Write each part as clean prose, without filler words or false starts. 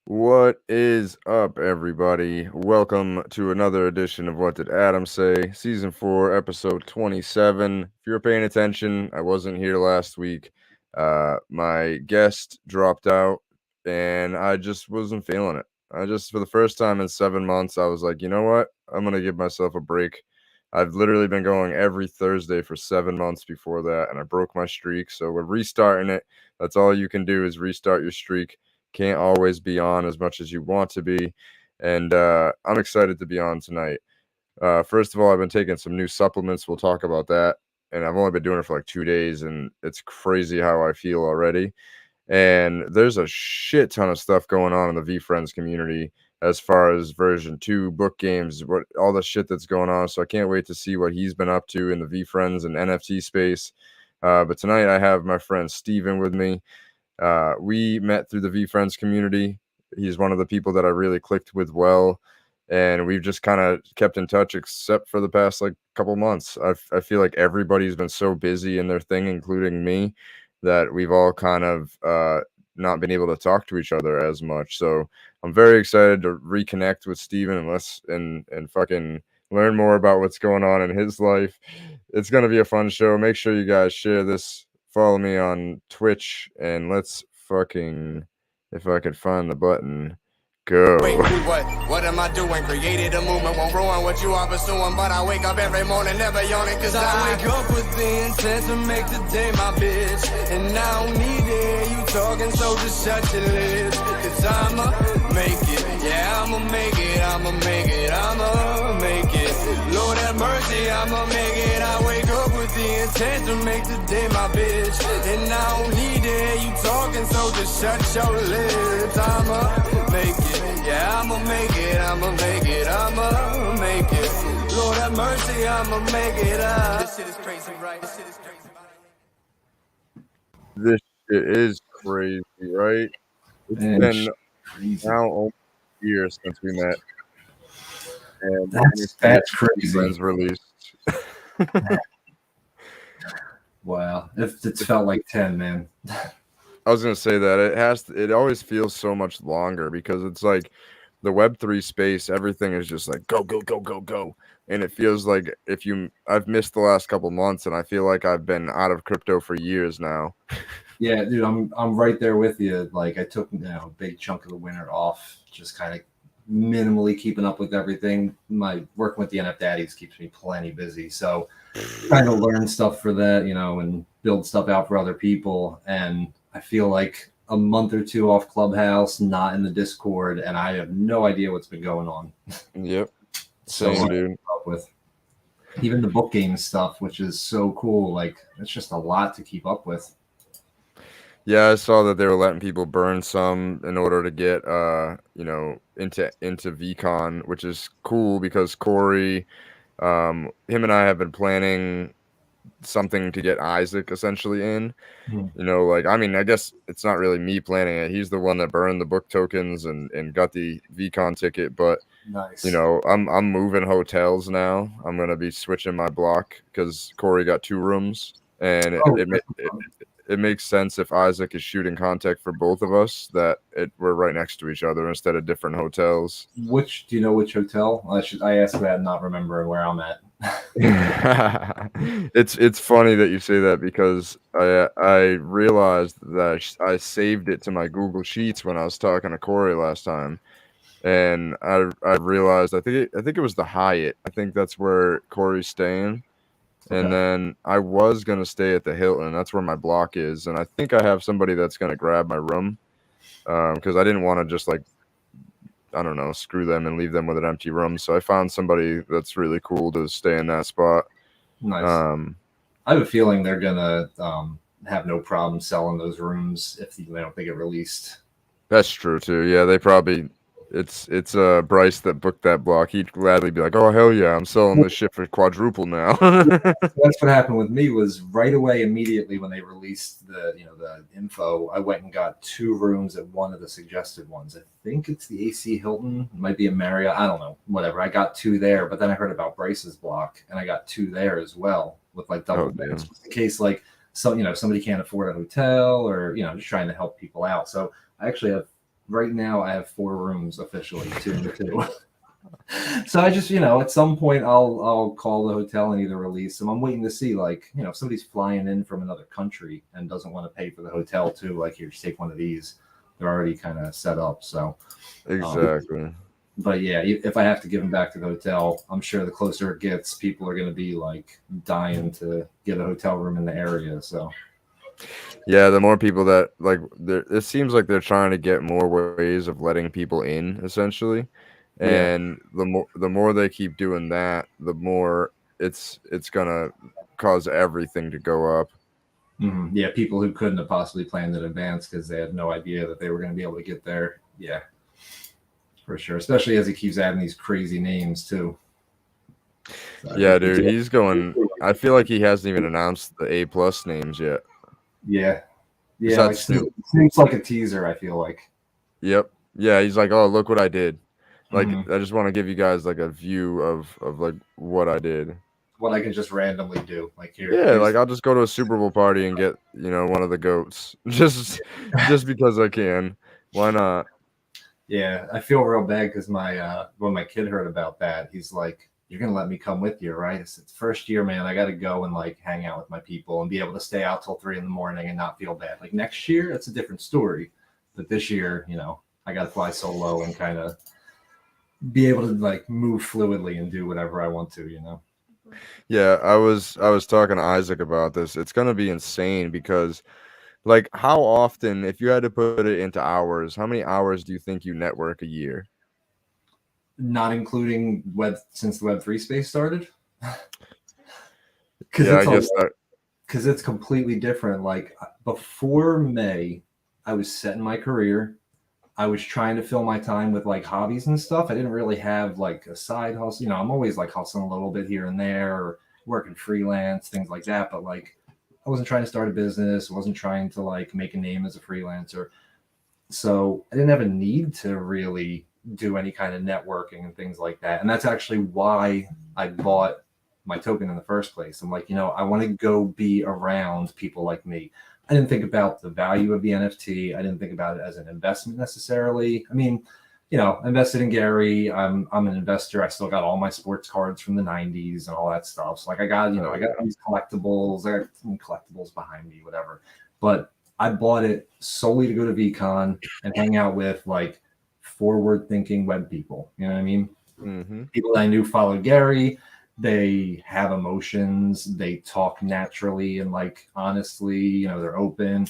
What is up, everybody? Welcome to another edition of What Did Adam Say? Season 4, Episode 27. If you're paying attention, I wasn't here last week. My guest dropped out, and I just wasn't feeling it. For the first time in 7 months, I was like, you know what? I'm going to give myself a break. I've literally been going every Thursday for 7 months before that, and I broke my streak, so we're restarting it. That's all you can do is restart your streak. Can't always be on as much as you want to be. And I'm excited to be on tonight. First of all, I've been taking some new supplements. We'll talk about that. And I've only been doing it for like 2 days, and it's crazy how I feel already. And there's a shit ton of stuff going on in the VeeFriends community as far as version 2, book games, what all the shit that's going on. So I can't wait to see what he's been up to in the VeeFriends and NFT space. But tonight I have my friend Steven with me. We met through the VeeFriends community. He's one of the people that I really clicked with well, and we've just kind of kept in touch, except for the past like couple months. I feel like everybody's been so busy in their thing, including me, that we've all kind of not been able to talk to each other as much. So I'm very excited to reconnect with Steven and fucking learn more about what's going on in his life. It's gonna be a fun show. Make sure you guys share this. Follow me on Twitch, and let's fucking, if I could find the button, go. Wait, what am I doing? Created a movement, won't ruin what you are pursuing. But I wake up every morning, never yawning, cause I wake up with the intent to make the day my bitch. And I don't need it, you talking, so just shut your lips. Cause I'ma make it, yeah, I'ma make it, I'ma make it, I'ma make it. Lord have mercy, I'ma make it. I wake up with the intent to make the day my bitch. And I don't need it, you talking, so just shut your lips. I'ma make it. Yeah, I'ma make it, I'ma make it, I'ma make it. Lord have mercy, I'ma make it up. This shit is crazy, right? This shit is crazy, right? This shit is crazy, right? It's been now almost a year since we met, and That's crazy. Friends released. Wow, it's felt like 10, man. I was gonna say that it always feels so much longer because it's like the Web3 space, everything is just like go, go, go, go, go. And it feels like I've missed the last couple months, and I feel like I've been out of crypto for years now. Yeah, dude, I'm right there with you. Like I took a big chunk of the winter off, just kind of minimally keeping up with everything. My working with the NF Daddies keeps me plenty busy, so trying to learn stuff for that, and build stuff out for other people. And I feel like a month or two off Clubhouse, not in the Discord, and I have no idea what's been going on. Yep. Same, dude. Up with even the book game stuff, which is so cool. Like it's just a lot to keep up with. Yeah, I saw that they were letting people burn some in order to get into VCon, which is cool because Corey, him and I have been planning something to get Isaac essentially in. I guess it's not really me planning it. He's the one that burned the book tokens and got the VCon ticket, but nice. I'm moving hotels now. I'm gonna be switching my block because Corey got 2 rooms, and it makes sense if Isaac is shooting contact for both of us that we're right next to each other instead of different hotels. Do you know which hotel? I asked that, not remembering where I'm at. It's funny that you say that because I realized that I saved it to my Google Sheets when I was talking to Corey last time, and I realized I think it was the Hyatt. I think that's where Corey's staying. And then I was going to stay at the Hilton. That's where my block is. And I think I have somebody that's going to grab my room because I didn't want to just screw them and leave them with an empty room. So I found somebody that's really cool to stay in that spot. Nice. I have a feeling they're going to have no problem selling those rooms if they don't get released. That's true, too. Yeah, they probably... It's Bryce that booked that block. He'd gladly be like, "Oh hell yeah, I'm selling this shit for quadruple now." That's what happened with me. Was right away, immediately when they released the info, I went and got 2 rooms at one of the suggested ones. I think it's the AC Hilton, it might be a Marriott. I don't know, whatever. I got 2 there, but then I heard about Bryce's block, and I got 2 there as well with like double beds, in case somebody can't afford a hotel or just trying to help people out. So I actually have Right now, I have 4 rooms officially, 2 and 2. So I just, at some point I'll call the hotel and either release them. I'm waiting to see, like, if somebody's flying in from another country and doesn't want to pay for the hotel too, like, here, just take one of these. They're already kind of set up. So, Exactly. but yeah, if I have to give them back to the hotel, I'm sure the closer it gets, people are going to be like dying to get a hotel room in the area. So, Yeah, the more people that like, it seems like they're trying to get more ways of letting people in, essentially, yeah. and the more they keep doing that, the more it's gonna cause everything to go up. Yeah, people who couldn't have possibly planned in advance because they had no idea that they were going to be able to get there. Yeah, for sure. Especially as he keeps adding these crazy names too. So Yeah, dude, he's going. I feel like he hasn't even announced the A+ names yet. yeah, yeah. Like Besides Snoop. seems like a teaser. I feel like. Yep. Yeah, he's like, oh, look what I did. Like, Mhm. I just want to give you guys like a view of like what I did. What I can just randomly do, like Yeah, here's like I'll just go to a Super Bowl party and get, one of the goats. Just because I can. Why not? yeah. I feel real bad because my when my kid heard about that, he's like, "You're gonna let me come with you, right?" I said, "First year, man, I got to go and like hang out with my people and be able to stay out till 3 in the morning and not feel bad. Like next year, it's a different story, but this year, I got to fly solo and kind of be able to like move fluidly and do whatever I want to. Yeah, I was talking to Isaac about this. It's gonna be insane because, like, how often, if you had to put it into hours, how many hours do you think you network a year? Not including web since the Web3 space started, because Yeah, it's I a guess that. because it's completely different. Like before May, I was set in my career. I was trying to fill my time with like hobbies and stuff. I didn't really have like a side hustle. I'm always like hustling a little bit here and there, or working freelance, things like that. But like, I wasn't trying to start a business. I wasn't trying to like make a name as a freelancer. So I didn't have a need to really do any kind of networking and things like that. And that's actually why I bought my token in the first place. I'm like, I want to go be around people like me. I didn't think about the value of the NFT. I didn't think about it as an investment necessarily. I mean, I invested in Gary. I'm an investor. I still got all my sports cards from the 90s and all that stuff. So like I got, Oh I got yeah. these collectibles. I got some collectibles behind me, whatever. But I bought it solely to go to VCon and hang out with like forward thinking web people. You know what I mean? Mm-hmm. People that I knew followed Gary. They have emotions. They talk naturally and like honestly, they're open.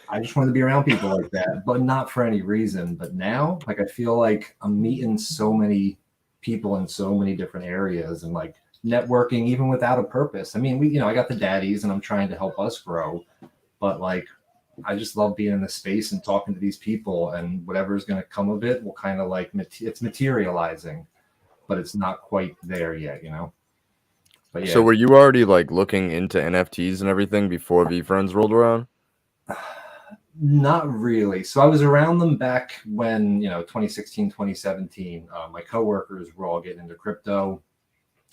I just wanted to be around people like that, but not for any reason. But now, like, I feel like I'm meeting so many people in so many different areas and like networking even without a purpose. I mean, I got the daddies and I'm trying to help us grow, but like, I just love being in the space and talking to these people, and whatever is going to come of it will kind of like it's materializing, but it's not quite there yet. But So yeah, were you already like looking into NFTs and everything before VeeFriends rolled around? not really. So I was around them back when 2016, 2017. My coworkers were all getting into crypto.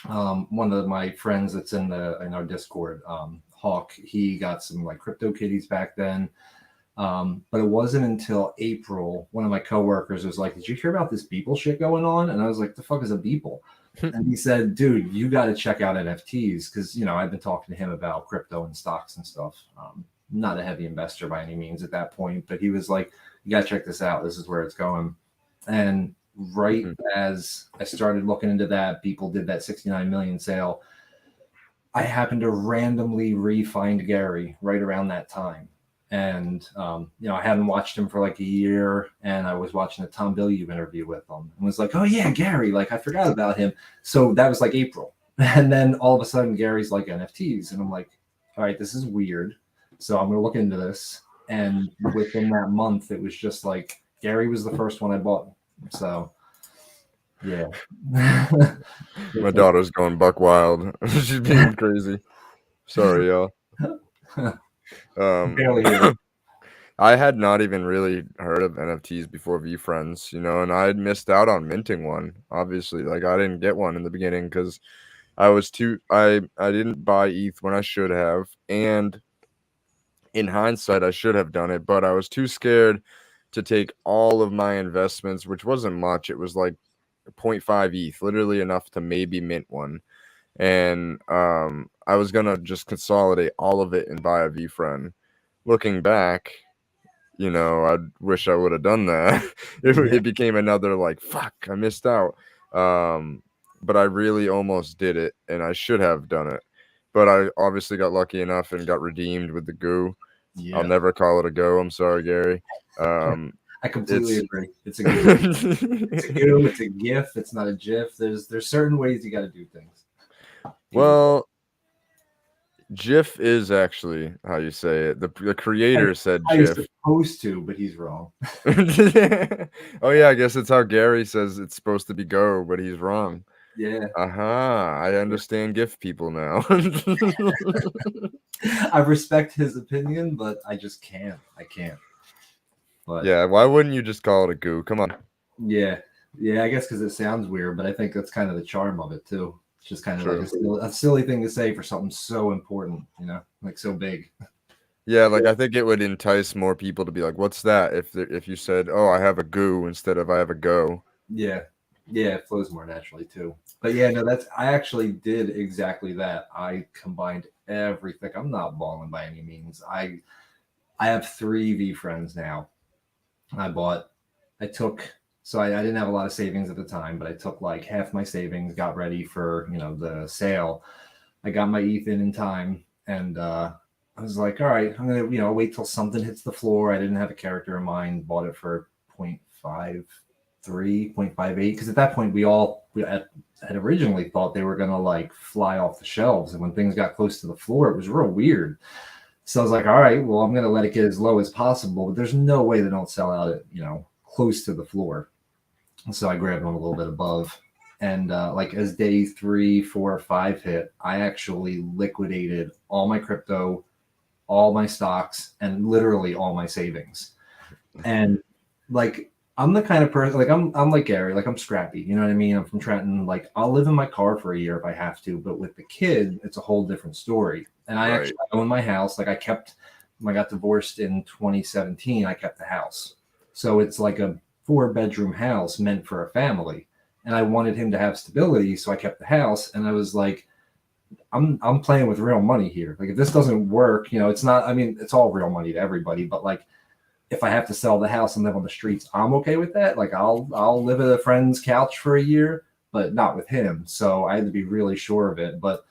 One of my friends that's in our Discord, Hawk, he got some like crypto kitties back then. But it wasn't until April, one of my coworkers was like, "Did you hear about this Beeple shit going on?" And I was like, "The fuck is a Beeple?" And he said, "Dude, you got to check out NFTs because I've been talking to him about crypto and stocks and stuff. Not a heavy investor by any means at that point, but he was like, you got to check this out. This is where it's going." And right as I started looking into that, people did that 69 million sale. I happened to randomly re-find Gary right around that time. And, I hadn't watched him for like a year, and I was watching a Tom Bilyeu interview with him and was like, "Oh, yeah, Gary, like I forgot about him." So that was like April. And then all of a sudden, Gary's like NFTs. And I'm like, all right, this is weird. So I'm going to look into this. And within that month, it was just like Gary was the first one I bought. So, yeah. My daughter's going buck wild. She's being crazy. Sorry, y'all. Um, Barely here. I had not even really heard of NFTs before VeeFriends, and I had missed out on minting one. Obviously, like I didn't get one in the beginning because I was too. I didn't buy ETH when I should have, and in hindsight, I should have done it, but I was too scared to take all of my investments, which wasn't much. It was like 0.5 ETH, literally enough to maybe mint one. And I was gonna just consolidate all of it and buy a VeeFriend. Looking back, I wish I would have done that. It became another like, fuck, I missed out. But I really almost did it, and I should have done it. But I obviously got lucky enough and got redeemed with the goo. I'll never call it a go. I'm sorry, Gary. I completely agree. It's a goo. It's a goo. It's a GIF. It's not a GIF. There's certain ways you got to do things. Well, GIF is actually how you say it. The creator said GIF. He's supposed to, but he's wrong. Oh yeah, I guess it's how Gary says it's supposed to be go, but he's wrong. Yeah. I understand GIF people now. I respect his opinion, but I just can't. I can't. But yeah, why wouldn't you just call it a goo? Come on. Yeah, I guess because it sounds weird, but I think that's kind of the charm of it too. It's just kind of like a silly thing to say for something so important, like so big. Yeah, like I think it would entice more people to be like, "What's that?" If you said, "Oh, I have a goo" instead of "I have a go." Yeah, it flows more naturally too. But yeah, no, I actually did exactly that. I combined everything. I'm not balling by any means. I have 3 VeeFriends now. So I didn't have a lot of savings at the time, but I took like half my savings, got ready for, the sale. I got my ETH in time, and I was like, all right, I'm going to, wait till something hits the floor. I didn't have a character in mind, bought it for 0.53, 0.58. Because at that point, we had originally thought they were going to like fly off the shelves. And when things got close to the floor, it was real weird. So I was like, all right, well, I'm going to let it get as low as possible, but there's no way they don't sell out at, close to the floor. So I grabbed one a little bit above. And like as day 3, 4, 5 hit, I actually liquidated all my crypto, all my stocks, and literally all my savings. And like, I'm the kind of person, like I'm like Gary, like I'm scrappy. You know what I mean? I'm from Trenton. Like I'll live in my car for a year if I have to, but with the kid, it's a whole different story. And I actually own my house. Like when I got divorced in 2017, I kept the house. So it's like a 4-bedroom house meant for a family. And I wanted him to have stability. So I kept the house, and I was like, I'm playing with real money here. Like if this doesn't work, it's not, I mean, it's all real money to everybody, but like, if I have to sell the house and live on the streets, I'm okay with that. Like I'll live at a friend's couch for a year, but not with him. So I had to be really sure of it. But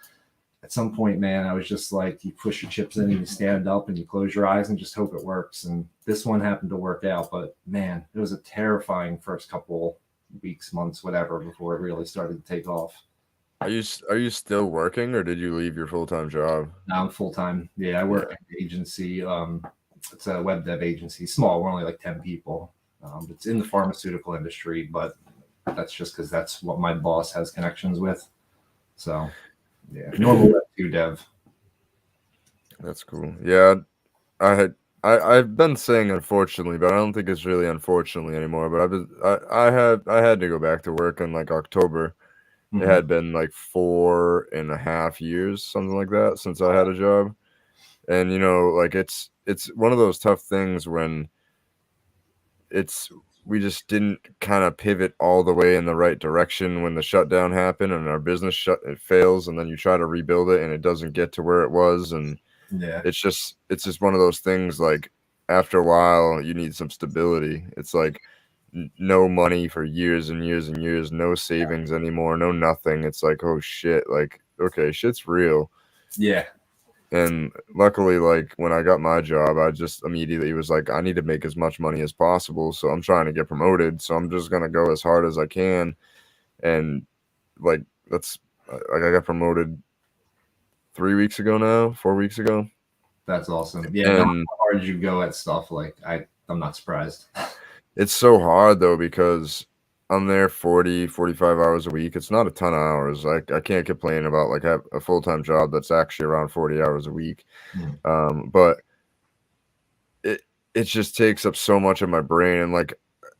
at some point, man, I was just like, you push your chips in and you stand up and you close your eyes and just hope it works. And this one happened to work out, but man, it was a terrifying first couple weeks, months, whatever, before it really started to take off. Are you still working, or did you leave your full-time job? No, I'm full-time. Yeah, I work at an agency. It's a web dev agency, small. We're only like 10 people. It's in the pharmaceutical industry, but that's just because that's what my boss has connections with. So, yeah, normal Web 2 dev. That's cool. Yeah, I've been saying unfortunately, but I don't think it's really unfortunately anymore. But I had to go back to work in like October. Mm-hmm. It had been like 4.5 years, something like that, since I had a job. And like it's one of those tough things when we just didn't kind of pivot all the way in the right direction when the shutdown happened and our business it fails, and then you try to rebuild it and it doesn't get to where it was. And it's just one of those things, like after a while you need some stability. It's like no money for years and years and years, no savings anymore, no nothing. It's like, oh shit, like, okay, shit's real. Yeah. And luckily, like when I got my job, I just immediately was like, I need to make as much money as possible. So I'm trying to get promoted. So I'm just going to go as hard as I can. And like, I got promoted 4 weeks ago. That's awesome. Yeah. And how hard did you go at stuff? Like I'm not surprised. It's so hard though, because I'm there 40, 45 hours a week. It's not a ton of hours. I can't complain about like a full-time job that's actually around 40 hours a week. But it just takes up so much of my brain. And like,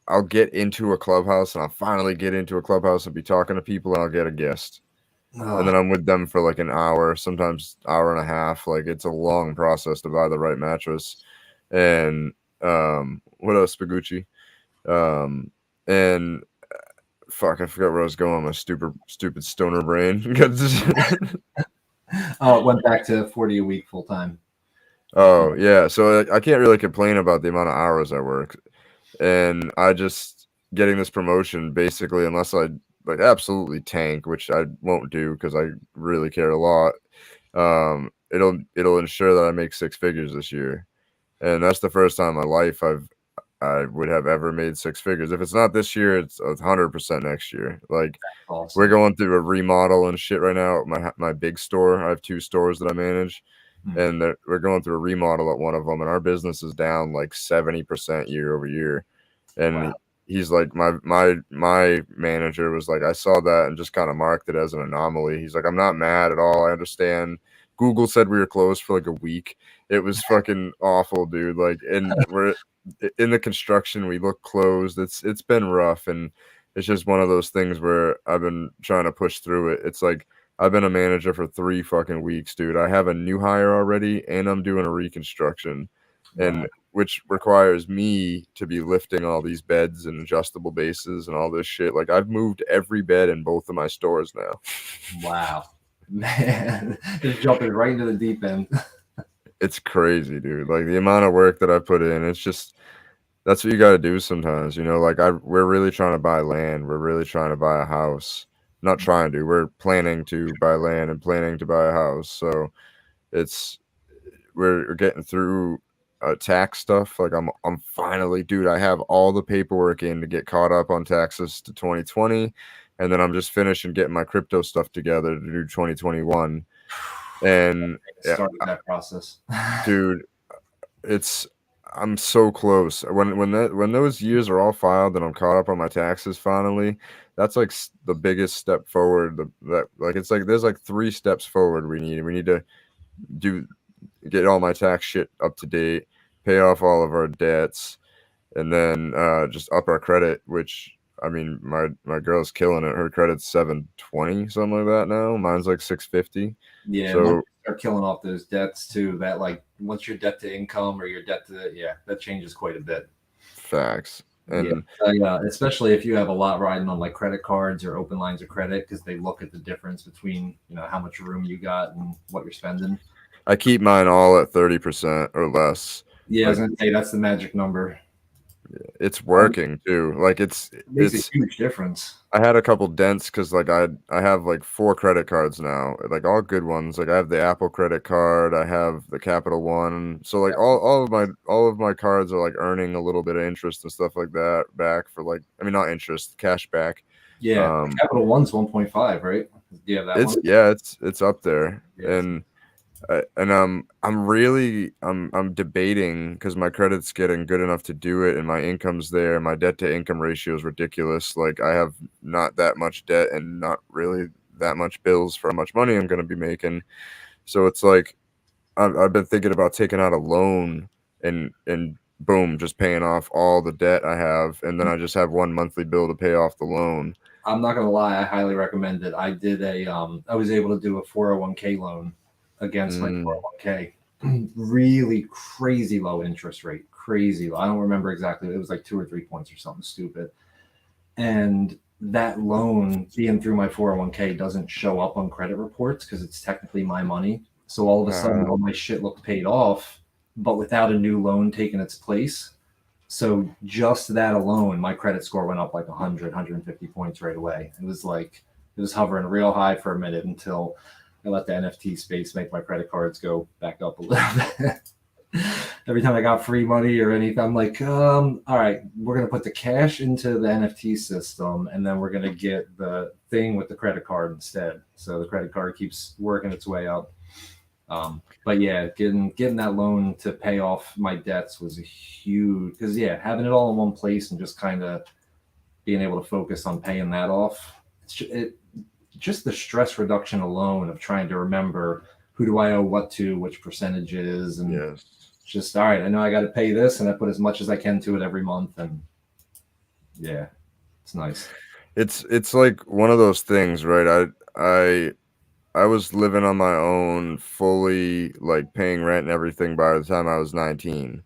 I'll get into a clubhouse and I'll finally get into a clubhouse and be talking to people, and I'll get a guest. And then I'm with them for like an hour, sometimes hour and a half. Like it's a long process to buy the right mattress. And What else, Spagucci? And fuck, I forgot where I was going. My stupid stoner brain. Oh, it went back to 40 a week full time. Oh yeah, so I can't really complain about the amount of hours I work, and I just getting this promotion basically, unless I like absolutely tank, which I won't do because I really care a lot. It'll ensure that I make six figures this year, and that's the first time in my life I would have ever made six figures. If it's not this year, it's 100% next year. Like Awesome. we're going through a remodel and shit right now. My big store, I have two stores that I manage, and we're going through a remodel at one of them, and our business is down like 70% year over year. And Wow. he's like, my manager was like, I saw that and just kind of marked it as an anomaly. He's like, I'm not mad at all. I understand. Google said we were closed for like a week. It was fucking awful, dude. Like, and we're in the construction. We look closed. It's been rough, and it's just one of those things where I've been trying to push through it. It's like I've been a manager for 3 fucking weeks, dude. I have a new hire already, and I'm doing a reconstruction, and Wow. which requires me to be lifting all these beds and adjustable bases and all this shit. Like I've moved every bed in both of my stores now. Wow. Man, just jumping right into the deep end. It's crazy, dude. Like the amount of work that I put in, it's just that's what you got to do sometimes, you know. Like we're really trying to buy land. We're really trying to buy a house. Not trying to. We're planning to buy land and planning to buy a house. So it's we're getting through tax stuff. Like I'm finally, dude. I have all the paperwork in to get caught up on taxes to 2020, and then I'm just finishing getting my crypto stuff together to do 2021. And yeah, Started that process. dude, it's I'm so close. When those years are all filed and I'm caught up on my taxes finally, that's like the biggest step forward. That like it's like there's like 3 steps forward we need. We need to do get all my tax shit up to date, pay off all of our debts, and then just up our credit. Which I mean, my girl's killing it. Her credit's 720 something like that now. Mine's like 650. Yeah, and once So you start killing off those debts too, that like once your debt to income or your debt to that changes quite a bit. facts. Yeah, And especially if you have a lot riding on like credit cards or open lines of credit, because they look at the difference between how much room you got and what you're spending. I keep mine all at 30% or less. Yeah, I was Like gonna say that's the magic number. it's working too. Like It makes a huge difference. I had a couple dents because like I have like 4 credit cards now, like all good ones. Like I have the Apple credit card, I have the Capital One. So like all of my cards are like earning a little bit of interest and stuff like that back for like I mean not interest, cash back. Yeah, Capital One's 1.5, right? Do you have that It's one? yeah, it's up there. Yes. I'm debating because my credit's getting good enough to do it, and my income's there. My debt to income ratio is ridiculous. Like I have not that much debt and not really that much bills for how much money I'm going to be making. So it's like I've been thinking about taking out a loan and boom, just paying off all the debt I have, and then I just have one monthly bill to pay off the loan. I'm not gonna lie, I highly recommend it. I did I was able to do a 401k loan against my Mm, 401k. Really crazy low interest rate, crazy low. I don't remember exactly. It was like 2 or 3 points or something stupid. And that loan being through my 401k doesn't show up on credit reports because it's technically my money. So all of a sudden, all my shit looked paid off, but without a new loan taking its place. So just that alone, my credit score went up like 100, 150 points right away. It was hovering real high for a minute until I let the NFT space make my credit cards go back up a little bit. Every time I got free money or anything, I'm like, all right, we're gonna put the cash into the NFT system, and then we're gonna get the thing with the credit card instead. So the credit card keeps working its way up. But yeah, getting that loan to pay off my debts was a huge because having it all in one place and just kind of being able to focus on paying that off. Just the stress reduction alone of trying to remember who do I owe what to, which percentages, and yes. just all right. I know I got to pay this, and I put as much as I can to it every month, and yeah, it's nice. It's like one of those things, right? I was living on my own, fully like paying rent and everything by the time I was 19.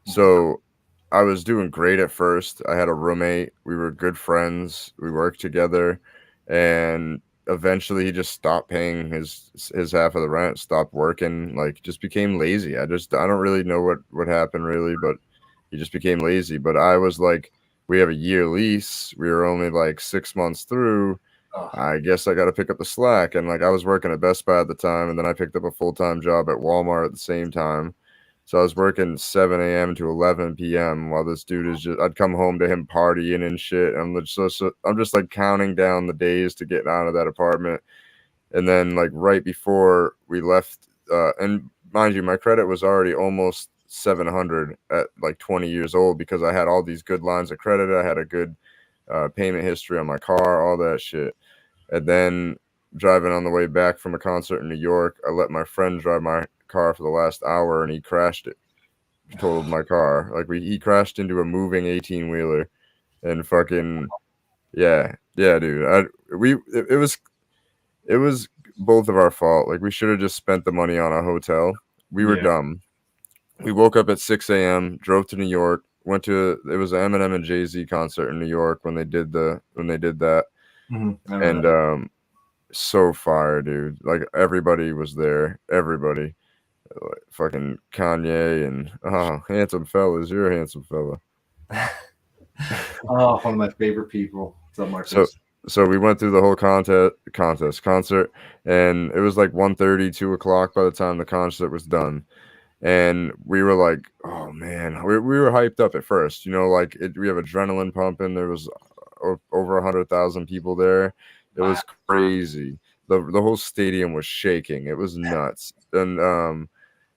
So I was doing great at first. I had a roommate. We were good friends. We worked together, and eventually he just stopped paying his half of the rent. Stopped working. Like just became lazy. I don't really know what happened really, but he just became lazy. But I was like, we have a year lease. We were only like 6 months through. Oh, I guess I got to pick up the slack. And like I was working at Best Buy at the time, and then I picked up a full time job at Walmart at the same time. So I was working 7 a.m. to 11 p.m. while this dude is just. I'd come home to him partying and shit. I'm just like counting down the days to get out of that apartment. And then like right before we left, and mind you, my credit was already almost 700 at like 20 years old because I had all these good lines of credit. I had a good payment history on my car, all that shit. And then driving on the way back from a concert in New York, I let my friend drive my car for the last hour, and he crashed it, totaled my car. Like he crashed into a moving 18 wheeler, and fucking yeah, yeah, dude. It was both of our fault. Like we should have just spent the money on a hotel. We were yeah. dumb. We woke up at 6 a.m., drove to New York, went to it was an Eminem and Jay-Z concert in New York when they did that. I And remember so fire, dude. Like everybody was there. Everybody. Like, fucking Kanye and handsome fellas. You're a handsome fella. that. Oh, one of my favorite people. What's up, So Marcus? so we went through the whole concert, and it was like 1:30, 2 o'clock by the time the concert was done. And we were like, oh man, we were hyped up at first, like we have adrenaline pumping. There was over 100,000 people there. It Wow. was crazy. The whole stadium was shaking. It was nuts. And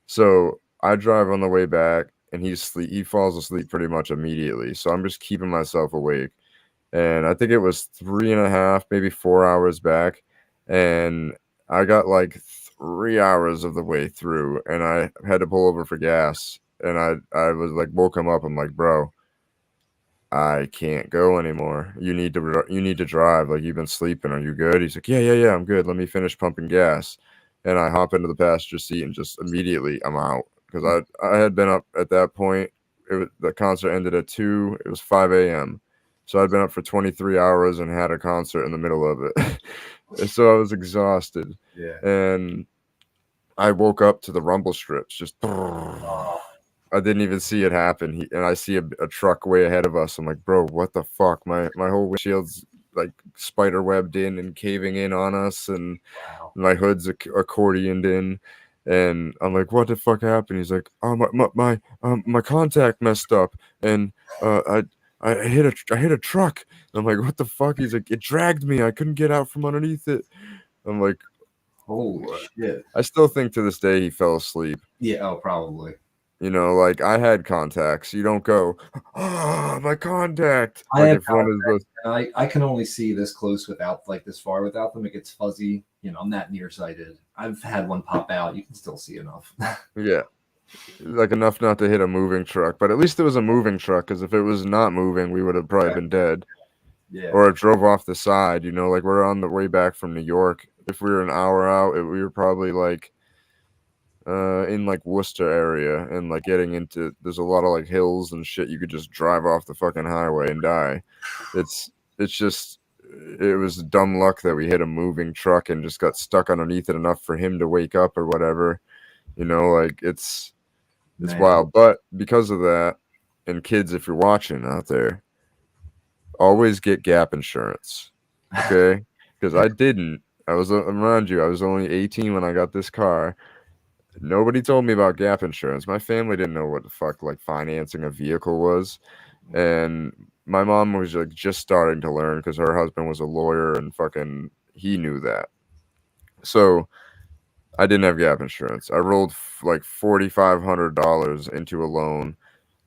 so I drive on the way back, and he falls asleep pretty much immediately. So I'm just keeping myself awake, and I think it was 3.5, maybe 4 hours back, and I got like 3 hours of the way through, and I had to pull over for gas, and I was like woke him up. I'm like, bro, I can't go anymore. You need to drive. Like you've been sleeping. Are you good? He's like, yeah, I'm good. Let me finish pumping gas, and I hop into the passenger seat, and just immediately I'm out because I had been up at that point. The concert ended at 2. It was 5 a.m. So I'd been up for 23 hours and had a concert in the middle of it. So I was exhausted, Yeah. and I woke up to the rumble strips. Just Oh, I didn't even see it happen. And I see a truck way ahead of us. I'm like, bro, what the fuck? My whole windshield's like spider webbed in and caving in on us, and wow. my hood's accordioned in. And I'm like, what the fuck happened? He's like, oh my contact messed up, and I hit a truck. I'm like, what the fuck? He's like, it dragged me. I couldn't get out from underneath it. I'm like, Holy what? shit. I still think to this day he fell asleep. Yeah. Oh, probably. Like I had contacts. You don't go, my contact. I Like have if one is the I can only see this close without, like, this far without them. It gets fuzzy. I'm that nearsighted. I've had one pop out. You can still see enough. yeah, like enough not to hit a moving truck. But at least it was a moving truck, because if it was not moving, we would have probably been dead. Yeah. Or it drove off the side. Like we're on the way back from New York. If we were an hour out, we were probably like in like Worcester area, and like getting into there's a lot of like hills and shit. You could just drive off the fucking highway and die. It's just it was dumb luck that we hit a moving truck and just got stuck underneath it enough for him to wake up or whatever. Like it's Man. wild. But because of that, and kids, if you're watching out there, always get gap insurance, okay? Because I didn't. I was around you. I was only 18 when I got this car. Nobody told me about gap insurance. My family didn't know what the fuck like financing a vehicle was, and my mom was like just starting to learn because her husband was a lawyer, and fucking he knew that. So I didn't have gap insurance. I rolled like $4,500 into a loan.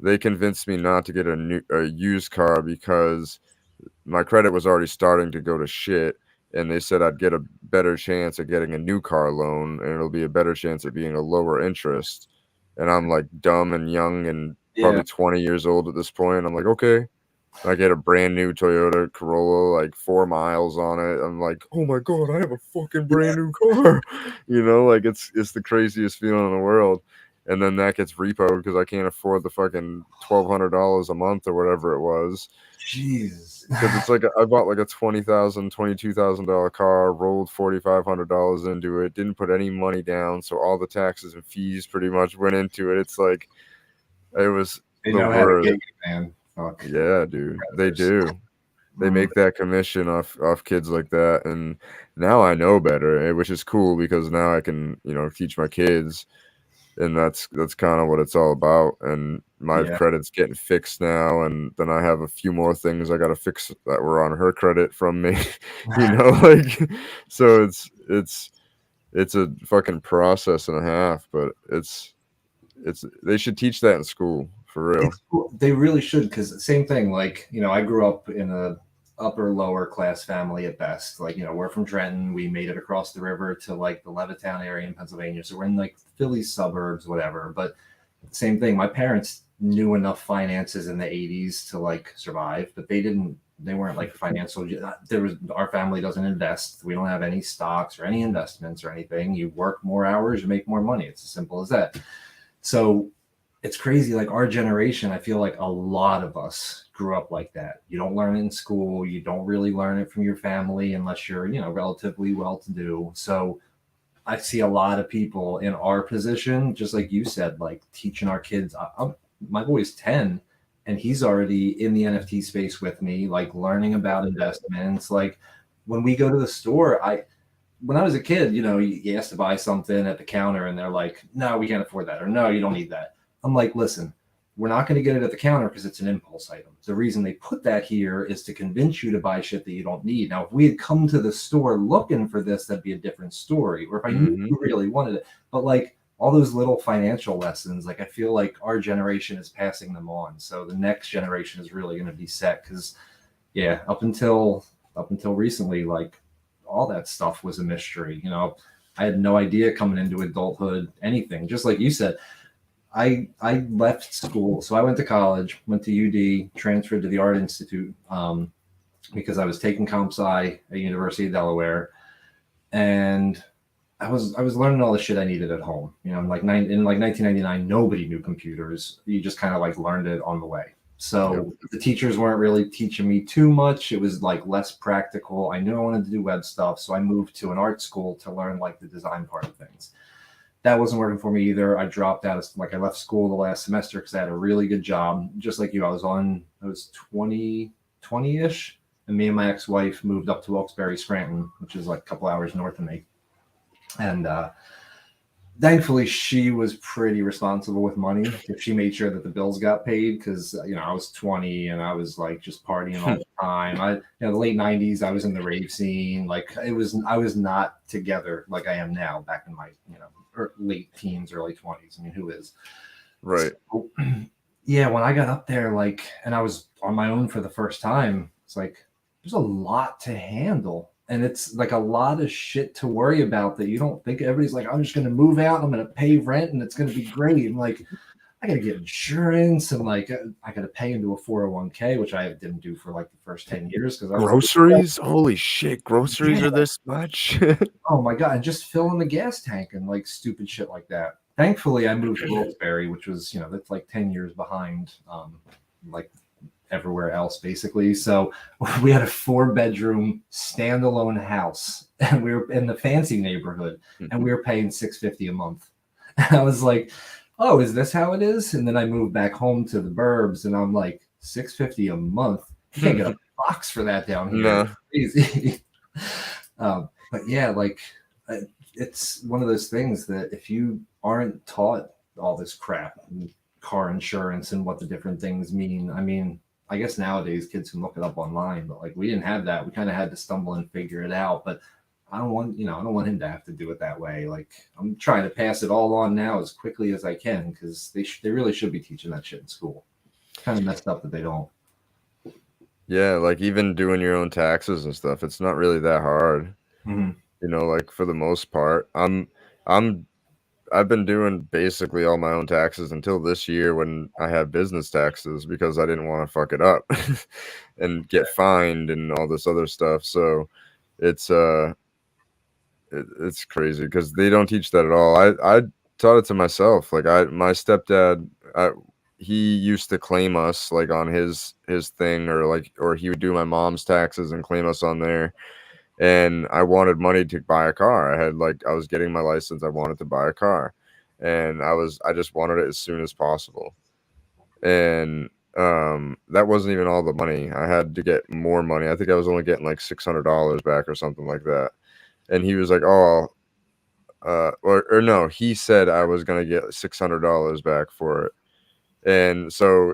They convinced me not to get a used car because my credit was already starting to go to shit, and they said I'd get a better chance at getting a new car loan, and it'll be a better chance at being a lower interest. And I'm like dumb and young and Yeah. probably 20 years old at this point. I'm like, okay. I get a brand new Toyota Corolla, like 4 miles on it. I'm like, oh my god, I have a fucking brand new car. Like it's the craziest feeling in the world. and then that gets repoed because I can't afford the fucking $1,200 a month or whatever it was. Jeez. Because it's like I bought like a $22,000 car, rolled $4,500 into it, didn't put any money down, so all the taxes and fees pretty much went into it. It's like it was They the know how to worst. get you, man. Fuck. Yeah, dude, they Predators. do. They make that commission off kids like that, and now I know better, which is cool because now I can teach my kids, and that's kind of what it's all about. And my Yeah. credit's getting fixed now, and then I have a few more things I got to fix that were on her credit from me, like so it's a fucking process and a half, but it's they should teach that in school for real. It's cool. They really should, because same thing. Like, I grew up in a upper lower class family at best. Like, we're from Trenton. We made it across the river to like the Levittown area in Pennsylvania. So we're in like Philly suburbs, whatever. But same thing. My parents knew enough finances in the 80s to like survive, but they weren't like financial. Our family doesn't invest. We don't have any stocks or any investments or anything. You work more hours, you make more money. It's as simple as that. So it's crazy. Like our generation, I feel like a lot of us grew up like that. You don't learn it in school. You don't really learn it from your family unless you're, relatively well-to-do. So I see a lot of people in our position, just like you said, like teaching our kids. My boy's 10 and he's already in the NFT space with me, like learning about investments. Like when we go to the store, when I was a kid, you asked to buy something at the counter and they're like, no, we can't afford that. Or no, you don't need that. I'm like, listen, we're not going to get it at the counter because it's an impulse item. The reason they put that here is to convince you to buy shit that you don't need. Now, if we had come to the store looking for this, that'd be a different story. Or if I knew you really wanted it. But like all those little financial lessons, like I feel like our generation is passing them on. So the next generation is really going to be set because, yeah, up until recently, like all that stuff was a mystery. I had no idea coming into adulthood, anything. Just like you said, I left school. So I went to college, went to UD, transferred to the Art Institute because I was taking comp sci at University of Delaware. And I was learning all the shit I needed at home. In 1999, nobody knew computers. You just kind of like learned it on the way. So the teachers weren't really teaching me too much. It was like less practical. I knew I wanted to do web stuff. So I moved to an art school to learn like the design part of things. That wasn't working for me either. I dropped out. I left school the last semester because I had a really good job. Just like you, I was 20-ish. And me and my ex-wife moved up to Wilkes-Barre, Scranton, which is like a couple hours north of me. And thankfully, she was pretty responsible with money. She made sure that the bills got paid because, I was 20 and I was like just partying all the time. The late 90s, I was in the rave scene. Like I was not together like I am now back in my, late teens, early 20s. I mean, who is? Right. So, yeah, when I got up there, and I was on my own for the first time, it's like, there's a lot to handle. And it's like a lot of shit to worry about that you don't think. Everybody's like, I'm just going to move out. I'm going to pay rent and it's going to be great. I'm like, I got to get insurance and like I got to pay into a 401k, which I didn't do for like the first 10 years. Groceries? Holy shit. Groceries are this much? Oh my God. And just filling the gas tank and like stupid shit like that. Thankfully, I moved to Wilkes-Barre, which was, that's like 10 years behind like everywhere else basically. So we had a 4-bedroom standalone house and we were in the fancy neighborhood and we were paying $650 a month. And I was like, oh, is this how it is? And then I moved back home to the burbs and I'm like, $650 a month? You can't get a box for that down here. No. It's crazy. But yeah, like it's one of those things that if you aren't taught all this crap, car insurance and what the different things mean, I mean, I guess nowadays kids can look it up online, but like we didn't have that. We kind of had to stumble and figure it out. But I don't want him to have to do it that way. Like I'm trying to pass it all on now as quickly as I can because they really should be teaching that shit in school. Kind of messed up that they don't. Yeah, like even doing your own taxes and stuff, it's not really that hard. Mm-hmm. Like for the most part, I've been doing basically all my own taxes until this year when I have business taxes because I didn't want to fuck it up and get fined and all this other stuff. So it's crazy because they don't teach that at all. taught it to myself. Like my stepdad, he used to claim us like on his thing, or he would do my mom's taxes and claim us on there. And I wanted money to buy a car. I was getting my license. I wanted to buy a car, and I just wanted it as soon as possible. And that wasn't even all the money. I had to get more money. I think I was only getting like $600 back or something like that. And he was like, "Oh, or no, he said I was gonna get $600 back for it." And so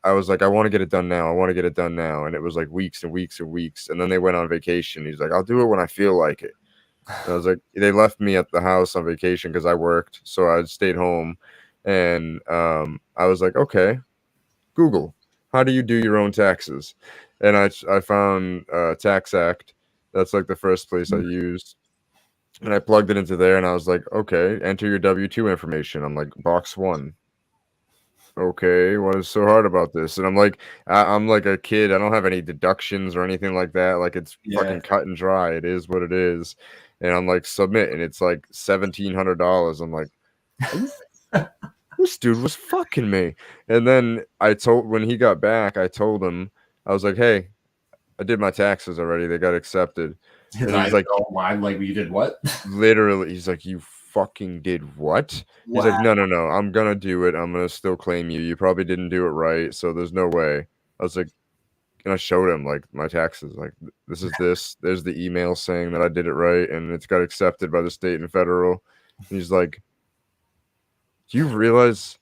I was like, "I want to get it done now. I want to get it done now." And it was like weeks and weeks and weeks. And then they went on vacation. He's like, "I'll do it when I feel like it." And I was like, they left me at the house on vacation because I worked, so I stayed home. And I was like, "Okay, Google, how do you do your own taxes?" And I found Tax Act. That's like the first place I used. And I plugged it into there, and I was like, "Okay, enter your W-2 information." I'm like, "Box 1." Okay, what is so hard about this? And I'm like a kid. I don't have any deductions or anything like that. Like, it's Yeah. fucking cut and dry. It is what it is. And I'm like, submit, and it's like $1,700. I'm like, are you this dude was fucking me. And then when he got back, I told him, I was like, "Hey, I did my taxes already. They got accepted." His And he's eyes like, go wide, like, you did what? literally, he's like, "You fucking did what?" He's like, Wow. "No, no, no. I'm gonna do it. I'm gonna still claim you. You probably didn't do it right, so there's no way." I was like, and I showed him like my taxes, like, this is this. There's the email saying that I did it right, and it's got accepted by the state and federal. And he's like, "Do you realize?"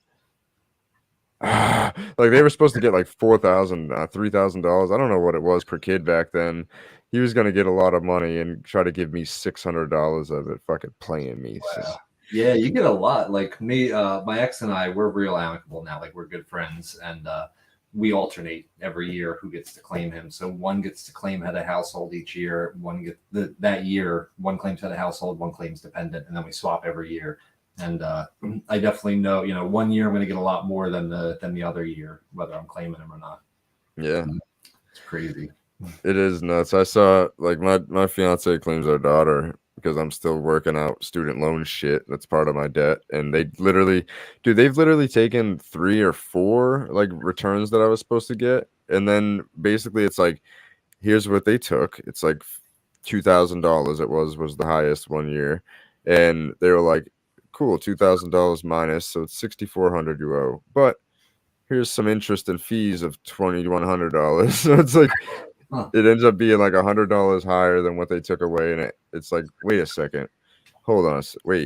Like, they were supposed to get like $3,000. I don't know what it was per kid back then. He was gonna get a lot of money and try to give me $600 of it, fucking playing me. Wow. Yeah, you get a lot. Like me, my ex and I, we're real amicable now. Like, we're good friends, and we alternate every year who gets to claim him. So one gets to claim head of household each year. That year, one claims head of household, one claims dependent, and then we swap every year. And I definitely know, 1 year I'm going to get a lot more than the other year, whether I'm claiming him or not. Yeah, It's crazy. it is nuts. I saw like my fiance claims our daughter because I'm still working out student loan shit. That's part of my debt. And they've literally taken 3 or 4 like returns that I was supposed to get. And then basically it's like, here's what they took. It's like $2,000. It was the highest one year. And they were like, "Cool, $2,000 minus, so it's 6,400 you owe. But here's some interest and fees of $2,100." So it's like, Huh. it ends up being like $100 higher than what they took away, and it's like, wait a second, hold on,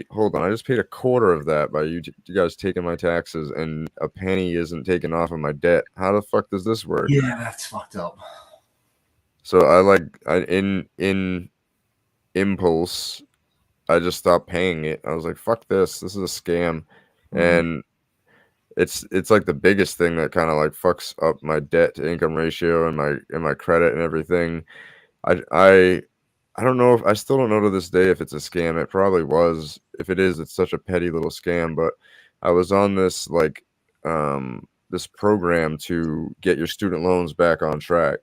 hold on. I just paid a quarter of that by you guys taking my taxes, and a penny isn't taken off of my debt. How the fuck does this work? Yeah, that's fucked up. So in impulse, I just stopped paying it. I was like, "Fuck this! This is a scam," Mhm. and it's like the biggest thing that kind of like fucks up my debt to income ratio and my credit and everything. I I I don't know if I still don't know to this day if it's a scam. It probably was. If it is, it's such a petty little scam. But I was on this program to get your student loans back on track.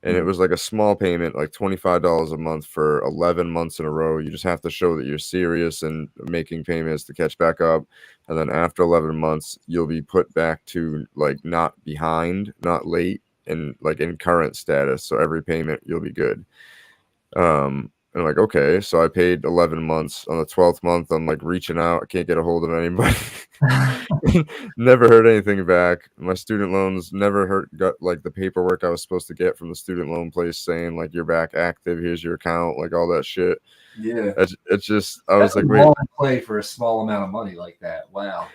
And it Mhm. was like a small payment, like $25 a month for 11 months in a row. You just have to show that you're serious and making payments to catch back up. And then after 11 months, you'll be put back to like not behind, not late, and like in current status. So every payment you'll be good. And I'm like, okay. So I paid 11 months. On the 12th month, I'm like reaching out. I can't get a hold of anybody. Never heard anything back. My student loans got like the paperwork I was supposed to get from the student loan place saying like you're back active, here's your account, like all that shit. Yeah, It's just I was that's a like, wait, long play for a small amount of money like that. Wow.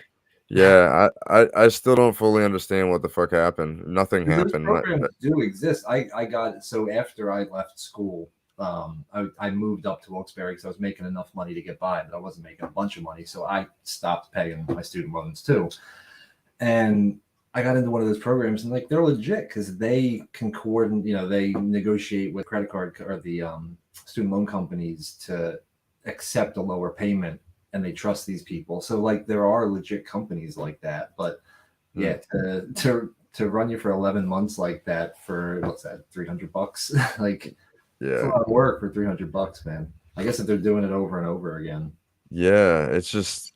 yeah, I still don't fully understand what the fuck happened. Nothing Because those happened. programs do exist. I got so after I left school, I moved up to Wilkes-Barre because I was making enough money to get by, but I wasn't making a bunch of money, so I stopped paying my student loans too. And I got into one of those programs, and like they're legit because they can coordinate. They negotiate with credit card or the student loan companies to accept a lower payment, and they trust these people. So like there are legit companies like that, but yeah, to run you for 11 months like that for what's that, $300? Like, it's a Yeah. lot of work for $300, man. I guess if they're doing it over and over again. Yeah, it's just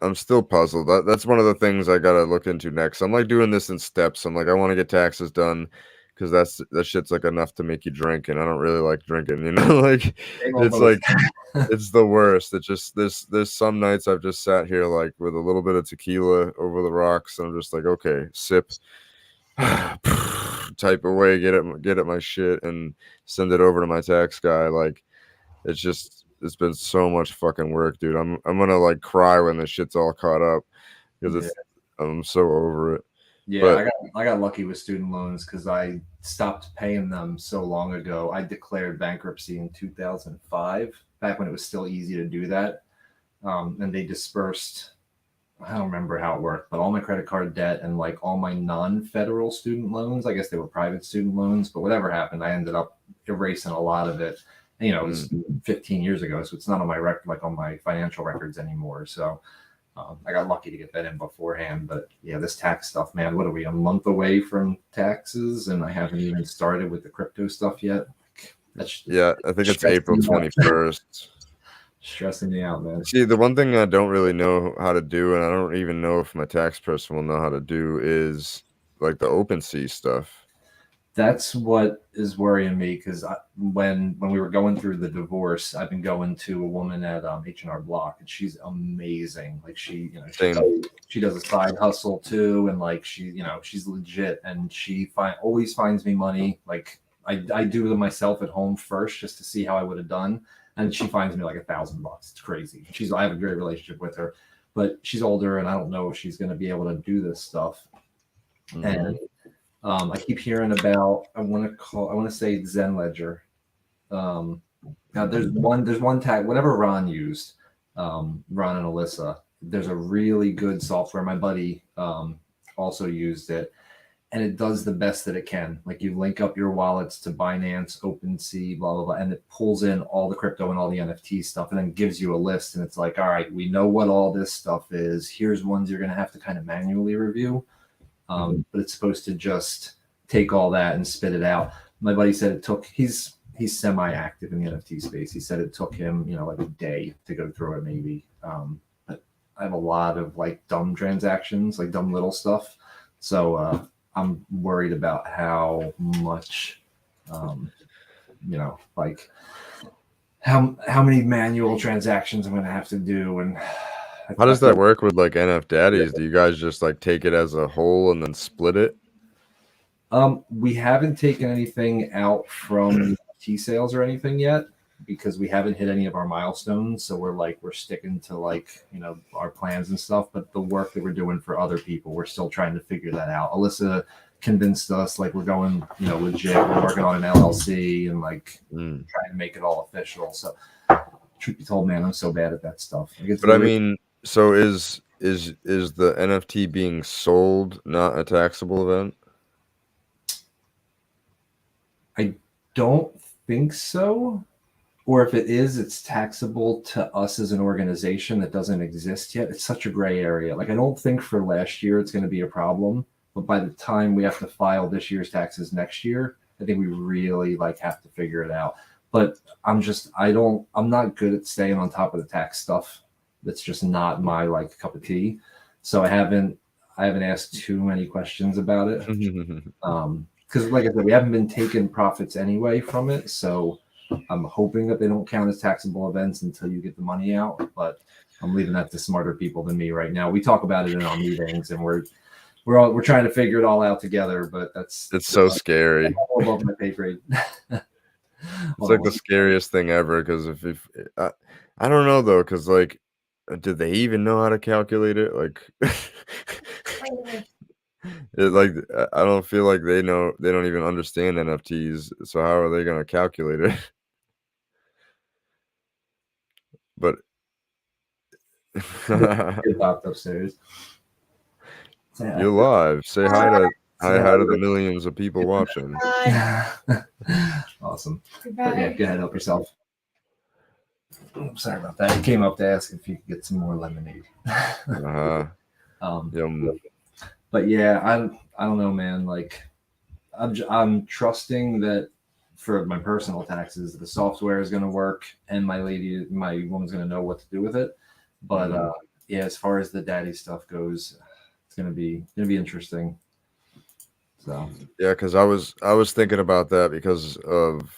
I'm still puzzled. That's one of the things I gotta look into next. I'm like doing this in steps. I'm like I want to get taxes done because that shit's like enough to make you drink, and I don't really like drinking. Like Same old it's like Melissa. it's the worst. It just there's some nights I've just sat here like with a little bit of tequila over the rocks, and I'm just like, okay, sip, type away, get at my shit, and send it over to my tax guy. Like it's been so much fucking work, dude. I'm gonna like cry when this shit's all caught up because Yeah. I'm so over it. Yeah, But I got lucky with student loans because I stopped paying them so long ago. I declared bankruptcy in 2005, back when it was still easy to do that. And they dispersed, I don't remember how it worked, but all my credit card debt and like all my non-federal student loans, I guess they were private student loans, but whatever happened, I ended up erasing a lot of it. And, it was 15 years ago, so it's not on my record, like on my financial records anymore. So I got lucky to get that in beforehand. But yeah, this tax stuff, man, what are we, a month away from taxes? And I haven't even started with the crypto stuff yet. That's yeah, I think it's stressing April me out. 21st. Stressing me out, man. See, the one thing I don't really know how to do, and I don't even know if my tax person will know how to do, is like the OpenSea stuff. That's what is worrying me because when we were going through the divorce, I've been going to a woman at H&R Block, and she's amazing. Like Same. she does a side hustle too, and like she's legit, and she always finds me money. Like I do them myself at home first just to see how I would have done, and she finds me like $1,000. It's crazy. I have a great relationship with her, but she's older, and I don't know if she's going to be able to do this stuff. Mhm. And I keep hearing about. I want to say Zen Ledger. Now there's one tag. Whatever Ron used, Ron and Alyssa. There's a really good software. My buddy also used it, and it does the best that it can. Like you link up your wallets to Binance, OpenSea, blah blah blah, and it pulls in all the crypto and all the NFT stuff, and then gives you a list. And it's like, all right, we know what all this stuff is. Here's ones you're gonna have to kind of manually review. But it's supposed to just take all that and spit it out. My buddy said it took. He's semi-active in the NFT space. He said it took him, like a day to go through it, maybe. But I have a lot of like dumb transactions, like dumb little stuff. So I'm worried about how much, like how many manual transactions I'm going to have to do, and How does that work with like NF Daddies? Do you guys just like take it as a whole and then split it? We haven't taken anything out from T sales or anything yet because we haven't hit any of our milestones. So we're sticking to our plans and stuff. But the work that we're doing for other people, we're still trying to figure that out. Alyssa convinced us like we're going, legit. We're working on an LLC and trying to make it all official. So truth be told, man, I'm so bad at that stuff. But I mean, so is the NFT being sold not a taxable event? I don't think so. Or if it is, it's taxable to us as an organization that doesn't exist yet. It's such a gray area. Like I don't think for last year it's going to be a problem, but by the time we have to file this year's taxes next year, I think we really have to figure it out. But I'm not good at staying on top of the tax stuff. That's just not my cup of tea. So I haven't asked too many questions about it. Because like I said, we haven't been taking profits anyway from it. So I'm hoping that they don't count as taxable events until you get the money out. But I'm leaving that to smarter people than me right now. We talk about it in our meetings, and we're trying to figure it all out together. But it's so scary. Above my pay grade. It's like the scariest thing ever because if I don't know though, because did they even know how to calculate it? I don't feel like they know. They don't even understand NFTs. So how are they going to calculate it? But It popped upstairs. You're live. Say hi to the millions of people watching. Awesome. But yeah, go ahead, help yourself. Oh, sorry about that. He came up to ask if you could get some more lemonade. But yeah, I don't know, man. I'm trusting that for my personal taxes. The software is going to work, and my woman's going to know what to do with it. But yeah, as far as the daddy stuff goes, it's going to be interesting. So Yeah, because I was thinking about that because of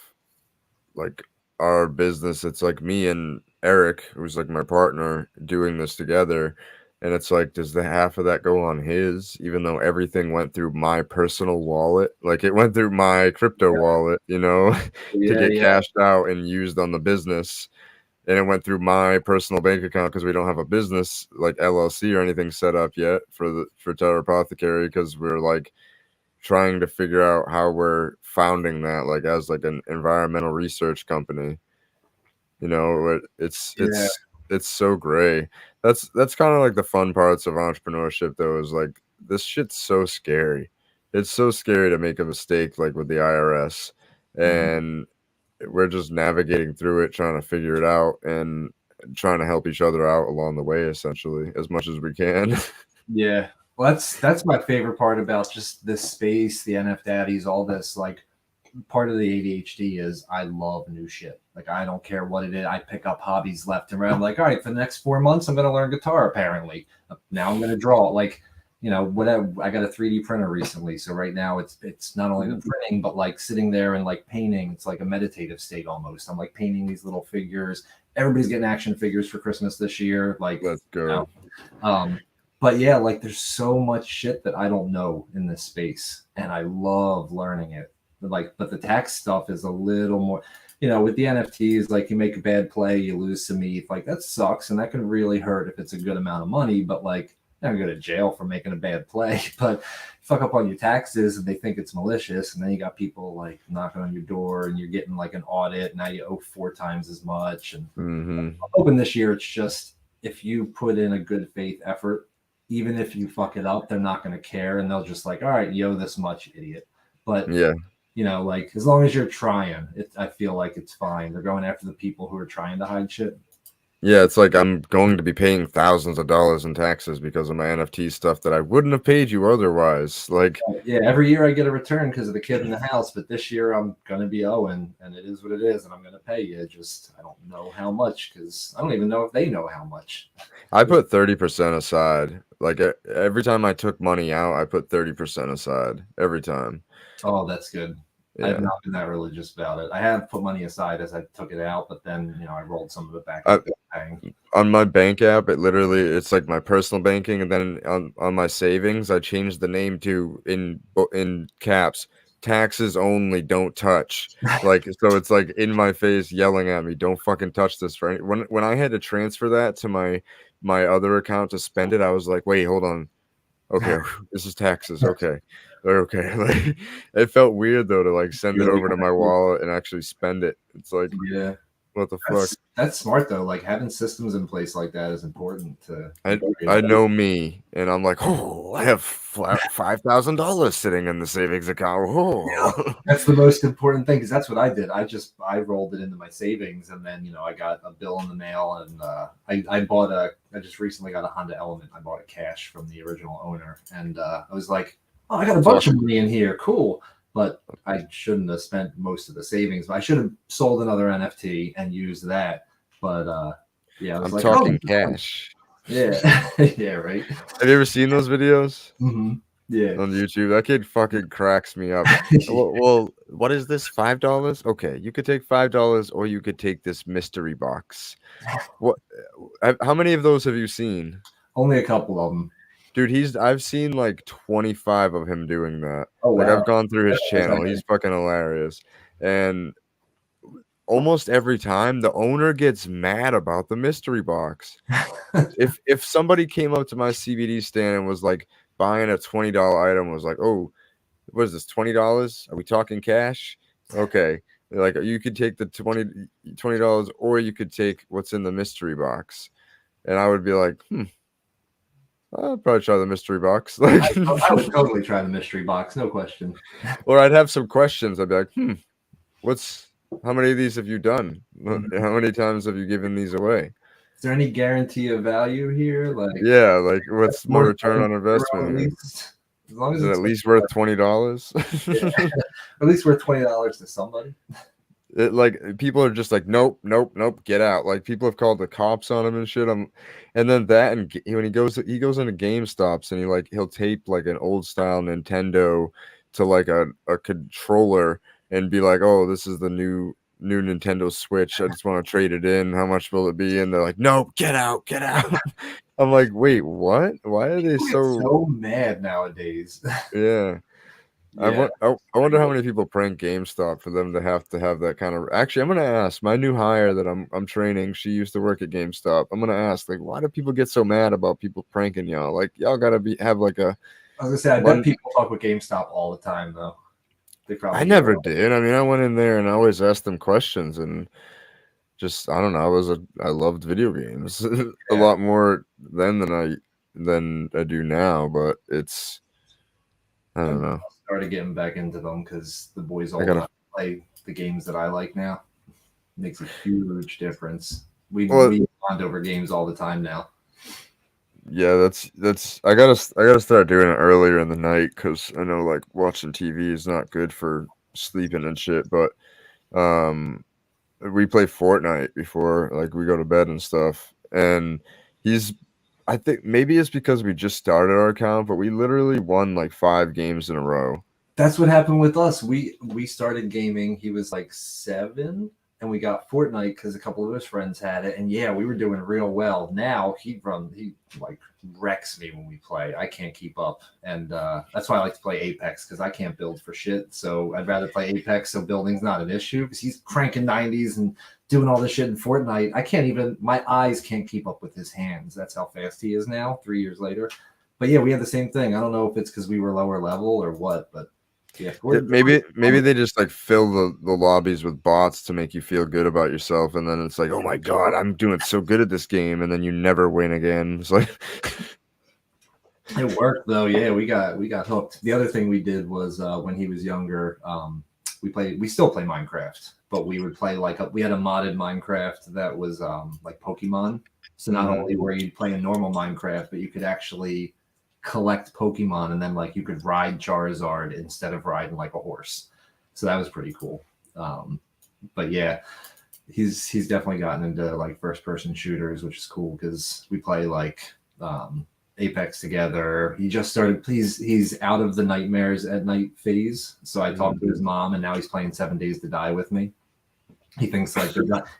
like our business. It's like me and Eric, who's like my partner, doing this together. And it's like, does the half of that go on his, even though everything went through my personal wallet? Like it went through my crypto wallet, you know, to yeah, get yeah, cashed out and used on the business. And it went through my personal bank account because we don't have a business like LLC or anything set up yet for Terra Apothecary, because we're like trying to figure out how we're founding that like as like an environmental research company. You know, yeah, it's so gray. That's kind of like the fun parts of entrepreneurship though, is like this shit's so scary. It's so scary to make a mistake like with the IRS, mhm. and we're just navigating through it, trying to figure it out and trying to help each other out along the way, essentially, as much as we can. Yeah. Well, that's my favorite part about just this space, the NF daddies, all this. Like, part of the ADHD is I love new shit. Like, I don't care what it is. I pick up hobbies left and right. I'm like, all right, for the next 4 months, I'm going to learn guitar. Apparently, now I'm going to draw. Like, whatever. I got a 3D printer recently, so right now it's not only the printing, but like sitting there and like painting. It's like a meditative state almost. I'm like painting these little figures. Everybody's getting action figures for Christmas this year. Like, Let's go. But yeah, like there's so much shit that I don't know in this space, and I love learning it. But the tax stuff is a little more, with the NFTs, like you make a bad play, you lose some ETH. Like that sucks, and that can really hurt if it's a good amount of money. But like, you're not gonna go to jail for making a bad play. But fuck up on your taxes, and they think it's malicious, and then you got people like knocking on your door, and you're getting like an audit. Now you owe 4 times as much. And I'm hoping this year it's just, if you put in a good faith effort, even if you fuck it up, they're not going to care, and they'll just like, all right, you owe this much, idiot. But Yeah. like as long as you're trying, I feel like it's fine. They're going after the people who are trying to hide shit. Yeah, it's like I'm going to be paying thousands of dollars in taxes because of my NFT stuff that I wouldn't have paid you otherwise. Like, Yeah, every year I get a return because of the kid in the house, but this year I'm going to be owing, and it is what it is, and I'm going to pay you. Just I don't know how much, because I don't even know if they know how much. I put 30% aside. Like every time I took money out, I put 30% aside every time. Oh, that's good. Yeah. I've not been that religious about it. I have put money aside as I took it out, but then I rolled some of it back up paying. On my bank app, it's like my personal banking, and then on my savings, I changed the name to in caps, taxes only, don't touch. Like, so it's like in my face yelling at me, don't fucking touch this. For when I had to transfer that to my other account to spend it, I was like, wait, hold on. Okay, this is taxes. Okay. Like, it felt weird though to like send it over to my wallet and actually spend it. It's like, Yeah. what the fuck? That's smart though. Like having systems in place like that is important to. I know me, and I'm like, oh, I have $5,000 sitting in the savings account. Oh. That's the most important thing, because that's what I did. I rolled it into my savings, and then I got a bill in the mail, and I just recently got a Honda Element. I bought it cash from the original owner, and I was like, oh, I got a bunch of money in here, cool. But I shouldn't have spent most of the savings. But I should have sold another NFT and used that. But yeah, I was I'm like, talking cash. Yeah, yeah, right. Have you ever seen those videos? Mm-hmm. Yeah. On YouTube? That kid fucking cracks me up. Well, what is this? $5? Okay, you could take $5, or you could take this mystery box. What? How many of those have you seen? Only a couple of them. Dude, I've seen like 25 of him doing that. Oh, like wow. I've gone through his channel. He's fucking hilarious. And almost every time the owner gets mad about the mystery box. If somebody came up to my CBD stand and was like buying a $20 item, was like, oh, what is this, $20? Are we talking cash? Okay. They're like, you could take the $20, or you could take what's in the mystery box. And I would be like, I'll probably try the mystery box. Like, I would totally try the mystery box, no question. Or I'd have some questions. I'd be like, how many of these have you done? How many times have you given these away? Is there any guarantee of value here? Like, yeah, like what's more return on investment? As long as Is it it's at least worth $20? at least worth $20 to somebody. It, like, people are just like, nope, nope, nope, get out. Like, people have called the cops on him and shit. And then that, and when he goes into GameStops and he'll tape like an old style Nintendo to like a controller and be like, oh, this is the new Nintendo Switch. I just want to trade it in. How much will it be? And they're like, nope, get out, get out. I'm like, wait, what? Why are they People get so? so mad nowadays. Yeah. Yeah, I wonder how many people prank GameStop for them to have that kind of. Actually, I'm gonna ask my new hire that I'm training. She used to work at GameStop. I'm gonna ask, like, why do people get so mad about people pranking y'all? Like, y'all gotta have like a I was gonna say, I bet one. people talk with GameStop all the time, though. They I probably get a never lot. did. I mean, I went in there and I always asked them questions and just I don't know. I loved video games a Yeah, lot more then than I do now. But I I don't know. started getting back into them because the boys I all gotta. enough to play the games that I like now. Makes a huge difference. Well, We bond over games all the time now. yeah, that's I gotta start doing it earlier in the night because I know like watching TV is not good for sleeping and shit. But um, we play Fortnite before like we go to bed and stuff, and he's I think maybe it's because we just started our account, but we literally won like 5 games in a row. That's what happened with us. We started gaming. He was like 7, and we got Fortnite because a couple of his friends had it. And yeah, we were doing real well. Now he like wrecks me when we play. I can't keep up, and that's why I like to play Apex because I can't build for shit. So I'd rather play Apex so building's not an issue because he's cranking 90s and doing all this shit in Fortnite. I can't even. My eyes can't keep up with his hands. That's how fast he is now. 3 years later. But yeah, we had the same thing. I don't know if it's because we were lower level or what, but yeah, Maybe they just like fill the lobbies with bots to make you feel good about yourself, and then it's like, oh my god, I'm doing so good at this game, and then you never win again. It's like it worked though. Yeah, we got hooked. The other thing we did was when he was younger, we still play Minecraft, but we would play like we had a modded Minecraft that was like Pokemon. So not Mhm. only were you playing normal Minecraft, but you could actually collect Pokemon, and then like you could ride Charizard instead of riding like a horse. So that was pretty cool. But yeah, he's definitely gotten into like first person shooters, which is cool because we play like Apex together. He just started. He's out of the nightmares at night phase. So I talked to his mom, and now he's playing 7 Days to Die with me. He thinks like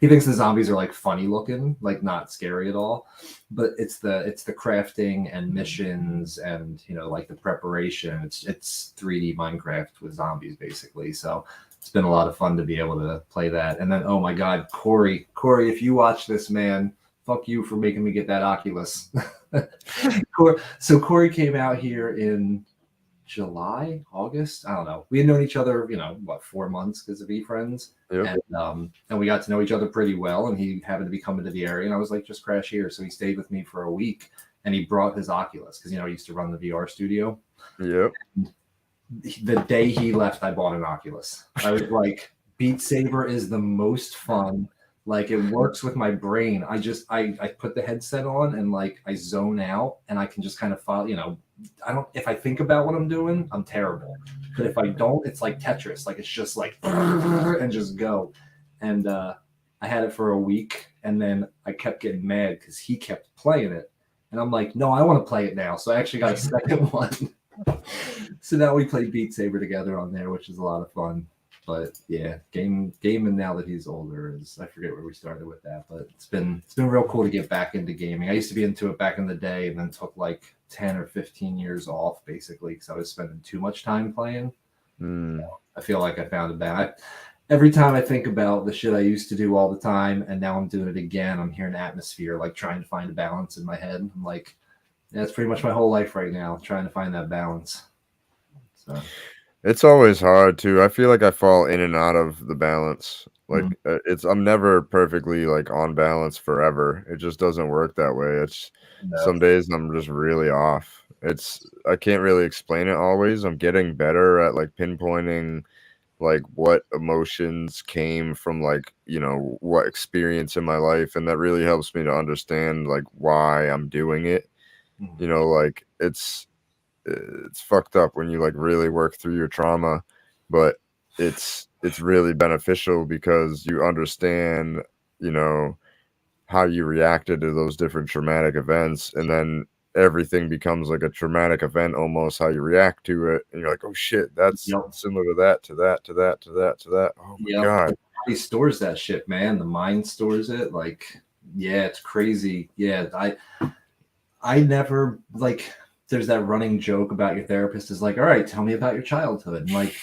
he thinks the zombies are like funny looking, like not scary at all. But it's the crafting and missions and like the preparation. It's 3D Minecraft with zombies basically. So it's been a lot of fun to be able to play that. And then oh my god, Corey, if you watch this, man, fuck you for making me get that Oculus. So Corey came out here in July, August. I don't know. We had known each other, 4 months because of VeeFriends, Yep. and we got to know each other pretty well. And he happened to be coming to the area, and I was like, just crash here. So he stayed with me for a week, and he brought his Oculus because I used to run the VR studio. Yep. The day he left, I bought an Oculus. I was like, Beat Saber is the most fun. Like it works with my brain. I put the headset on and like I zone out and I can just kind of follow, if I think about what I'm doing, I'm terrible. But if I don't, it's like Tetris. Like it's just like and just go. And I had it for a week and then I kept getting mad because he kept playing it. And I'm like, no, I want to play it now. So I actually got a second one. So now we play Beat Saber together on there, which is a lot of fun. But yeah, gaming now that he's older is I forget where we started with that, but it's been real cool to get back into gaming. I used to be into it back in the day, and then took like 10 or 15 years off basically because I was spending too much time playing. I feel like I found a balance. Every time I think about the shit I used to do all the time, and now I'm doing it again, I'm hearing Atmosphere, like trying to find a balance in my head. I'm like, that's pretty much my whole life right now, trying to find that balance. So. It's always hard too. I feel like I fall in and out of the balance. Like I'm never perfectly like on balance forever. It just doesn't work that way. It's No. some days I'm just really off. I can't really explain it always. I'm getting better at like pinpointing like what emotions came from like, what experience in my life, and that really helps me to understand like why I'm doing it. Like it's fucked up when you like really work through your trauma, but it's really beneficial because you understand, you know, how you reacted to those different traumatic events, and then everything becomes like a traumatic event almost, how you react to it, and you're like, oh shit, that's Yep. similar to that, to that, to that, to that, to that. Oh my Yep. god. The body stores that shit, man. The mind stores it. Like, yeah, it's crazy. Yeah, I never like. There's that running joke about your therapist is like, all right, tell me about your childhood. And like,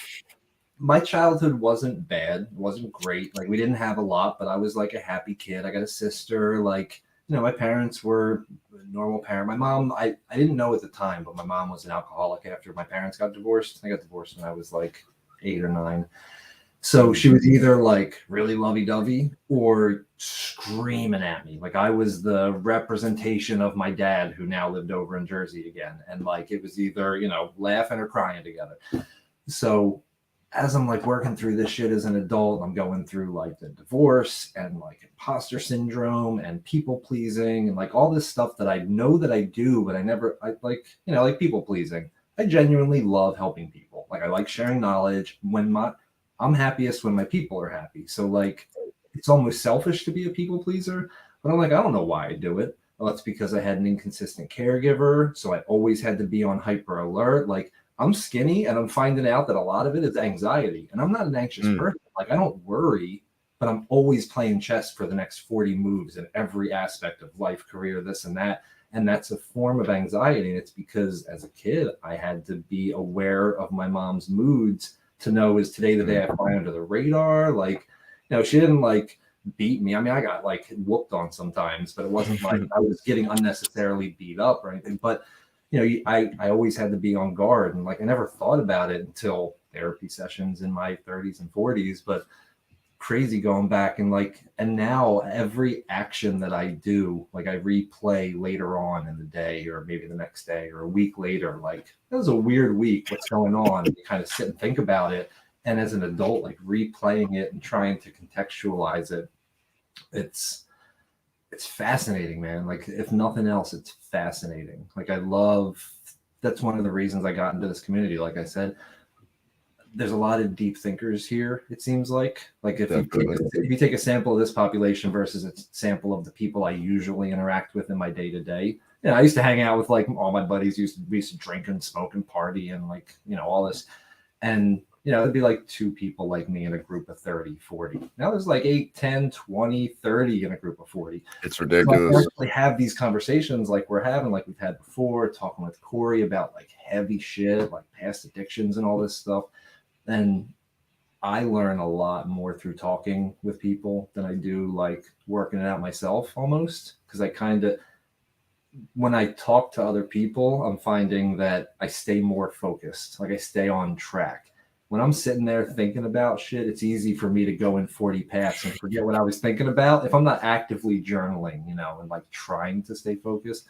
my childhood wasn't bad, wasn't great. Like, we didn't have a lot, but I was like a happy kid. I got a sister. Like, my parents were a normal parent. My mom, I didn't know at the time, but my mom was an alcoholic after my parents got divorced. I got divorced when I was like 8 or 9. So she was either like really lovey-dovey or screaming at me. Like, I was the representation of my dad who now lived over in Jersey again. And like, it was either, laughing or crying together. So as I'm like working through this shit as an adult, I'm going through like the divorce and like imposter syndrome and people pleasing and like all this stuff that I know that I do, but I like, like people pleasing. I genuinely love helping people. Like, I like sharing knowledge. I'm happiest when my people are happy. So like, it's almost selfish to be a people pleaser, but I'm like, I don't know why I do it. Well, that's because I had an inconsistent caregiver. So I always had to be on hyper alert. Like, I'm skinny and I'm finding out that a lot of it is anxiety. And I'm not an anxious person. Like, I don't worry, but I'm always playing chess for the next 40 moves in every aspect of life, career, this and that. And that's a form of anxiety. And it's because as a kid, I had to be aware of my mom's moods to know, is today the day I fly under the radar? Like, she didn't like beat me. I mean, I got like whooped on sometimes, but it wasn't like I was getting unnecessarily beat up or anything. But I always had to be on guard, and like I never thought about it until therapy sessions in my 30s and 40s. But crazy going back and now every action that I do, like I replay later on in the day or maybe the next day or a week later, like that was a weird week. What's going on? And you kind of sit and think about it. And as an adult, like replaying it and trying to contextualize it, it's fascinating, man. Like, if nothing else, it's fascinating. Like, that's one of the reasons I got into this community. Like I said, there's a lot of deep thinkers here, it seems like if you take a sample of this population versus a sample of the people I usually interact with in my day-to-day. I used to hang out with like all my buddies, we used to drink and smoke and party and like, all this. And it'd be like 2 people like me in a group of 30, 40. Now there's like 8, 10, 20, 30 in a group of 40. It's ridiculous. So I have these conversations like we're having, like we've had before, talking with Corey about like heavy shit, like past addictions and all this stuff. And I learn a lot more through talking with people than I do like working it out myself almost. Because when I talk to other people, I'm finding that I stay more focused. Like, I stay on track. When I'm sitting there thinking about shit, it's easy for me to go in 40 paths and forget what I was thinking about if I'm not actively journaling, and like trying to stay focused.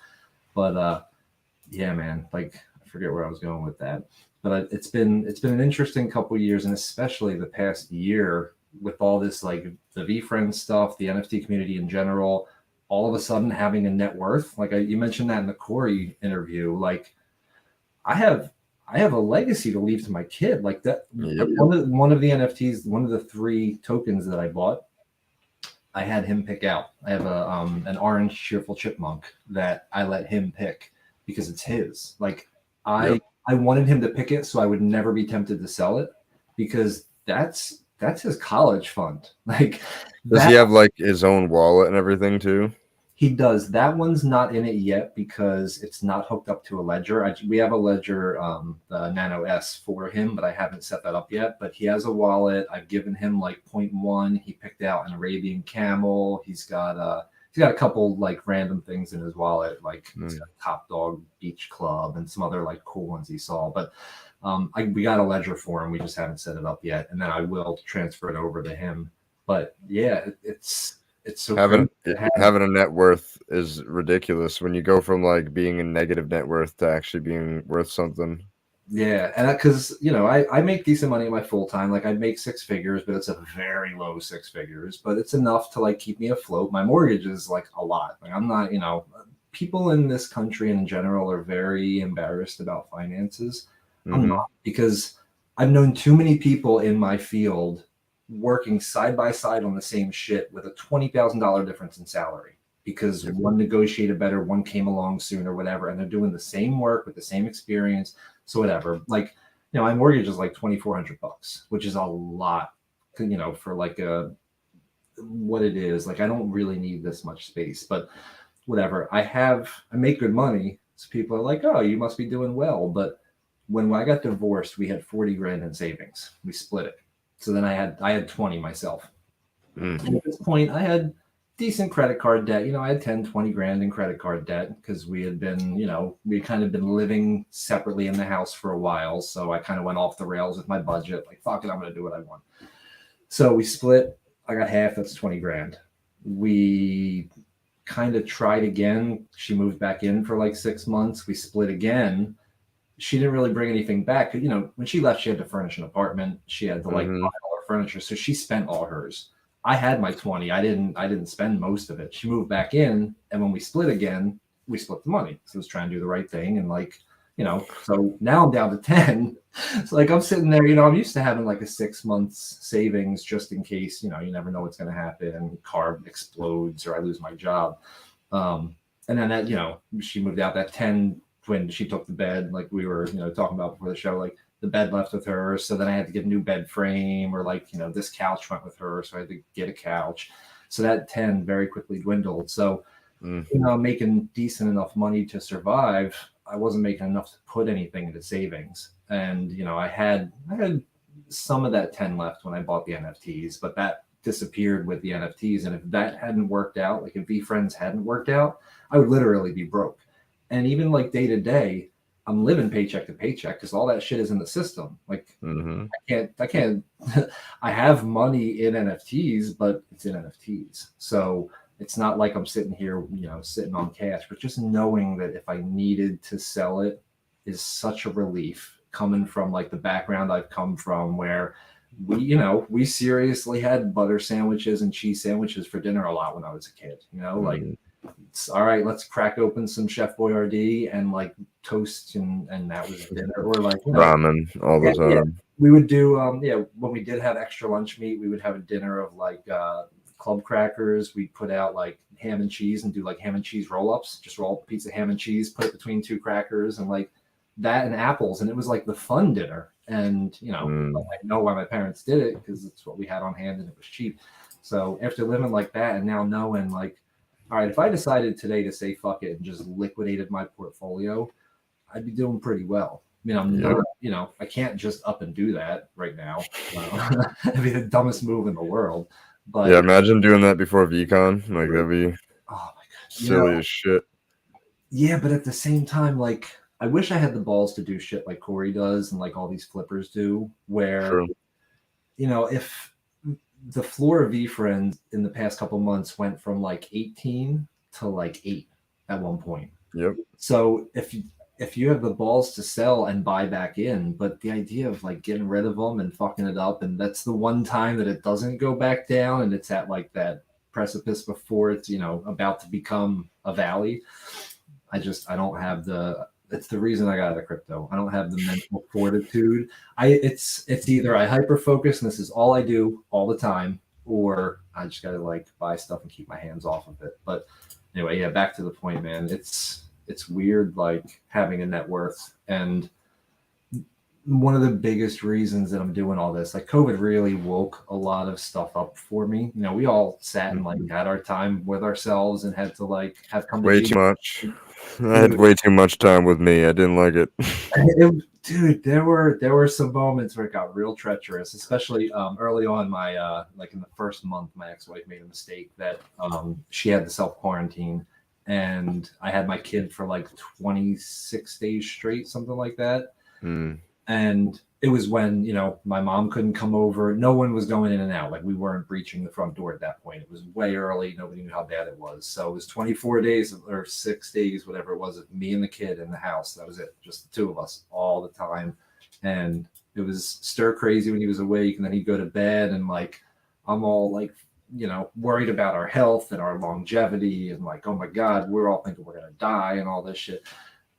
But yeah, man, like I forget where I was going with that. But it's been an interesting couple of years, and especially the past year with all this, like the VeeFriends stuff, the NFT community in general, all of a sudden having a net worth. Like you mentioned that in the Corey interview, like I have a legacy to leave to my kid. Like that, one of the NFTs, one of the 3 tokens that I bought, I had him pick out. I have an orange cheerful chipmunk that I let him pick because it's his. Like I wanted him to pick it so I would never be tempted to sell it, because that's his college fund. Like, does he have like his own wallet and everything too? He does. That one's not in it yet because it's not hooked up to a ledger. We have a ledger, the Nano S for him, but I haven't set that up yet. But he has a wallet. I've given him like 0.1. He picked out an Arabian camel. He's got a couple like random things in his wallet, like he's got Top Dog Beach Club and some other like cool ones he saw. But we got a ledger for him. We just haven't set it up yet, and then I will transfer it over to him. But yeah, it's so having a net worth is ridiculous when you go from like being a negative net worth to actually being worth something. Yeah, and because I make decent money at my full time. Like, I make 6 figures, but it's a very low 6 figures. But it's enough to like keep me afloat. My mortgage is like a lot. Like, I'm not, people in this country in general are very embarrassed about finances. I'm Mm-hmm. not, because I've known too many people in my field working side by side on the same shit with a $20,000 difference in salary because one negotiated better, one came along sooner, whatever, and they're doing the same work with the same experience. So whatever, like, my mortgage is like $2,400, which is a lot, for like what it is. Like, I don't really need this much space, but whatever. I make good money, so people are like, oh, you must be doing well. But when I got divorced, we had 40 grand in savings. We split it. So then I had 20 myself. And at this point, I had decent credit card debt. I had 10, 20 grand in credit card debt because we had been, we kind of been living separately in the house for a while. So I kind of went off the rails with my budget. Like, fuck it, I'm going to do what I want. So we split. I got half. That's 20 grand. We kind of tried again. She moved back in for like 6 months. We split again. She didn't really bring anything back. When she left, she had to furnish an apartment. She had to like buy all her furniture. So she spent all hers. I had my 20. I didn't spend most of it. She moved back in, and when we split again, we split the money. So I was trying to do the right thing, and so now I'm down to 10. So like I'm sitting there, I'm used to having like a 6 months savings just in case, you never know what's going to happen. Car explodes or I lose my job. And then that, she moved out that 10 when she took the bed, like we were, talking about before the show, like the bed left with her. So then I had to get a new bed frame, or like, this couch went with her. So I had to get a couch. So that 10 very quickly dwindled. So, making decent enough money to survive, I wasn't making enough to put anything into savings. And, I had some of that 10 left when I bought the NFTs, but that disappeared with the NFTs. And if that hadn't worked out, like if VeeFriends hadn't worked out, I would literally be broke. And even like day to day, I'm living paycheck to paycheck because all that shit is in the system. Like I can't, I have money in NFTs, but it's in NFTs. So it's not like I'm sitting here, sitting on cash, but just knowing that if I needed to sell it is such a relief, coming from like the background I've come from, where we seriously had butter sandwiches and cheese sandwiches for dinner a lot when I was a kid, like, it's all right, let's crack open some Chef Boyardee and like toast, and that was dinner. Or like ramen all the time. Yeah. We would do when we did have extra lunch meat, we would have a dinner of like club crackers. We'd put out like ham and cheese and do like ham and cheese roll-ups. Just roll up a piece of ham and cheese, put it between two crackers, and like that and apples. And it was like the fun dinner. And I know why my parents did it, because it's what we had on hand and it was cheap. So after living like that, and now knowing like, all right, if I decided today to say fuck it and just liquidated my portfolio, I'd be doing pretty well. I mean, I'm not, I can't just up and do that right now. It'd be the dumbest move in the world. But yeah, imagine doing that before VCon. Like, that'd be silly as shit. Yeah, but at the same time, like, I wish I had the balls to do shit like Corey does and like all these flippers do, where, if the floor of VeeFriends in the past couple months went from like 18 to like 8 at one point. Yep. So if you have the balls to sell and buy back in, but the idea of like getting rid of them and fucking it up, and that's the one time that it doesn't go back down and it's at like that precipice before it's, about to become a valley. I don't have it's the reason I got out of crypto. I don't have the mental fortitude. It's either I hyper focus and this is all I do all the time, or I just gotta like buy stuff and keep my hands off of it. But anyway, yeah, back to the point, man. It's weird, like having a net worth. And one of the biggest reasons that I'm doing all this, like COVID really woke a lot of stuff up for me. We all sat and like had our time with ourselves and had to like have come way too much. I had way too much time with me. I didn't like it. Dude, there were some moments where it got real treacherous, especially early on. My like in the first month, my ex-wife made a mistake that she had to self-quarantine, and I had my kid for like 26 days straight, something like that. And it was when, my mom couldn't come over. No one was going in and out. Like, we weren't breaching the front door at that point. It was way early. Nobody knew how bad it was. So it was 24 days or 6 days, whatever it was, of me and the kid in the house. That was it. Just the two of us all the time. And it was stir crazy when he was awake. And then he'd go to bed, and like, I'm all like worried about our health and our longevity, and like, oh my God, we're all thinking we're gonna die and all this shit.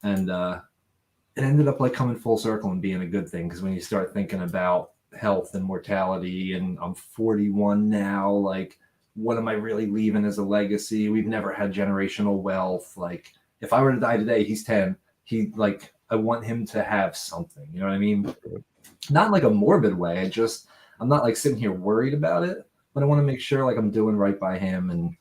And it ended up like coming full circle and being a good thing, because when you start thinking about health and mortality, and I'm 41 now, like, what am I really leaving as a legacy? We've never had generational wealth. Like, if I were to die today, he's 10. I want him to have something. You know what I mean? Not in like a morbid way. I'm not like sitting here worried about it, but I want to make sure like I'm doing right by him, and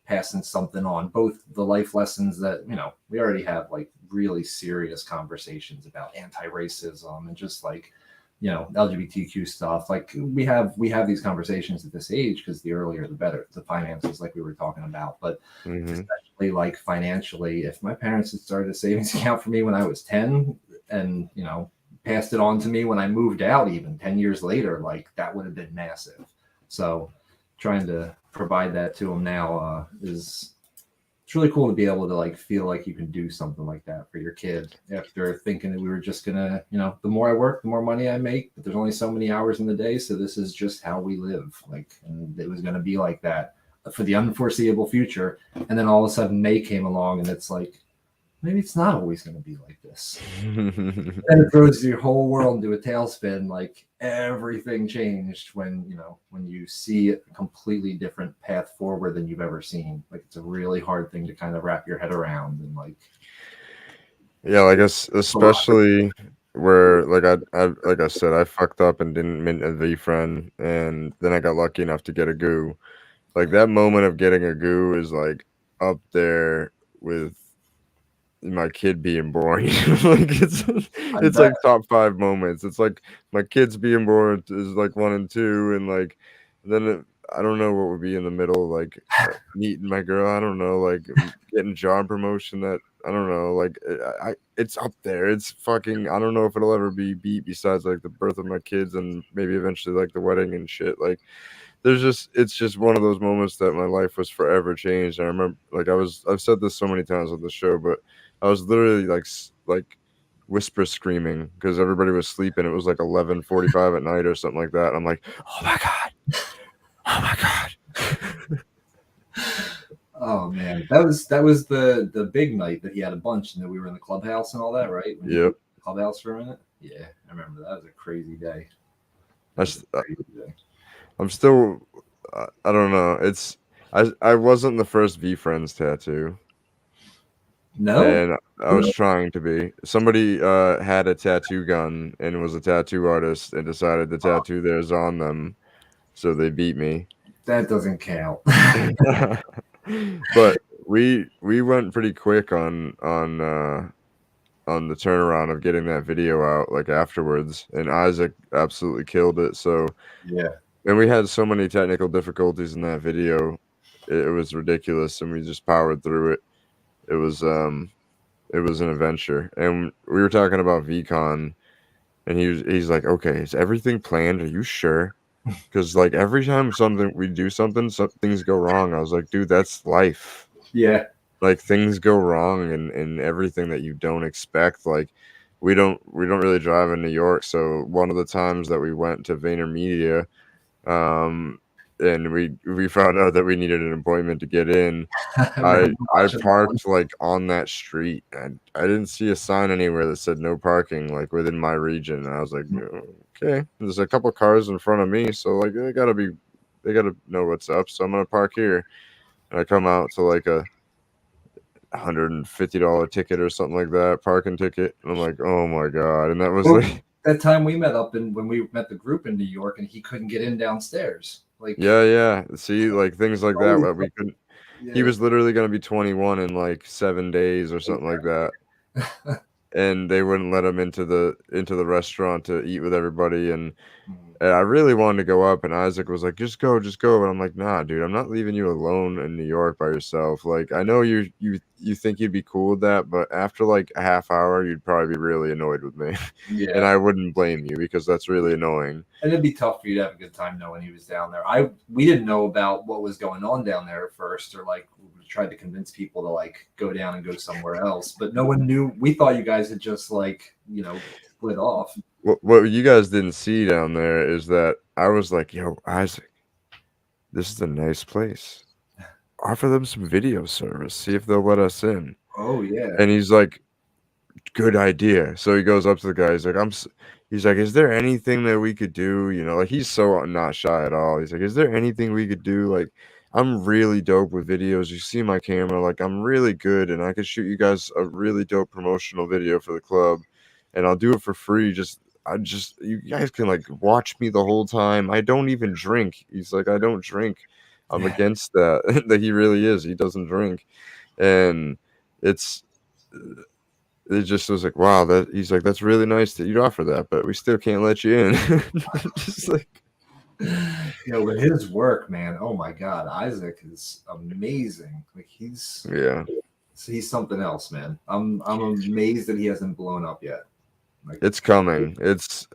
passing something on, both the life lessons that, we already have like really serious conversations about anti-racism and just like, LGBTQ stuff. Like we have these conversations at this age, because the earlier the better. The finances, like we were talking about, but especially like financially, if my parents had started a savings account for me when I was 10, and passed it on to me when I moved out, even 10 years later, like that would have been massive. So trying to provide that to them now it's really cool to be able to like feel like you can do something like that for your kid, after thinking that we were just gonna, the more I work, the more money I make, but there's only so many hours in the day, so this is just how we live. Like, and it was gonna be like that for the unforeseeable future. And then all of a sudden May came along, and it's like, maybe it's not always going to be like this. And it throws your whole world into a tailspin. Like everything changed when you see a completely different path forward than you've ever seen. Like it's a really hard thing to kind of wrap your head around. And like, yeah, like especially where like I said, I fucked up and didn't mint a VeeFriend, and then I got lucky enough to get a goo. Like that moment of getting a goo is like up there with my kid being born. Like it's like top 5 moments. It's like my kids being born is like 1 and 2, and like then I don't know what would be in the middle, like meeting my girl. I don't know, like getting job promotion. That I don't know, like it's up there. It's fucking. I don't know if it'll ever be beat besides like the birth of my kids and maybe eventually like the wedding and shit. Like it's just one of those moments that my life was forever changed. I remember, like I've said this so many times on the show, but I was literally like whisper screaming because everybody was sleeping. It was like 11:45 at night or something like that. I'm like, oh my god, oh my god. Oh man, that was the big night that he had a bunch, and then we were in the clubhouse and all that, right? Yep. Clubhouse for a minute. Yeah, I remember that. Was a crazy day. I'm still, I don't know. I wasn't the first VeeFriends tattoo. No, and I was trying to be. Somebody had a tattoo gun and was a tattoo artist and decided to tattoo theirs on them, so they beat me. That doesn't count. But we went pretty quick on the turnaround of getting that video out, like afterwards, and Isaac absolutely killed it. So yeah, and we had so many technical difficulties in that video, it was ridiculous, and we just powered through it. It was an adventure. And we were talking about VCon, and he's like, okay, is everything planned? Are you sure? Because like every time we do something, things go wrong. I was like, dude, that's life. Yeah. Like things go wrong and everything that you don't expect. Like we don't really drive in New York. So one of the times that we went to VaynerMedia, and we found out that we needed an appointment to get in. I parked like on that street, and I didn't see a sign anywhere that said no parking like within my region. And I was like, okay, there's a couple cars in front of me, so like they gotta know what's up. So I'm gonna park here. And I come out to like a $150 ticket or something like that, parking ticket. And I'm like, oh my god! And that was like that time we met up, and when we met the group in New York, and he couldn't get in downstairs. Like yeah. See, like things like that where we couldn't. Yeah. He was literally going to be 21 in like 7 days or something like that, and they wouldn't let him into the restaurant to eat with everybody. And I really wanted to go up, and Isaac was like, just go. And I'm like, nah, dude, I'm not leaving you alone in New York by yourself. Like, I know you think you'd be cool with that, but after like a half hour, you'd probably be really annoyed with me. Yeah. And I wouldn't blame you, because that's really annoying. And it'd be tough for you to have a good time knowing he was down there. We didn't know about what was going on down there at first, or like we tried to convince people to like go down and go somewhere else, but no one knew. We thought you guys had just like, split off. What you guys didn't see down there is that I was like, yo, Isaac, this is a nice place. Offer them some video service. See if they'll let us in. Oh yeah. And he's like, good idea. So he goes up to the guy. He's like, he's like, is there anything that we could do? You know, like he's so not shy at all. He's like, is there anything we could do? Like, I'm really dope with videos. You see my camera, like I'm really good, and I could shoot you guys a really dope promotional video for the club, and I'll do it for free. You guys can like watch me the whole time. I don't even drink. He's like, I don't drink. I'm against that. That he really is. He doesn't drink, and it's it just was like, wow, that he's like, that's really nice that you'd offer that, but we still can't let you in. Just like, with his work, man. Oh my God, Isaac is amazing. Like he's something else, man. I'm amazed that he hasn't blown up yet. Like, it's coming. It's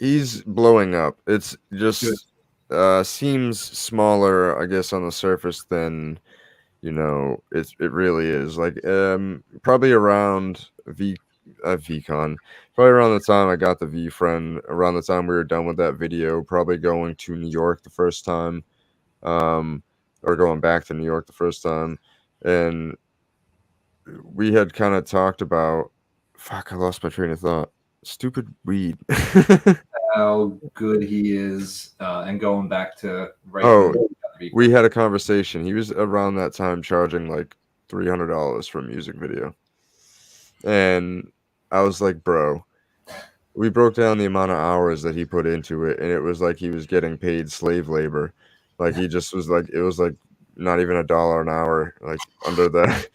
he's blowing up. It's just seems smaller, I guess, on the surface than it really is. Like probably around VCon, probably around the time I got the VeeFriend, around the time we were done with that video, probably going to New York the first time, or going back to New York the first time, and we had kind of talked about, fuck, I lost my train of thought. Stupid weed. How good he is, and going back to we had a conversation. He was around that time charging like $300 for a music video, and I was like, bro, we broke down the amount of hours that he put into it, and it was like he was getting paid slave labor. Like he just was like, it was like not even $1 an hour, like under that.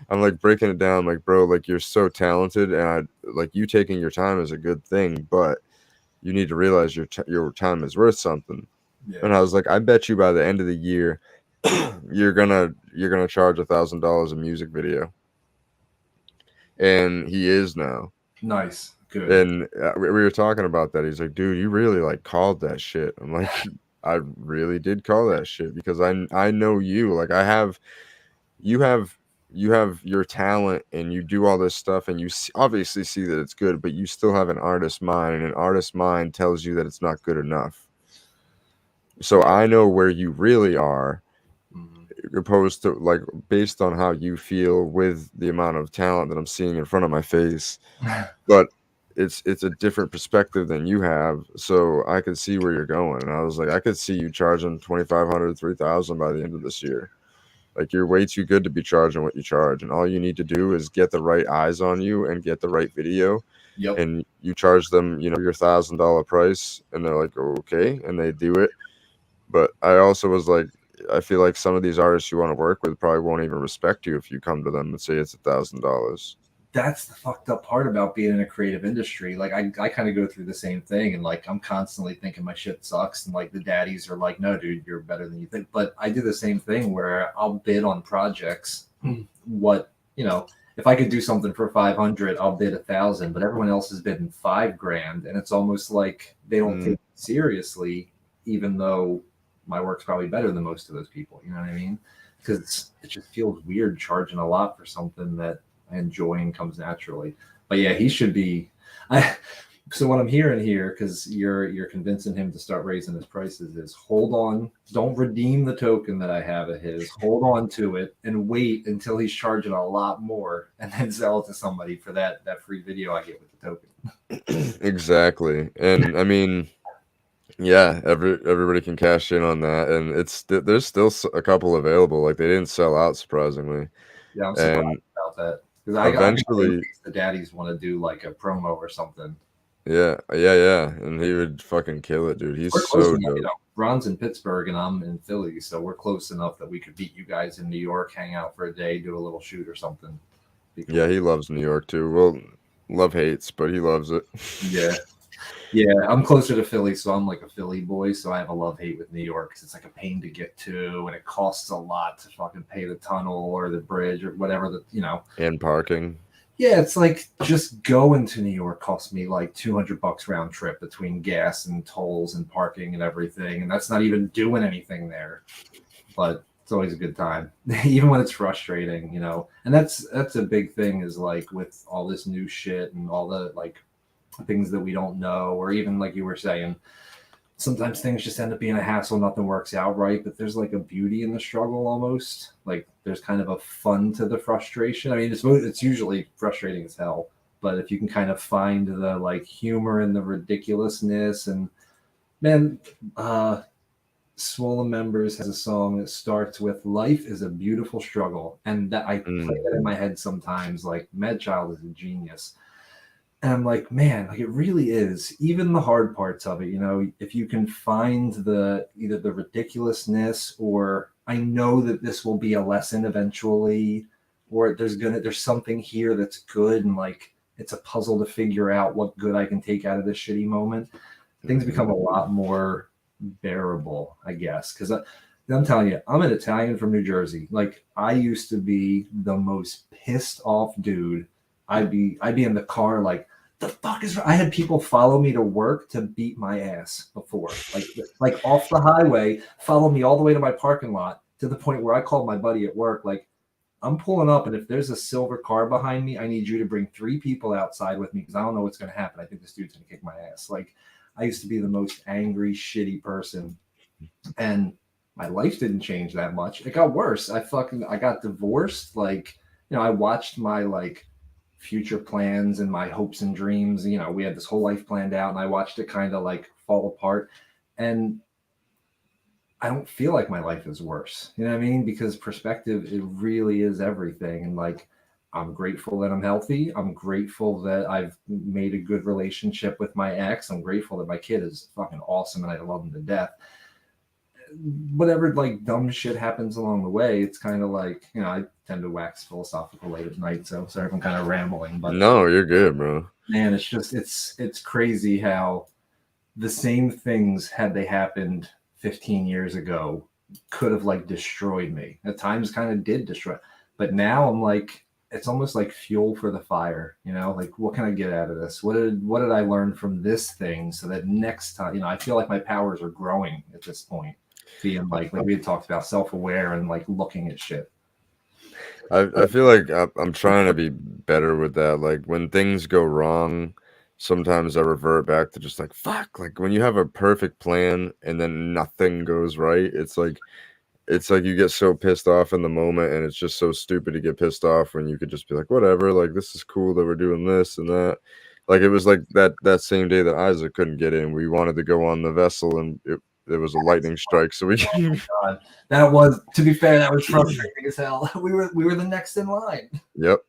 I'm like breaking it down, like, bro, like you're so talented, and I like you taking your time is a good thing, but you need to realize your time is worth something. Yeah. And I was like, I bet you by the end of the year, you're gonna charge $1,000 a music video. And he is now. Nice. Good. And we were talking about that. He's like, dude, you really like called that shit. I'm like, I really did call that shit because I know you. Like you have your talent and you do all this stuff and you obviously see that it's good, but you still have an artist mind, and an artist mind tells you that it's not good enough. So I know where you really are, opposed to like based on how you feel with the amount of talent that I'm seeing in front of my face. But it's a different perspective than you have, so I could see where you're going. And I was like, I could see you charging $2,500, $3,000 by the end of this year. Like you're way too good to be charging what you charge, and all you need to do is get the right eyes on you and get the right video. Yep. And you charge them, your $1,000 price, and they're like, okay, and they do it. But I also was like, I feel like some of these artists you want to work with probably won't even respect you if you come to them and say it's $1,000. That's the fucked up part about being in a creative industry. Like I kind of go through the same thing, and like I'm constantly thinking my shit sucks, and like the daddies are like, no dude, you're better than you think. But I do the same thing where I'll bid on projects. What, if I could do something for 500, I'll bid 1,000, but everyone else is bidding $5,000, and it's almost like they don't take it seriously, even though my work's probably better than most of those people. You know what I mean? Because it just feels weird charging a lot for something that I enjoy and comes naturally. But yeah, he should be. So what I'm hearing here, because you're convincing him to start raising his prices, is hold on, don't redeem the token that I have of his. Hold on to it and wait until he's charging a lot more, and then sell it to somebody for that free video I get with the token. Exactly, and I mean, yeah, everybody can cash in on that, and there's still a couple available. Like they didn't sell out, surprisingly. Yeah, I'm surprised about that. Because eventually the daddies want to do like a promo or something. Yeah, and he would fucking kill it, dude. He's so dope. Ron's in Pittsburgh and I'm in Philly, so we're close enough that we could beat you guys in New York, hang out for a day, do a little shoot or something. Yeah, he loves New York too. Well, love hates, but he loves it. Yeah, I'm closer to Philly, so I'm like a Philly boy, so I have a love-hate with New York because it's like a pain to get to, and it costs a lot to fucking pay the tunnel or the bridge or whatever, and parking. Yeah, it's like just going to New York cost me like $200 round trip between gas and tolls and parking and everything, and that's not even doing anything there. But it's always a good time, even when it's frustrating, And that's a big thing, is like with all this new shit and all the like things that we don't know, or even like you were saying, sometimes things just end up being a hassle. Nothing works out right, but there's like a beauty in the struggle almost. Like there's kind of a fun to the frustration. I mean, it's usually frustrating as hell, but if you can kind of find the like humor and the ridiculousness, and man, Swollen Members has a song that starts with "Life is a beautiful struggle," and that I play that in my head sometimes. Like Madchild is a genius. And I'm like, man, like it really is. Even the hard parts of it, you know, if you can find the either the ridiculousness, or I know that this will be a lesson eventually, or there's something here that's good, and like it's a puzzle to figure out what good I can take out of this shitty moment. Things become a lot more bearable, I guess. Because I'm telling you, I'm an Italian from New Jersey. Like I used to be the most pissed off dude. I'd be in the car like, the fuck is I had people follow me to work to beat my ass before. Like off the highway, follow me all the way to my parking lot, to the point where I called my buddy at work, like, I'm pulling up, and if there's a silver car behind me, I need you to bring 3 people outside with me because I don't know what's gonna happen. I think this dude's gonna kick my ass. Like I used to be the most angry, shitty person. And my life didn't change that much. It got worse. I got divorced. Like, you know, I watched my like future plans and my hopes and dreams. You know, we had this whole life planned out, and I watched it kind of like fall apart. And I don't feel like my life is worse. You know what I mean? Because perspective, it really is everything. And like, I'm grateful that I'm healthy. I'm grateful that I've made a good relationship with my ex. I'm grateful that my kid is fucking awesome and I love him to death. Whatever like dumb shit happens along the way, it's kind of like, you know, I tend to wax philosophical late at night, so sorry if I'm kind of rambling, but no, you're good, bro. Man, it's just it's crazy how the same things, had they happened 15 years ago, could have like destroyed me. At times kind of did destroy, but now I'm like, it's almost like fuel for the fire, you know, like what can I get out of this? What did I learn from this thing, so that next time, you know, I feel like my powers are growing at this point, being like we had talked about, self-aware and like looking at shit. I feel like I'm trying to be better with that. Like when things go wrong, sometimes I revert back to just like, fuck. Like when you have a perfect plan and then nothing goes right, it's like you get so pissed off in the moment, and it's just so stupid to get pissed off when you could just be like, whatever, like this is cool that we're doing this and that. Like it was like that same day that Isaac couldn't get in. We wanted to go on the vessel, and there was a lightning strike, so we Oh my God. That was, to be fair, that was frustrating as hell. We were the next in line. Yep.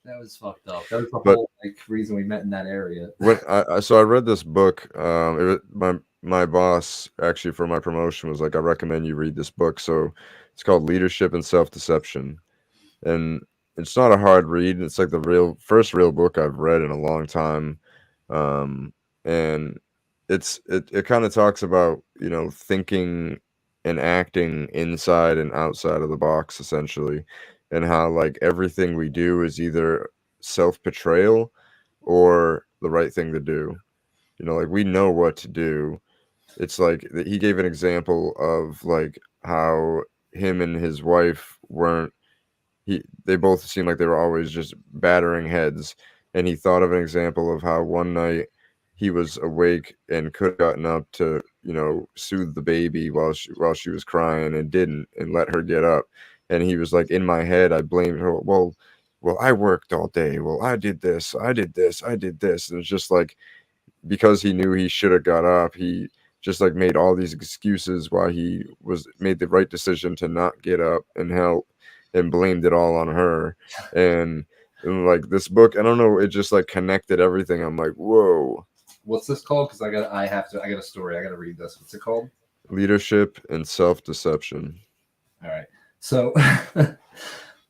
That was fucked up. That was the whole like reason we met in that area. When I read this book, it was, my boss actually for my promotion was like, I recommend you read this book. So it's called Leadership and Self-Deception, and it's not a hard read. It's like the first real book I've read in a long time, and it kind of talks about, you know, thinking and acting inside and outside of the box essentially, and how like everything we do is either self-betrayal or the right thing to do. You know, like we know what to do. It's like he gave an example of like how him and his wife weren't they both seemed like they were always just battering heads, and he thought of an example of how one night he was awake and could have gotten up to, you know, soothe the baby while she was crying, and didn't, and let her get up. And he was like, in my head I blamed her. Well, I worked all day. Well, I did this, I did this, I did this. And it's just like, because he knew he should have got up, he just like made all these excuses why he made the right decision to not get up and help, and blamed it all on her. And like this book, I don't know, it just like connected everything. I'm like, whoa. What's this called? Because I got a story. I got to read this. What's it called? Leadership and Self-Deception. All right. So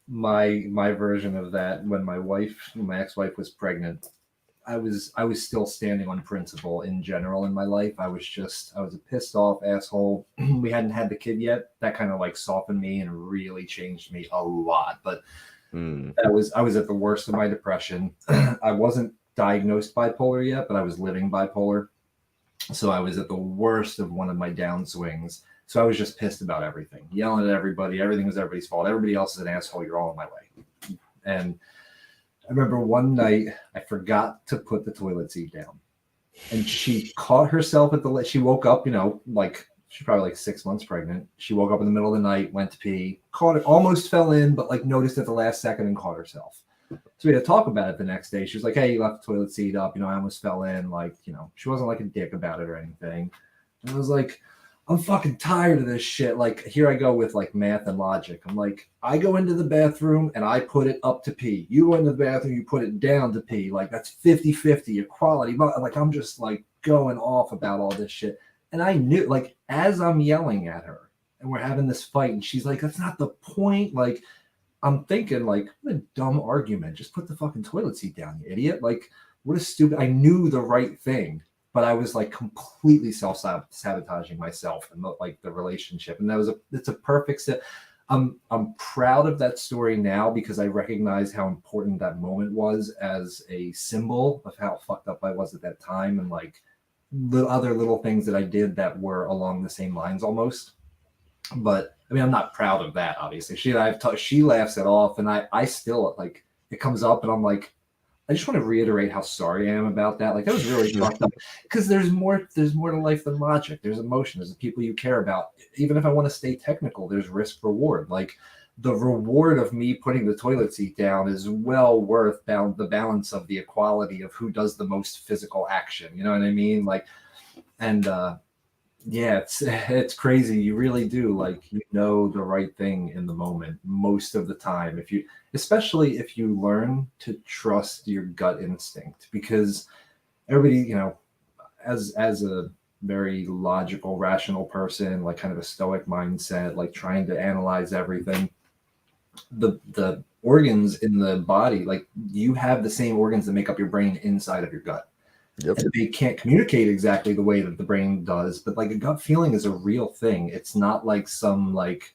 my version of that, when my ex-wife was pregnant, I was still standing on principle in general in my life. I was a pissed off asshole. We hadn't had the kid yet. That kind of like softened me and really changed me a lot. But I was at the worst of my depression. I wasn't diagnosed bipolar yet, but I was living bipolar. So I was at the worst of one of my downswings. So I was just pissed about everything, yelling at everybody. Everything was everybody's fault. Everybody else is an asshole. You're all in my way. And I remember one night I forgot to put the toilet seat down. and she caught herself at the. She woke up, like she's probably like 6 months pregnant. She woke up in the middle of the night, went to pee, caught it, almost fell in, but like noticed at the last second and caught herself. So we had to talk about it the next day. She was like, "Hey, you left the toilet seat up. I almost fell in." Like, she wasn't like a dick about it or anything. And I was like, I'm fucking tired of this shit. Like, here I go with like math and logic. I'm like, I go into the bathroom and I put it up to pee. You go into the bathroom, you put it down to pee. Like, that's 50-50 equality. But like, I'm just like going off about all this shit. And I knew, like, as I'm yelling at her and we're having this fight, and she's like, that's not the point. Like, I'm thinking, like, what a dumb argument. Just put the fucking toilet seat down, you idiot. Like, what a stupid. I knew the right thing, but I was like completely self-sabotaging myself and like the relationship. And it's a perfect set. I'm proud of that story now because I recognize how important that moment was as a symbol of how fucked up I was at that time, and like other little things that I did that were along the same lines almost. But I mean, I'm not proud of that, obviously. She laughs it off, and I still, like, it comes up and I'm like, I just want to reiterate how sorry I am about that. Like, that was really fucked up, because there's more to life than logic. There's emotion. There's the people you care about. Even if I want to stay technical, there's risk reward. Like, the reward of me putting the toilet seat down is well worth the balance of the equality of who does the most physical action. You know what I mean? Like, and yeah, it's crazy. You really do, like, the right thing in the moment most of the time. Especially if you learn to trust your gut instinct, because everybody, as a very logical, rational person, like kind of a stoic mindset, like trying to analyze everything, the organs in the body, like, you have the same organs that make up your brain inside of your gut. Yep. And they can't communicate exactly the way that the brain does, but like a gut feeling is a real thing. It's not like some like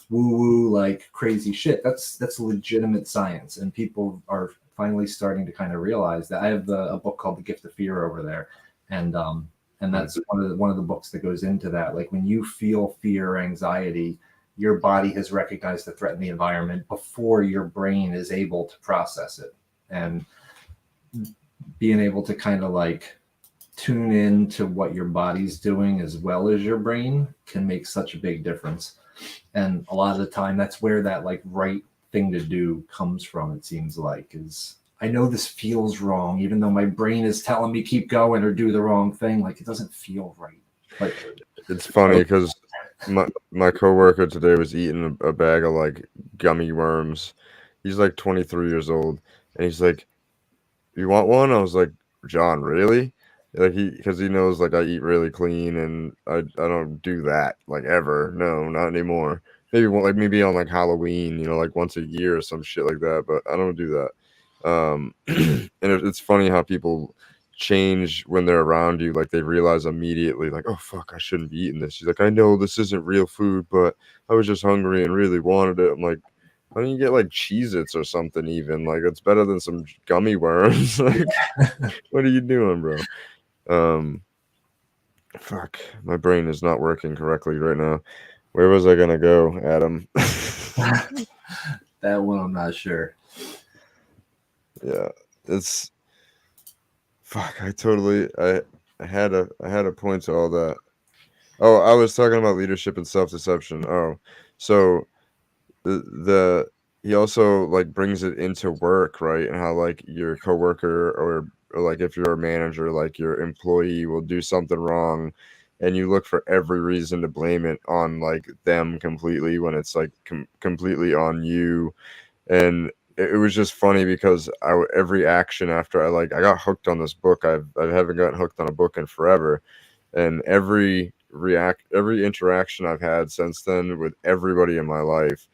woo-woo like crazy shit. That's legitimate science, and people are finally starting to kind of realize that. I have a book called The Gift of Fear over there, and that's one of the books that goes into that. Like, when you feel fear or anxiety, your body has recognized the threat in the environment before your brain is able to process it. And being able to kind of like tune in to what your body's doing as well as your brain can make such a big difference. And a lot of the time, that's where that like right thing to do comes from. It seems like, is, I know this feels wrong, even though my brain is telling me keep going or do the wrong thing. Like, it doesn't feel right. Like, it's funny because my coworker today was eating a bag of like gummy worms. He's like 23 years old, and he's like, "You want one?" I was like, "John, really?" Like, because he knows like I eat really clean, and I don't do that like ever. No, not anymore. Maybe on like Halloween, like once a year or some shit like that. But I don't do that. And it's funny how people change when they're around you. Like, they realize immediately, like, "Oh fuck, I shouldn't be eating this." She's like, "I know this isn't real food, but I was just hungry and really wanted it." I'm like, why don't you get like Cheez-Its or something even? Like, it's better than some gummy worms. Like, what are you doing, bro? Fuck, my brain is not working correctly right now. Where was I gonna go, Adam? that one, I'm not sure. Yeah, it's fuck. I had a point to all that. Oh, I was talking about leadership and self-deception. Oh, so the he also like brings it into work, right? And how like your coworker or like if you're a manager, like your employee will do something wrong, and you look for every reason to blame it on like them completely when it's like completely on you. And it was just funny because every action after I got hooked on this book. I haven't gotten hooked on a book in forever, and every interaction I've had since then with everybody in my life,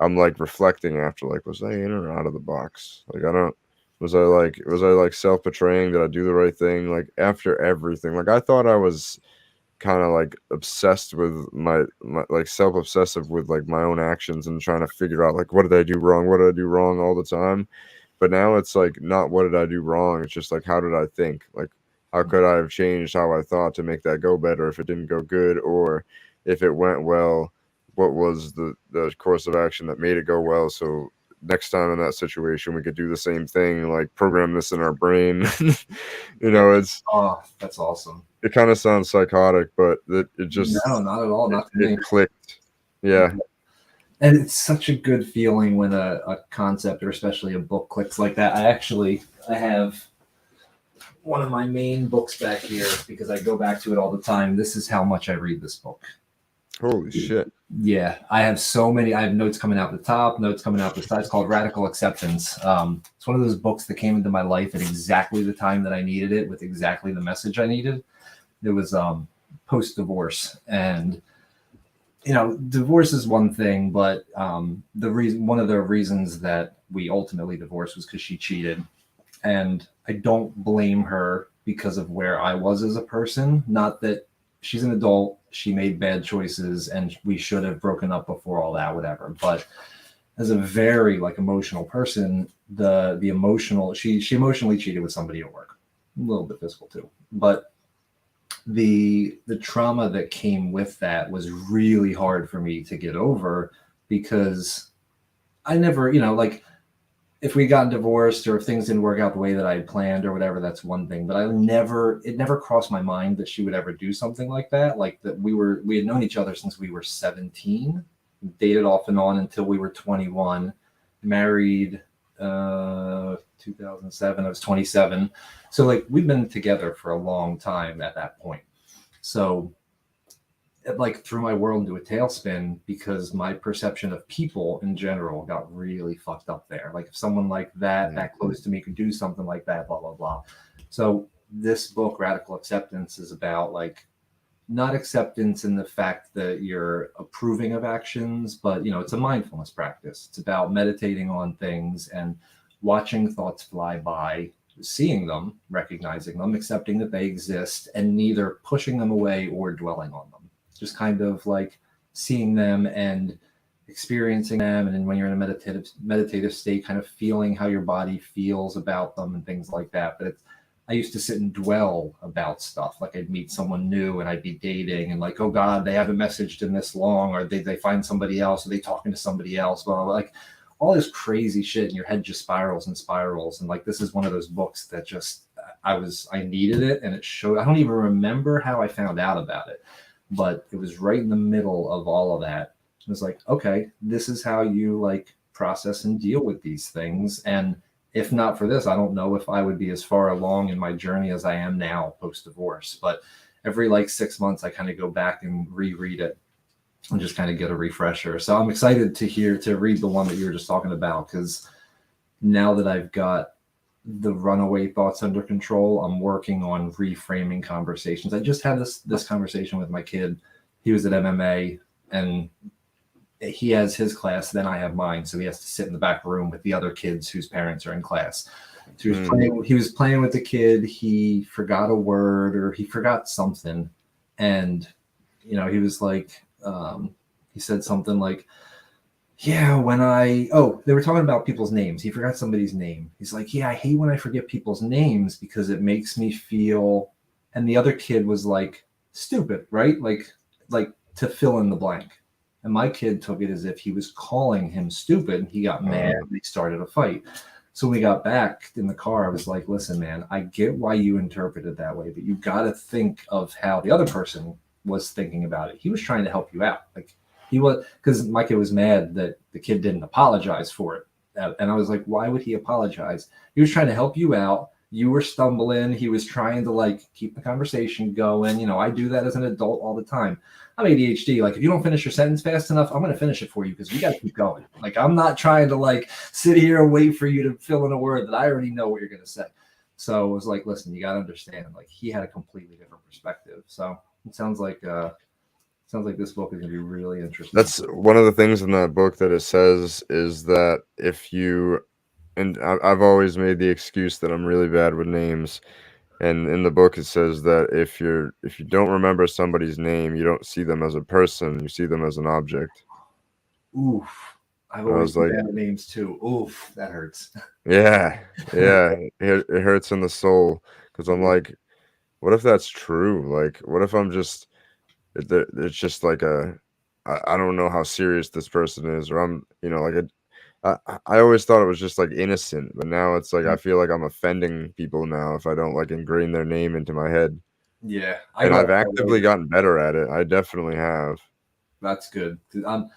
I'm like reflecting after, like, was I in or out of the box? Like, was I like self-betraying? Did I do the right thing? Like, after everything, like, I thought I was kind of like obsessed with my like self-obsessive with like my own actions and trying to figure out like, what did I do wrong? What did I do wrong all the time? But now it's like, not what did I do wrong? It's just like, how did I think? Like, how could I have changed how I thought to make that go better if it didn't go good? Or if it went well, what was the course of action that made it go well? So next time in that situation, we could do the same thing, like program this in our brain. It's Oh, that's awesome. it kind of sounds psychotic, but it just No, not at all. Not to it me. clicked. Yeah. And it's such a good feeling when a concept or especially a book clicks like that. I have one of my main books back here because I go back to it all the time. This is how much I read this book. Holy shit. Yeah, I have so many. I have notes coming out the top, notes coming out the side. It's called Radical Acceptance. It's one of those books that came into my life at exactly the time that I needed it, with exactly the message I needed. It was post-divorce, and divorce is one thing, but one of the reasons that we ultimately divorced was because she cheated, and I don't blame her because of where I was as a person. Not that she's an adult, she made bad choices, and we should have broken up before all that, whatever. But as a very emotional person, the emotional she emotionally cheated with somebody at work, a little bit physical too, but the trauma that came with that was really hard for me to get over, because I never, if we got divorced or if things didn't work out the way that I had planned or whatever, that's one thing. But it never crossed my mind that she would ever do something like that. Like that we had known each other since we were 17, dated off and on until we were 21, married 2007. I was 27. So we've been together for a long time at that point. So it threw my world into a tailspin, because my perception of people in general got really fucked up there. If someone like that close to me could do something like that, blah, blah, blah. So this book, Radical Acceptance, is about not acceptance in the fact that you're approving of actions, but it's a mindfulness practice. It's about meditating on things and watching thoughts fly by, seeing them, recognizing them, accepting that they exist, and neither pushing them away or dwelling on them. Just kind of seeing them and experiencing them. And then when you're in a meditative state, kind of feeling how your body feels about them and things like that. But I used to sit and dwell about stuff. I'd meet someone new and I'd be dating and oh God, they haven't messaged in this long, or they find somebody else, or they talking to somebody else, blah, blah, blah. All this crazy shit, and your head just spirals and spirals. And this is one of those books that just, I needed it, and it showed. I don't even remember how I found out about it, but it was right in the middle of all of that. It was okay, this is how you process and deal with these things. And if not for this, I don't know if I would be as far along in my journey as I am now post-divorce. But every 6 months, I kind of go back and reread it and just kind of get a refresher. So I'm excited to read the one that you were just talking about, because now that I've got the runaway thoughts under control, I'm working on reframing conversations. I just had this conversation with my kid. He was at MMA, and he has his class, then I have mine. So he has to sit in the back room with the other kids whose parents are in class. So he was playing with the kid. He forgot a word, or he forgot something. And, he was he said something yeah, they were talking about people's names. He forgot somebody's name. He's yeah, I hate when I forget people's names because it makes me feel, and the other kid was stupid, right? To fill in the blank. And my kid took it as if he was calling him stupid. He got mad and they started a fight. So when we got back in the car, I was listen, man, I get why you interpret it that way, but you got to think of how the other person was thinking about it. He was trying to help you out. He was, because my kid was mad that the kid didn't apologize for it. And I was why would he apologize? He was trying to help you out. You were stumbling. He was trying to keep the conversation going. I do that as an adult all the time. I'm ADHD. If you don't finish your sentence fast enough, I'm going to finish it for you, because we got to keep going. I'm not trying to sit here and wait for you to fill in a word that I already know what you're going to say. So it was listen, you got to understand, he had a completely different perspective. So it sounds like this book is going to be really interesting. That's one of the things in that book that it says is that if you, and I've always made the excuse that I'm really bad with names. And in the book, it says that if you don't remember somebody's name, you don't see them as a person, you see them as an object. Oof. I've always bad with names too. Oof, that hurts. Yeah. It hurts in the soul, because I'm what if that's true? What if I'm just, it's just I don't know how serious this person is, or I'm, I always thought it was just like innocent, but now it's like I Mm. feel like I'm offending people now if I don't like ingrain their name into my head. Yeah, I And got I've that way. actively gotten better at it. I definitely have. That's good. 'Cause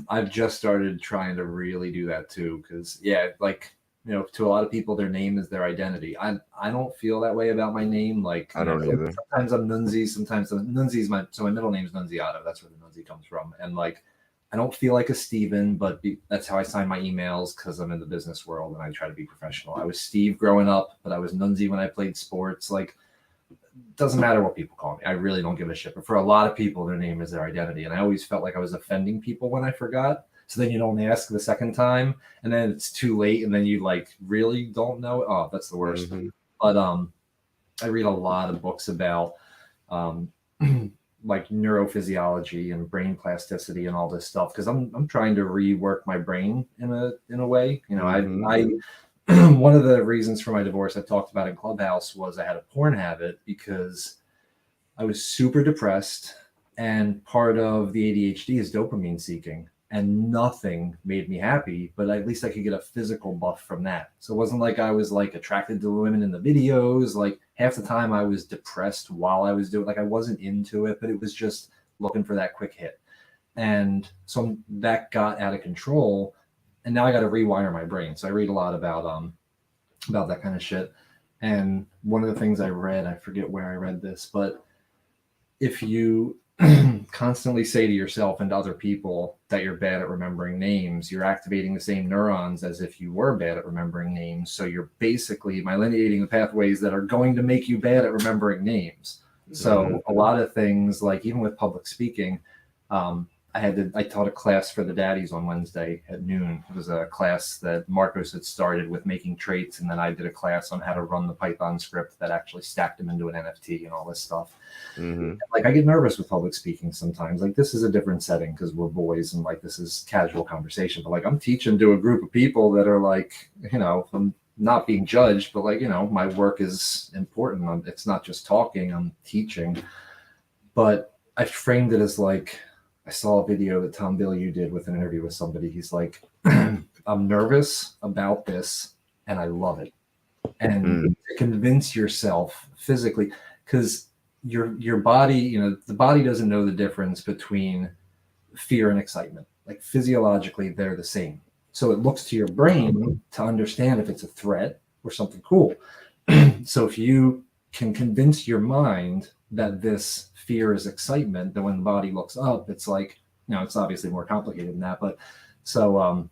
I've just started trying to really do that too. Because yeah, like to a lot of people, their name is their identity. I don't feel that way about my name. Like I don't either. sometimes I'm Nunzi, sometimes Nunzi is my middle name is Nunziato. That's where the Nunzi comes from. And like I don't feel like a Steven, but that's how I sign my emails because I'm in the business world and I try to be professional. I was Steve growing up, but I was Nunzi when I played sports. Like doesn't matter what people call me. I really don't give a shit. But for a lot of people, their name is their identity. And I always felt like I was offending people when I forgot. So then you don't ask the second time, and then it's too late, and then you like really don't know. Oh, that's the worst. Hmm. But I read a lot of books about um like neurophysiology and brain plasticity and all this stuff because I'm trying to rework my brain in a way. Hmm. I one of the reasons for my divorce I talked about in Clubhouse was I had a porn habit because I was super depressed, and part of the ADHD is dopamine seeking, and nothing made me happy, but at least I could get a physical buff from that. So it wasn't like I was like attracted to women in the videos. Like half the time I was depressed while I was doing like I wasn't into it, but it was just looking for that quick hit. And so that got out of control, and now I got to rewire my brain. So I read a lot about that kind of shit. And one of the things I read, I forget where I read this, but if you constantly say to yourself and to other people that you're bad at remembering names, you're activating the same neurons as if you were bad at remembering names. So you're basically myelinating the pathways that are going to make you bad at remembering names. Hmm. So a lot of things, like even with public speaking, I taught a class for the daddies on Wednesday at noon. It was a class that Marcos had started with making traits, and then I did a class on how to run the Python script that actually stacked them into an NFT and all this stuff. Hmm. Like I get nervous with public speaking sometimes. Like this is a different setting because we're boys and like this is casual conversation. But like I'm teaching to a group of people that are like, I'm not being judged, but like, my work is important. It's not just talking, I'm teaching. But I framed it as like I saw a video that Tom Bilyeu did with an interview with somebody. He's like, I'm nervous about this and I love it. And Hmm. to convince yourself physically, because your body, the body doesn't know the difference between fear and excitement. Like physiologically, they're the same. So it looks to your brain to understand if it's a threat or something cool. So if you can convince your mind that this fear is excitement, then when the body looks up, it's like, it's obviously more complicated than that. But so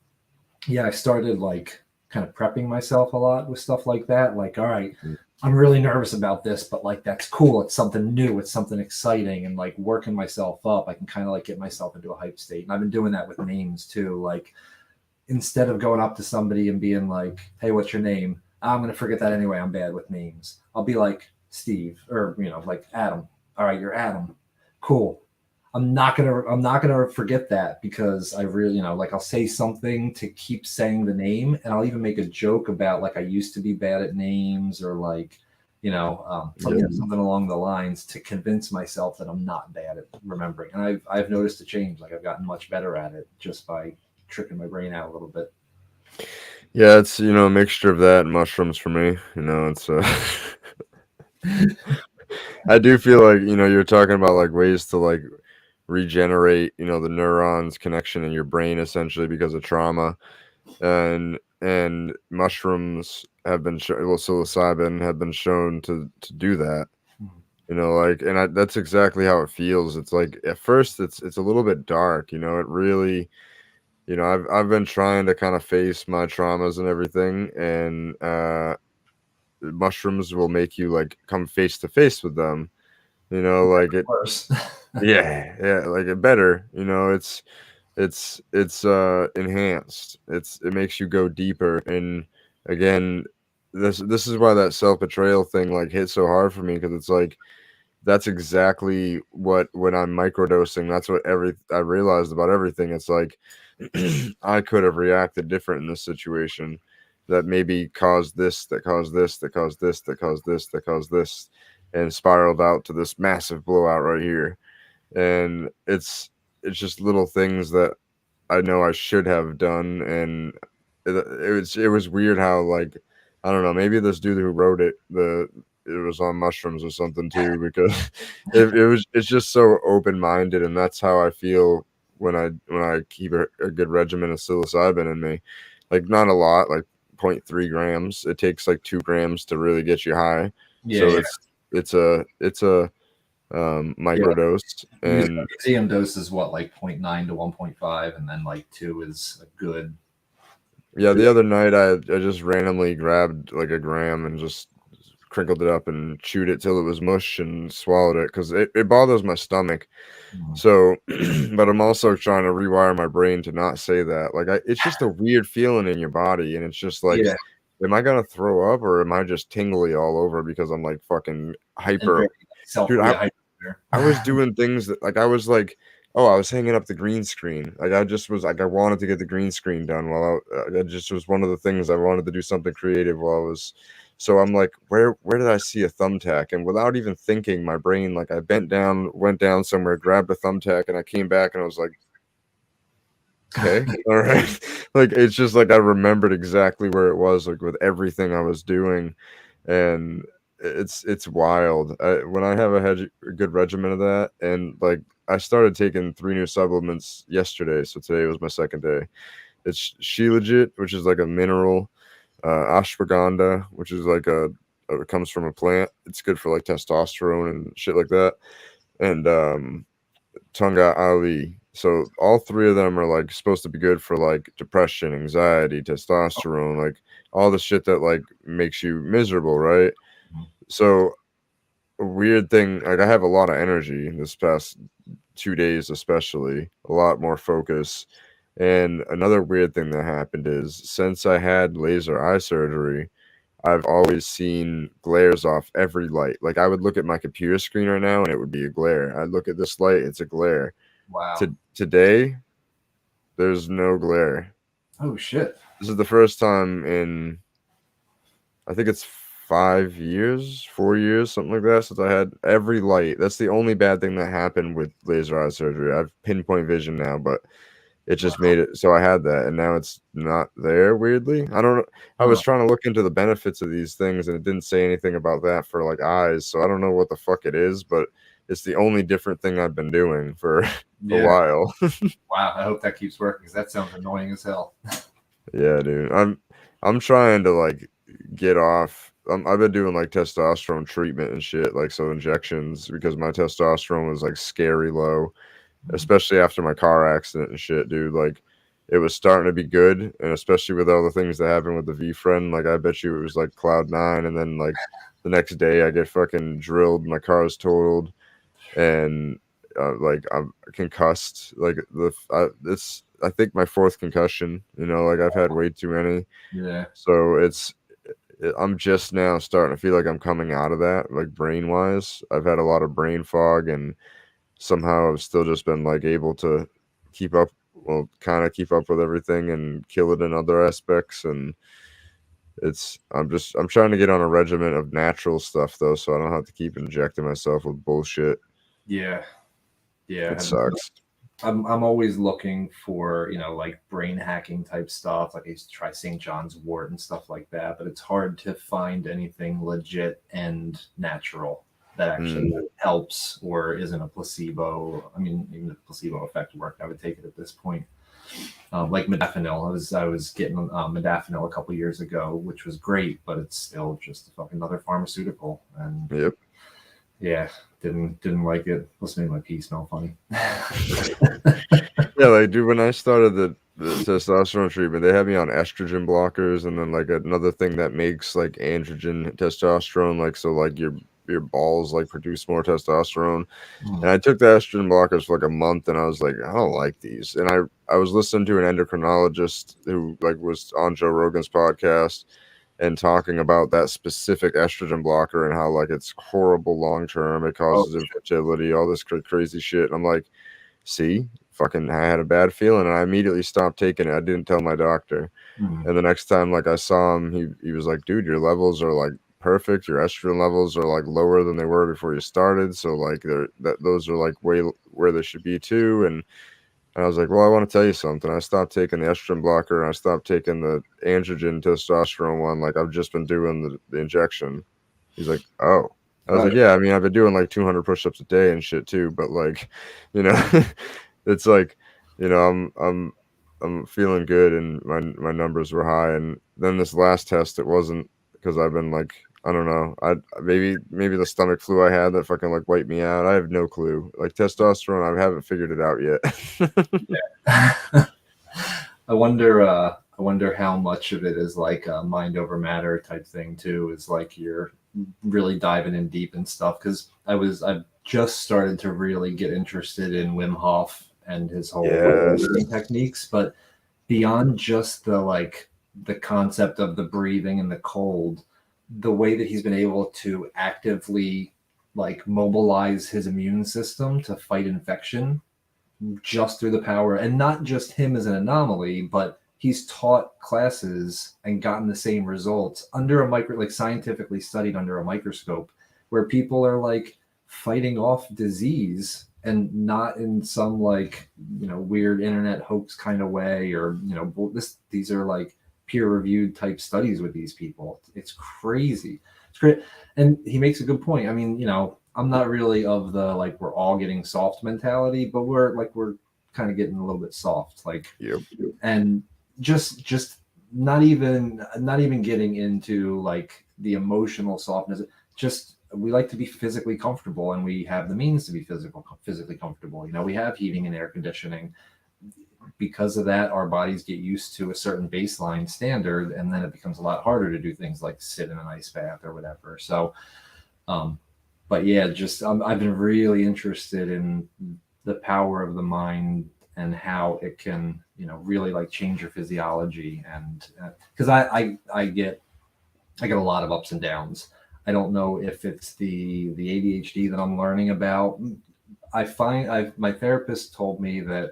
yeah, I started like kind of prepping myself a lot with stuff like that. Like, all right, I'm really nervous about this, but like that's cool. It's something new. It's something exciting, and like working myself up, I can kind of like get myself into a hype state. And I've been doing that with names too. Like instead of going up to somebody and being like, "Hey, what's your name?" I'm gonna forget that anyway. I'm bad with names. I'll be like Steve, or like Adam. All right, you're Adam. Cool. I'm not gonna forget that because I really, like I'll say something to keep saying the name, and I'll even make a joke about like I used to be bad at names, or like Yep. something along the lines to convince myself that I'm not bad at remembering. And I've noticed a change. Like I've gotten much better at it just by tricking my brain out a little bit. Yeah, it's a mixture of that and mushrooms for me. It's I do feel like you're talking about like ways to like regenerate the neurons connection in your brain essentially because of trauma, and mushrooms have been well, psilocybin have been shown to do that. Like, and that's exactly how it feels. It's like at first it's a little bit dark. It really. I've been trying to kind of face my traumas and everything, and mushrooms will make you like come face to face with them. Like it. Worse. Yeah, yeah, like it better. It's enhanced. It makes you go deeper. And again, this is why that self betrayal thing like hit so hard for me because it's like that's exactly what when I'm microdosing. That's what I realized about everything. It's like I could have reacted different in this situation that maybe caused this, that caused this, that caused this, that caused this, that caused this, and spiraled out to this massive blowout right here. And it's just little things that I know I should have done, and it was weird how like I don't know, maybe this dude who wrote it was on mushrooms or something too, because it's just so open minded, and that's how I feel when I keep a good regimen of psilocybin in me, like not a lot, like 0.3 grams. It takes like 2 grams to really get you high, Yeah, so yeah, it's a yeah. microdose, and Museum dose is what, like 0.9 to 1.5, and then like 2 is a good. yeah, the other night I just randomly grabbed like a gram and just crinkled it up and chewed it till it was mush and swallowed it because it bothers my stomach. So, but I'm also trying to rewire my brain to not say that. Like, it's just a weird feeling in your body, and it's just like, Yeah, am I gonna throw up or am I just tingly all over because I'm like fucking and hyper? very self Dude, rehydrator. I was doing things that like I was like, oh, I was hanging up the green screen. Like I just was like I wanted to get the green screen done while it just was one of the things I wanted to do something creative while I was. So I'm like, where did I see a thumbtack? And without even thinking, my brain like I bent down, went down somewhere, grabbed a thumbtack, and I came back and I was like, okay, all right. Like it's just like I remembered exactly where it was, like with everything I was doing, and it's wild. When I have a good regimen of that, and like I started taking 3 new supplements yesterday, so today was my second day. It's Shilajit, which is like a mineral, ashwagandha, which is like it comes from a plant. It's good for like testosterone and shit like that, and Tunga Ali. So all 3 of them are like supposed to be good for like depression, anxiety, testosterone, like all the shit that like makes you miserable, right? So a weird thing, like I have a lot of energy this past 2 days, especially a lot more focus. And another weird thing that happened is since I had laser eye surgery, I've always seen glares off every light. Like I would look at my computer screen right now and it would be a glare. I'd look at this light, it's a glare. Wow. Today, there's no glare. Oh shit. This is the first time in I think it's 5 years, 4 years, something like that, since I had every light. That's the only bad thing that happened with laser eye surgery. I've pinpoint vision now, but it just Wow. made it so I had that, and now it's not there. Weirdly, I don't know. I was Huh. trying to look into the benefits of these things, and it didn't say anything about that for like eyes. So I don't know what the fuck it is, but it's the only different thing I've been doing for a Yeah. while. Wow. I hope that keeps working because that sounds annoying as hell. Yeah, dude. I'm trying to like get off. I've been doing like testosterone treatment and shit, like so injections because my testosterone was like scary low, especially after my car accident and shit, dude. Like it was starting to be good, and especially with all the things that happened with the VeeFriend, like I bet you it was like cloud nine, and then like the next day I get fucking drilled, my car's totaled, and like I'm concussed. Like it's I think my 4th concussion. You know, like I've had way too many, Yeah. so I'm just now starting to feel like I'm coming out of that, like brain wise. I've had a lot of brain fog, and somehow I've still just been like able to keep up, well, kind of keep up with everything and kill it in other aspects. And I'm trying to get on a regimen of natural stuff though, so I don't have to keep injecting myself with bullshit. Yeah. Yeah. It sucks. I'm always looking for, like brain hacking type stuff. Like I used to try St. John's wort and stuff like that, but it's hard to find anything legit and natural that actually helps or isn't a placebo. I mean, even if placebo effect worked, I would take it at this point. Like modafinil, I was getting modafinil a couple years ago, which was great, but it's still just a fucking another pharmaceutical. And Yep. yeah, didn't like it. Plus, made my pee smell funny. Yeah, like dude, when I started the testosterone treatment, they had me on estrogen blockers, and then like another thing that makes like androgen testosterone, like so like your balls like produce more testosterone. And I took the estrogen blockers for like a month, and I was like, I don't like these. And I was listening to an endocrinologist who like was on Joe Rogan's podcast and talking about that specific estrogen blocker and how like it's horrible long term. It causes infertility, all this crazy shit. And I'm like, see, fucking, I had a bad feeling, and I immediately stopped taking it. I didn't tell my doctor. And the next time like I saw him, he was like, dude, your levels are like perfect. Your estrogen levels are like lower than they were before you started. So like those are like way where they should be too. And And I was like, well, I want to tell you something. I stopped taking the estrogen blocker and I stopped taking the androgen testosterone one. Like, I've just been doing the injection. He's like, oh. I was like, Right. yeah, I mean, I've been doing like 200 push-ups a day and shit too, but like, you know, it's like, I'm feeling good and my numbers were high. And then this last test, it wasn't, because I've been like, I don't know, maybe the stomach flu I had that fucking like wiped me out. I have no clue. Like testosterone, I haven't figured it out yet. Yeah. I wonder how much of it is like a mind over matter type thing too. Is like you're really diving in deep and stuff. Because I've just started to really get interested in Wim Hof and his whole Yes. breathing techniques, but beyond just the concept of the breathing and the cold, the way that he's been able to actively like mobilize his immune system to fight infection just through the power, and not just him as an anomaly, but he's taught classes and gotten the same results under a like scientifically studied under a microscope, where people are like fighting off disease and not in some like weird internet hoax kind of way, or these are like peer reviewed type studies with these people. It's crazy. It's great. And he makes a good point. I mean, I'm not really of the like we're all getting soft mentality, but we're kind of getting a little bit soft, like, Yep. and just not even getting into like the emotional softness. Just we like to be physically comfortable, and we have the means to be physically comfortable. We have heating and air conditioning. Because of that, our bodies get used to a certain baseline standard, and then it becomes a lot harder to do things like sit in an ice bath or whatever. So but yeah, just I've been really interested in the power of the mind and how it can, really like change your physiology. And because I get a lot of ups and downs. I don't know if it's the ADHD that I'm learning about. My therapist told me that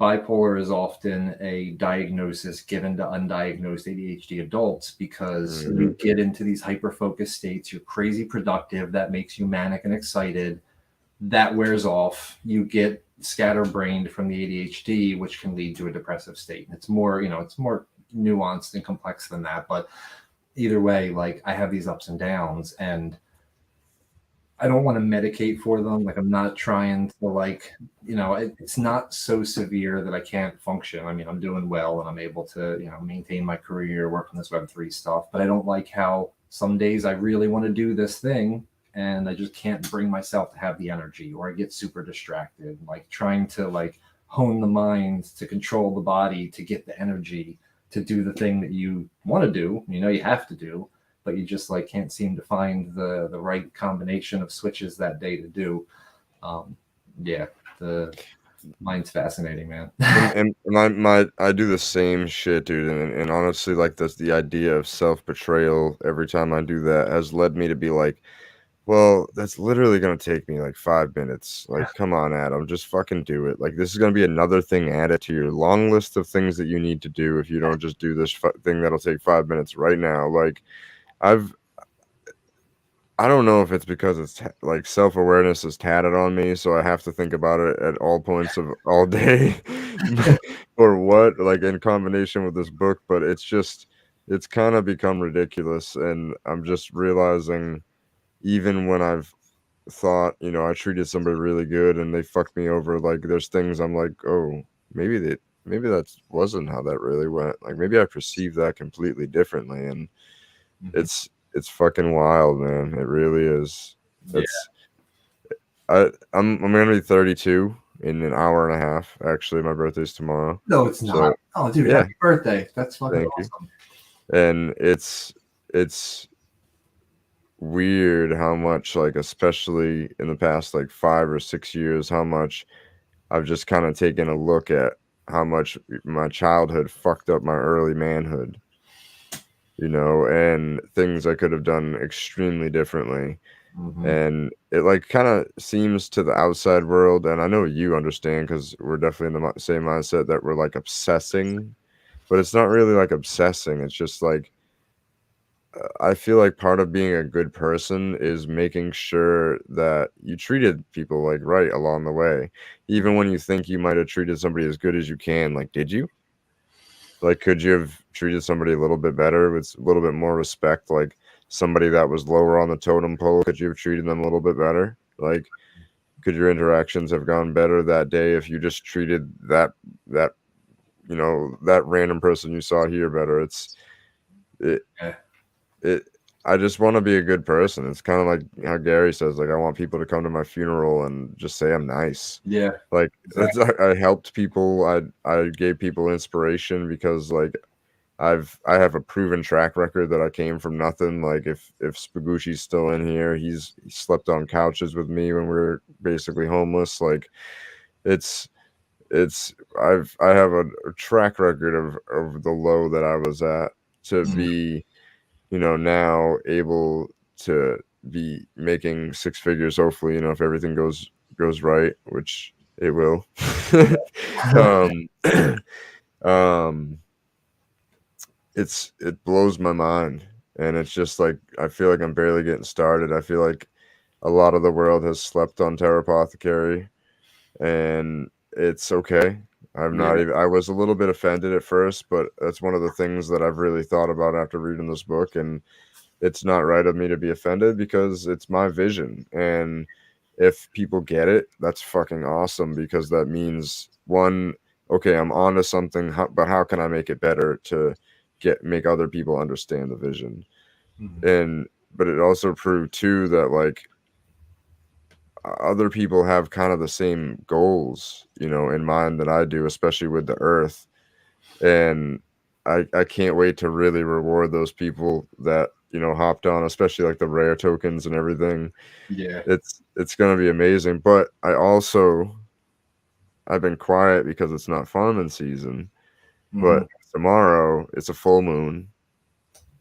bipolar is often a diagnosis given to undiagnosed ADHD adults, because you get into these hyper focused states, you're crazy productive, that makes you manic and excited, that wears off, you get scatterbrained from the ADHD, which can lead to a depressive state. And it's more, it's more nuanced and complex than that. But either way, like I have these ups and downs, and I don't want to medicate for them. Like I'm not trying to it's not so severe that I can't function. I mean, I'm doing well and I'm able to, maintain my career, work on this Web3 stuff, but I don't like how some days I really want to do this thing and I just can't bring myself to have the energy, or I get super distracted, like trying to like hone the mind to control the body to get the energy to do the thing that you want to do, you have to do, but you just like can't seem to find the right combination of switches that day to do. Yeah, the mind's fascinating, man. And my I do the same shit, dude. And honestly, like the idea of self-betrayal every time I do that has led me to be like, well, that's literally gonna take me like 5 minutes. Like, come on, Adam, just fucking do it. Like, this is gonna be another thing added to your long list of things that you need to do if you don't just do this thing that'll take 5 minutes right now. Like, I've I don't know if it's because it's like self-awareness is tatted on me, so I have to think about it at all points of all day, or what, like in combination with this book, but it's kind of become ridiculous, and I'm just realizing, even when I've thought, I treated somebody really good and they fucked me over, like there's things I'm like, oh, maybe that wasn't how that really went. Like maybe I perceived that completely differently, and it's fucking wild, man. It really is. Yeah. It's I'm gonna be 32 in an hour and a half. Actually, my birthday's tomorrow. No, it's So not. Oh, dude, yeah, happy birthday. That's fucking thank you. awesome. And it's weird how much, like, especially in the past like 5 or 6 years, how much I've just kind of taken a look at how much my childhood fucked up my early manhood, and things I could have done extremely differently. And it like kind of seems to the outside world, and I know you understand because we're definitely in the same mindset, that we're like obsessing, but it's not really like obsessing. It's just like I feel like part of being a good person is making sure that you treated people like right along the way, even when you think you might have treated somebody as good as you can. Like, did you? Like, could you have treated somebody a little bit better with a little bit more respect? Like somebody that was lower on the totem pole, could you have treated them a little bit better? Like, could your interactions have gone better that day if you just treated that that random person you saw here better? It Yeah. it I just want to be a good person. It's kind of like how Gary says, like, I want people to come to my funeral and just say I'm nice. Yeah. Like that's, Exactly. I helped people. I gave people inspiration because like I have a proven track record that I came from nothing. Like if Spagushi's still in here, he slept on couches with me when we were basically homeless. Like it's I have a track record of the low that I was at to Mhm. be, now able to be making six figures, hopefully, if everything goes right, which it will. um um it blows my mind, and it's just like I feel like I'm barely getting started. I feel like a lot of the world has slept on Terra Apothecary, and it's okay. I'm not Yeah. even I was a little bit offended at first, but that's one of the things that I've really thought about after reading this book, and it's not right of me to be offended because it's my vision. And if people get it, that's fucking awesome, because that means one, okay, I'm onto something, but how can I make it better to make other people understand the vision? Mhm. And but it also proved too that like other people have kind of the same goals, in mind that I do, especially with the earth. And I can't wait to really reward those people that hopped on, especially like the rare tokens and everything. Yeah. It's gonna be amazing. But I've been quiet because it's not farming season. But Mhm. tomorrow it's a full moon.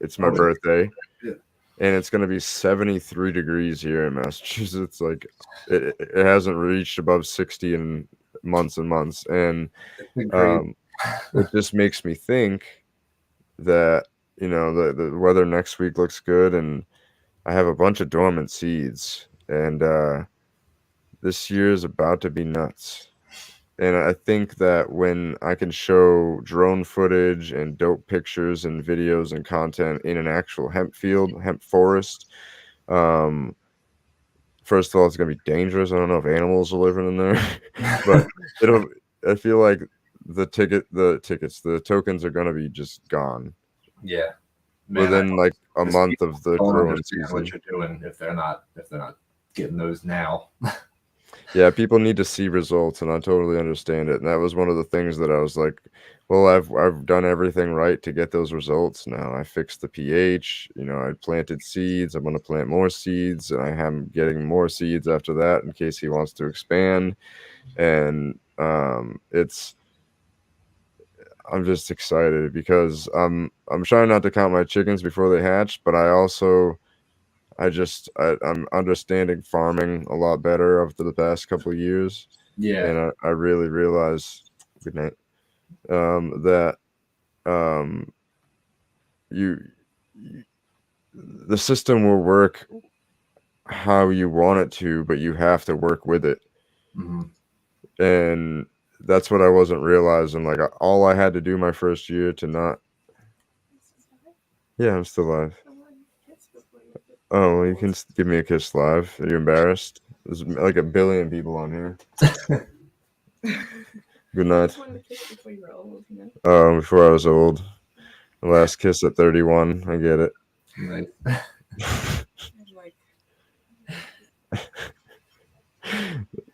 It's my Oh, is birthday, it? and it's gonna be 73 degrees here in Massachusetts. Like it hasn't reached above 60 in months and months, and It's been crazy. um, it just makes me think that the weather next week looks good, and I have a bunch of dormant seeds, and this year is about to be nuts. And I think that when I can show drone footage and dope pictures and videos and content in an actual hemp field, hemp forest, um, first of all, it's gonna be dangerous. I don't know if animals are living in there, but it'll. I feel like the tokens are gonna be just gone Yeah. Man, within like a these month people of the don't growing understand what season. you're doing if they're not getting those now. Yeah, people need to see results, and I totally understand it. And that was one of the things that I was like, well, I've done everything right to get those results now. I fixed the pH, I planted seeds. I'm going to plant more seeds, and I am getting more seeds after that in case he wants to expand. And I'm just excited because I'm trying not to count my chickens before they hatch, but I'm understanding farming a lot better over the past couple of years, Yeah. and I really realize, good night, that um, you the system will work how you want it to, but you have to work with it, Mhm. and that's what I wasn't realizing. Like all I had to do my first year to not. Yeah, I'm still live. Oh, well, you can give me a kiss live. Are you embarrassed? There's like a billion people on here. Good night. Before I was old. The last kiss at 31. I get it. Nice.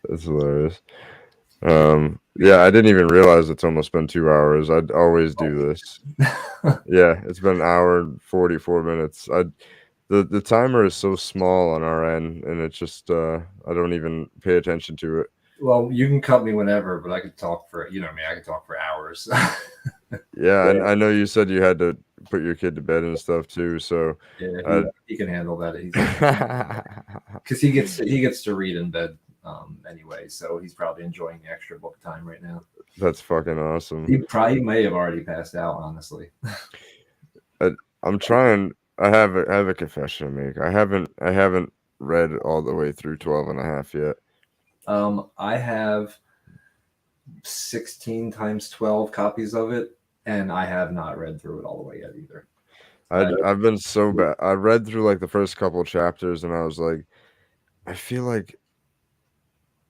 That's hilarious. Yeah, I didn't even realize it's almost been 2 hours. I'd always do this. Yeah, it's been an hour and 44 minutes. The timer is so small on our end, and it's just I don't even pay attention to it. Well, you can cut me whenever, but I could talk for me. I could talk for hours. Yeah, Yeah, and I know you said you had to put your kid to bed and stuff too, so yeah, I he can handle that. Because he gets to read in bed anyway, so he's probably enjoying the extra book time right now. That's fucking awesome. He probably may have already passed out, honestly. I'm trying. I have a confession to make. I haven't read all the way through 12 and a half yet. I have 16 times 12 copies of it, and I have not read through it all the way yet either. I've been so bad. I read through like the first couple chapters and I was like, I feel like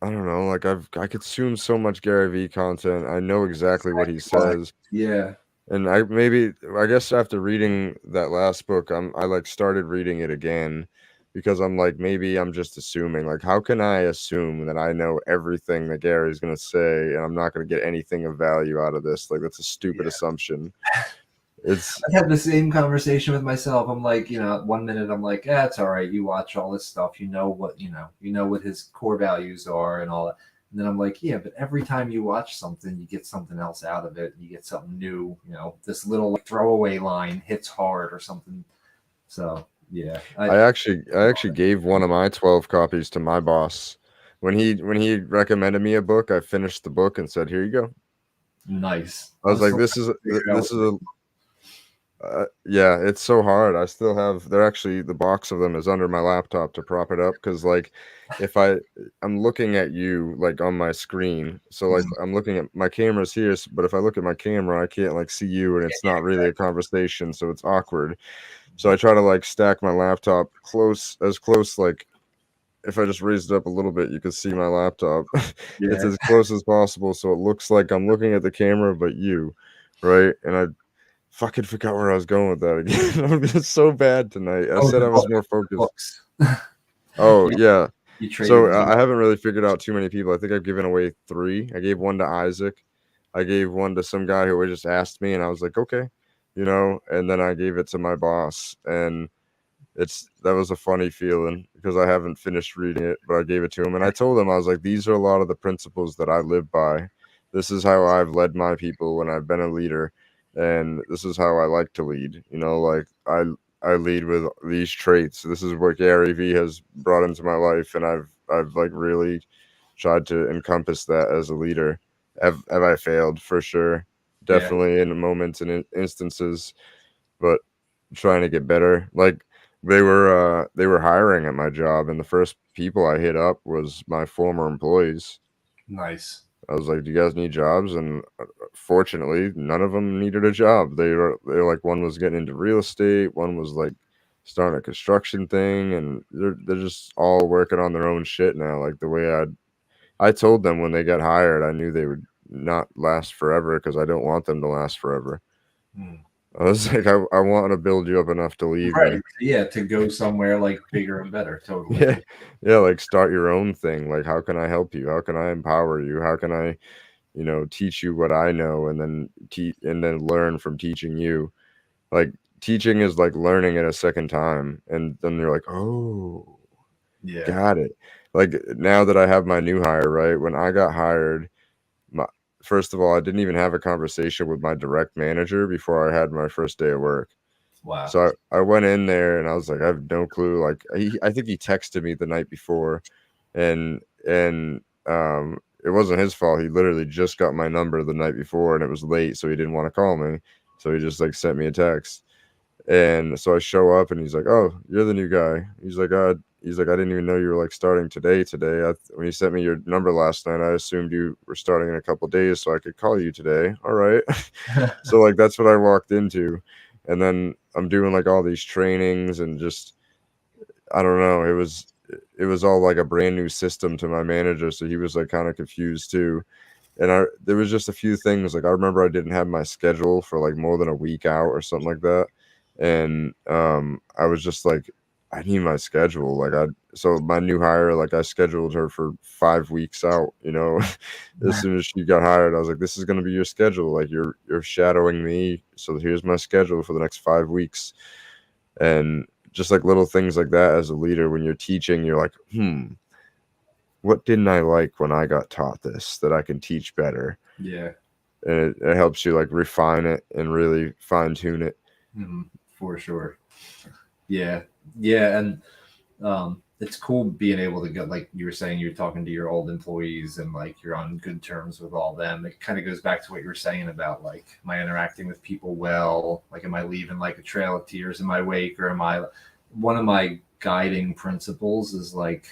I don't know, like I consume so much Gary Vee content. I know exactly what he says. Yeah, And I guess after reading that last book, I like started reading it again because I'm like maybe I'm just assuming. Like how can I assume that I know everything that Gary's going to say and I'm not going to get anything of value out of this? Like that's a stupid assumption. It's I had the same conversation with myself. I'm like, 1 minute I'm like, it's all right. You watch all this stuff, you know what his core values are and all that. And then I'm like, yeah, but every time you watch something, you get something else out of it. You get something new. This little like throwaway line hits hard or something. So yeah, I actually gave one of my 12 copies to my boss. When he recommended me a book, I finished the book and said, "Here you go." nice. I was like, this is a yeah, it's so hard. I still have they're actually the box of them is under my laptop to prop it up because like if I'm looking at you like on my screen, so like I'm looking at my camera's here, but if I look at my camera, I can't like see you, and it's not really a conversation, so it's awkward. So I try to like stack my laptop close like if I just raised it up a little bit, you could see my laptop. It's Yeah. as close as possible, so it looks like I'm looking at the camera, but you, right? And I fucking forgot where I was going with that again. I'm just so bad tonight. I Oh, said the I was more focused. books. Oh yeah. You So traded. I haven't really figured out too many people. I think I've given away 3. I gave one to Isaac. I gave one to some guy who just asked me, and I was like, okay, And then I gave it to my boss, and that was a funny feeling because I haven't finished reading it, but I gave it to him, and I told him I was like, these are a lot of the principles that I live by. This is how I've led my people when I've been a leader, and this is how I like to lead. Like I lead with these traits. This is what Gary Vee has brought into my life, and I've like really tried to encompass that as a leader. Have I failed for sure? Yeah, Definitely in moments and in instances, but trying to get better. Like they were hiring at my job, and the first people I hit up was my former employees. nice. I was like, "Do you guys need jobs?" And fortunately, none of them needed a job. They were like one was getting into real estate, one was like starting a construction thing, and they're just all working on their own shit now. Like the way I told them when they got hired, I knew they would not last forever because I don't want them to last forever. Hmm. I was like, I want to build you up enough to leave Right. me. Yeah, to go somewhere like bigger and better. Totally. Yeah, yeah, like start your own thing. Like, how can I help you? How can I empower you? How can I, teach you what I know and then and then learn from teaching you? Like, teaching is like learning it a second time, and then you're like, oh, Yeah. got it. Like now that I have my new hire, right? When I got hired, my first of all, I didn't even have a conversation with my direct manager before I had my first day of work. Wow. So I went in there and I was like, I have no clue. Like I think he texted me the night before, and it wasn't his fault. He literally just got my number the night before, and it was late, so he didn't want to call me. So he just like sent me a text, and so I show up, and he's like, "Oh, you're the new guy." He's like, "I didn't even know you were like starting today. When you sent me your number last night, I assumed you were starting in a couple days, so I could call you today." All right. So like that's what I walked into, and then I'm doing like all these trainings and just I don't know. It was all like a brand new system to my manager, so he was like kind of confused too. And there was just a few things like I remember I didn't have my schedule for like more than a week out or something like that, and I was just like I need my schedule. So my new hire, like I scheduled her for 5 weeks out. As soon as she got hired, I was like, this is gonna be your schedule. Like you're shadowing me, so here's my schedule for the next 5 weeks, and just like little things like that as a leader when you're teaching, you're like, what didn't I like when I got taught this that I can teach better? Yeah. And it helps you like refine it and really fine tune it. For sure. Yeah. Yeah. And it's cool being able to get, like you were saying, you're talking to your old employees and like you're on good terms with all them. It kind of goes back to what you were saying about like, am I interacting with people well? Like, am I leaving like a trail of tears in my wake, or am I, one of my guiding principles is like,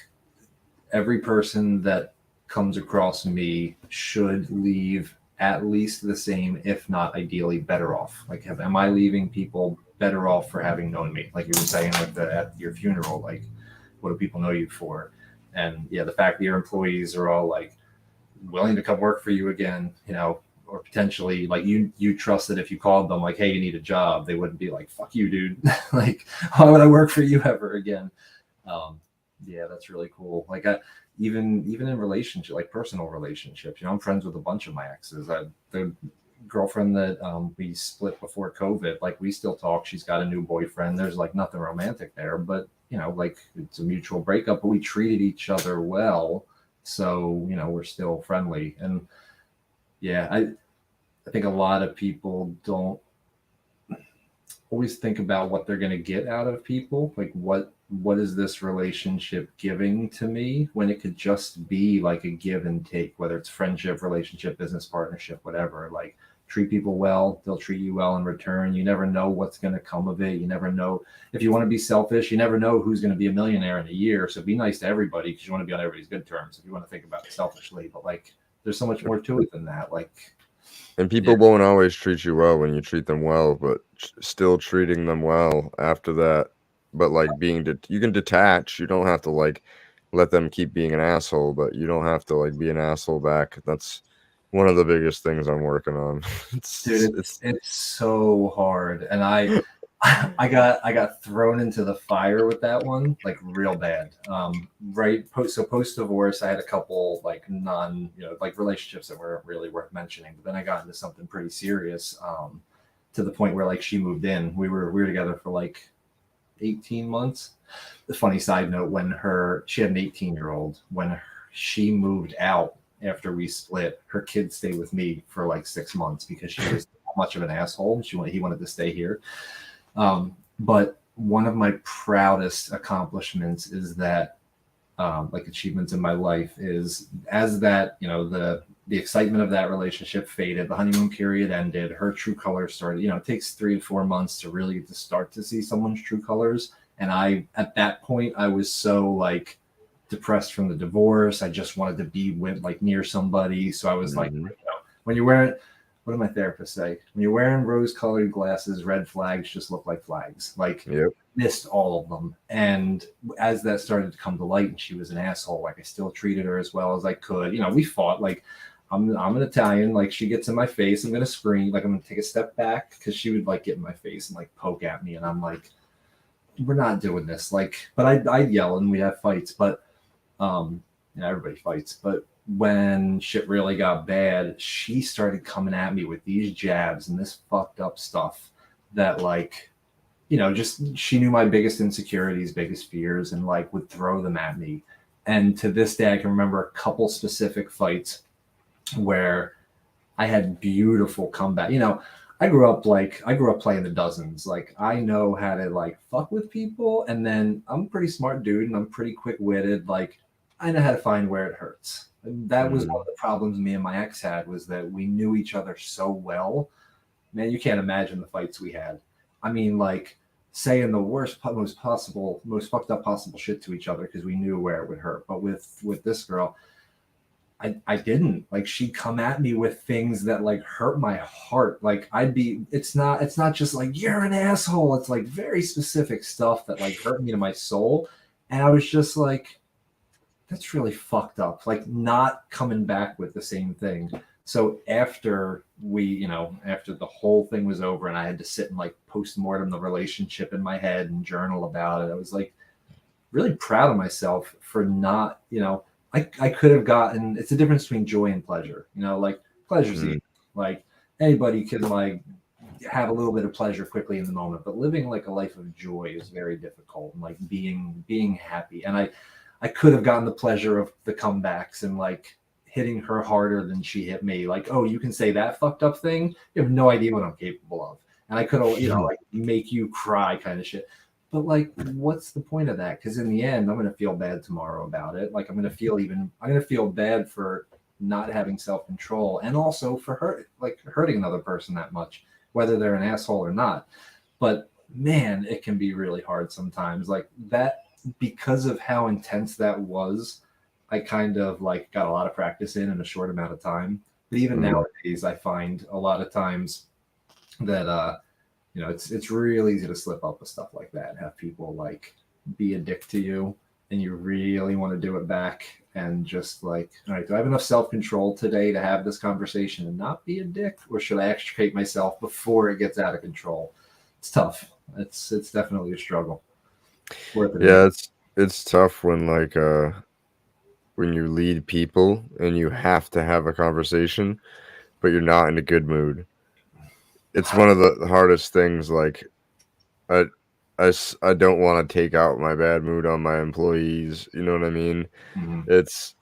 every person that comes across me should leave at least the same, if not ideally better off. Like, am I leaving people better off for having known me? Like you were saying at your funeral, like, what do people know you for? And yeah, the fact that your employees are all like willing to come work for you again, or potentially like you trust that if you called them like, hey, you need a job, they wouldn't be like, fuck you, dude. Like, why would I work for you ever again? Yeah, that's really cool. Like, even in relationship, like personal relationships, I'm friends with a bunch of my exes. The girlfriend that we split before COVID, like we still talk. She's got a new boyfriend. There's like nothing romantic there, but like it's a mutual breakup, but we treated each other well. So, we're still friendly. And yeah, I think a lot of people don't always think about what they're going to get out of people. Like, what is this relationship giving to me, when it could just be like a give and take, whether it's friendship, relationship, business partnership, whatever. Like, treat people well, they'll treat you well in return. You never know what's going to come of it. You never know, if you want to be selfish, you never know who's going to be a millionaire in a year. So be nice to everybody, because you want to be on everybody's good terms if you want to think about it selfishly. But like, there's so much more to it than that. Like, And people won't always treat you well when you treat them well, but still treating them well after that. But like, you can detach. You don't have to like let them keep being an asshole, but you don't have to like be an asshole back. That's one of the biggest things I'm working on. It's so hard, and I got thrown into the fire with that one, like real bad. Post divorce, I had a couple like like relationships that weren't really worth mentioning, but then I got into something pretty serious, to the point where like she moved in. We were together for like 18 months. The funny side note, she had an 18-year-old, when she moved out after we split, her kids stayed with me for like 6 months because she was much of an asshole. He wanted to stay here. But one of my proudest accomplishments is that, like achievements in my life, is as that, the excitement of that relationship faded, the honeymoon period ended, her true colors started. It takes 3 to 4 months to really start to see someone's true colors. And at that point, I was so like depressed from the divorce. I just wanted to be with like near somebody. So I was like, when you're wearing, what did my therapist say? When you're wearing rose-colored glasses, red flags just look like flags. Like, missed all of them. And as that started to come to light, and she was an asshole, like I still treated her as well as I could. We fought. Like, I'm an Italian. Like, she gets in my face, I'm gonna scream. Like, I'm gonna take a step back, because she would like get in my face and like poke at me, and I'm like, we're not doing this. Like, but I'd yell and we have fights. But everybody fights. But when shit really got bad, she started coming at me with these jabs and this fucked up stuff that like, just she knew my biggest insecurities, biggest fears, and like would throw them at me. And to this day, I can remember a couple specific fights where I had beautiful comeback. I grew up playing the dozens. Like, I know how to like fuck with people, and then I'm a pretty smart dude and I'm pretty quick-witted. Like, I know how to find where it hurts. That was one of the problems me and my ex had, was that we knew each other so well. Man, you can't imagine the fights we had. I mean, like, saying the worst, most fucked up possible shit to each other because we knew where it would hurt. But with this girl, I didn't. Like, she'd come at me with things that like hurt my heart. Like, it's not just like, you're an asshole. It's like very specific stuff that like hurt me to my soul. And I was just like, that's really fucked up. Like, not coming back with the same thing. So after after the whole thing was over and I had to sit and like post-mortem the relationship in my head and journal about it, I was like really proud of myself for not, I could have gotten, it's a difference between joy and pleasure. Like, pleasure's easy. Like, anybody can like have a little bit of pleasure quickly in the moment, but living like a life of joy is very difficult, and like being happy. And I could have gotten the pleasure of the comebacks and like hitting her harder than she hit me. Like, oh, you can say that fucked up thing? You have no idea what I'm capable of. And I could have, like make you cry kind of shit. But like, what's the point of that? Because in the end, I'm going to feel bad tomorrow about it. Like, I'm going to feel bad for not having self control, and also for hurting another person that much, whether they're an asshole or not. But man, it can be really hard sometimes. Like that, because of how intense that was, I kind of like got a lot of practice in a short amount of time. But even nowadays, I find a lot of times that it's real easy to slip up with stuff like that. Have people like be a dick to you, and you really want to do it back, and just like, all right, do I have enough self control today to have this conversation and not be a dick, or should I extricate myself before it gets out of control? It's tough. It's definitely a struggle. Yeah, it's tough when like when you lead people and you have to have a conversation, but you're not in a good mood. It's one of the hardest things. Like I, I don't want to take out my bad mood on my employees. You know what I mean? Mm-hmm. It's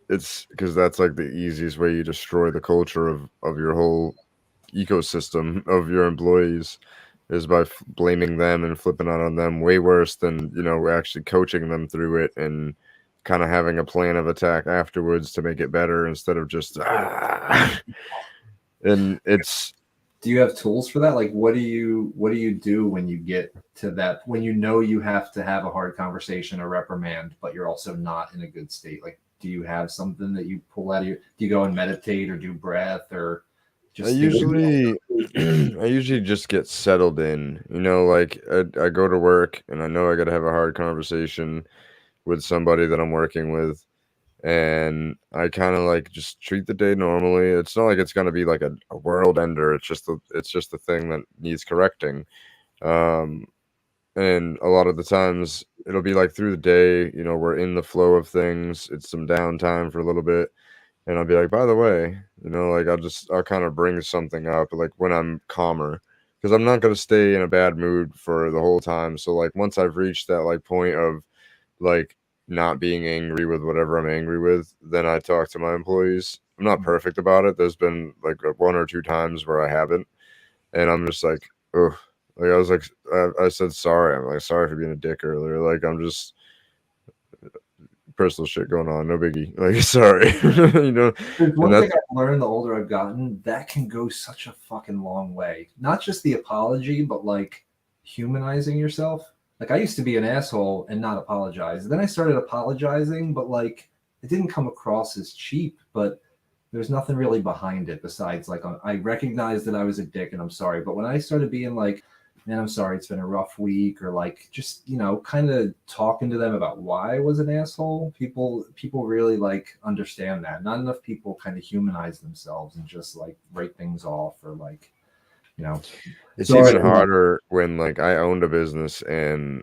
because that's like the easiest way you destroy the culture of your whole ecosystem of your employees is by blaming them and flipping out on them. Way worse than actually coaching them through it and kind of having a plan of attack afterwards to make it better instead of just and it's Do you have tools for that? Like, what do you do when you get to that, when you know you have to have a hard conversation or reprimand, but you're also not in a good state? Like, do you have something that you pull out of your? Do you go and meditate or do breath or I just usually I usually just get settled in. Like I go to work and I know I got to have a hard conversation with somebody that I'm working with, and I kind of like just treat the day normally. It's not like it's gonna be like a world ender. It's just a thing that needs correcting. Um, and a lot of the times it'll be like through the day, we're in the flow of things. It's some downtime for a little bit, and I'll be like, by the way, like I'll kind of bring something up like when I'm calmer, because I'm not gonna stay in a bad mood for the whole time. So like once I've reached that like point of like not being angry with whatever I'm angry with, then I talk to my employees. I'm not perfect about it. There's been like one or two times where I haven't, and I'm just like, oh, like I was like, I said sorry. I'm like sorry for being a dick earlier. Like I'm just personal shit going on. No biggie. Like sorry, There's and one thing that's I've learned the older I've gotten, that can go such a fucking long way. Not just the apology, but like humanizing yourself. Like I used to be an asshole and not apologize. Then I started apologizing, but like it didn't come across as cheap, but there's nothing really behind it besides like I recognized that I was a dick and I'm sorry. But when I started being like, man, I'm sorry, it's been a rough week, or like just, kind of talking to them about why I was an asshole, people really like understand that. Not enough people kind of humanize themselves and just like write things off, or like, you know, it's sorry. even harder when like I owned a business and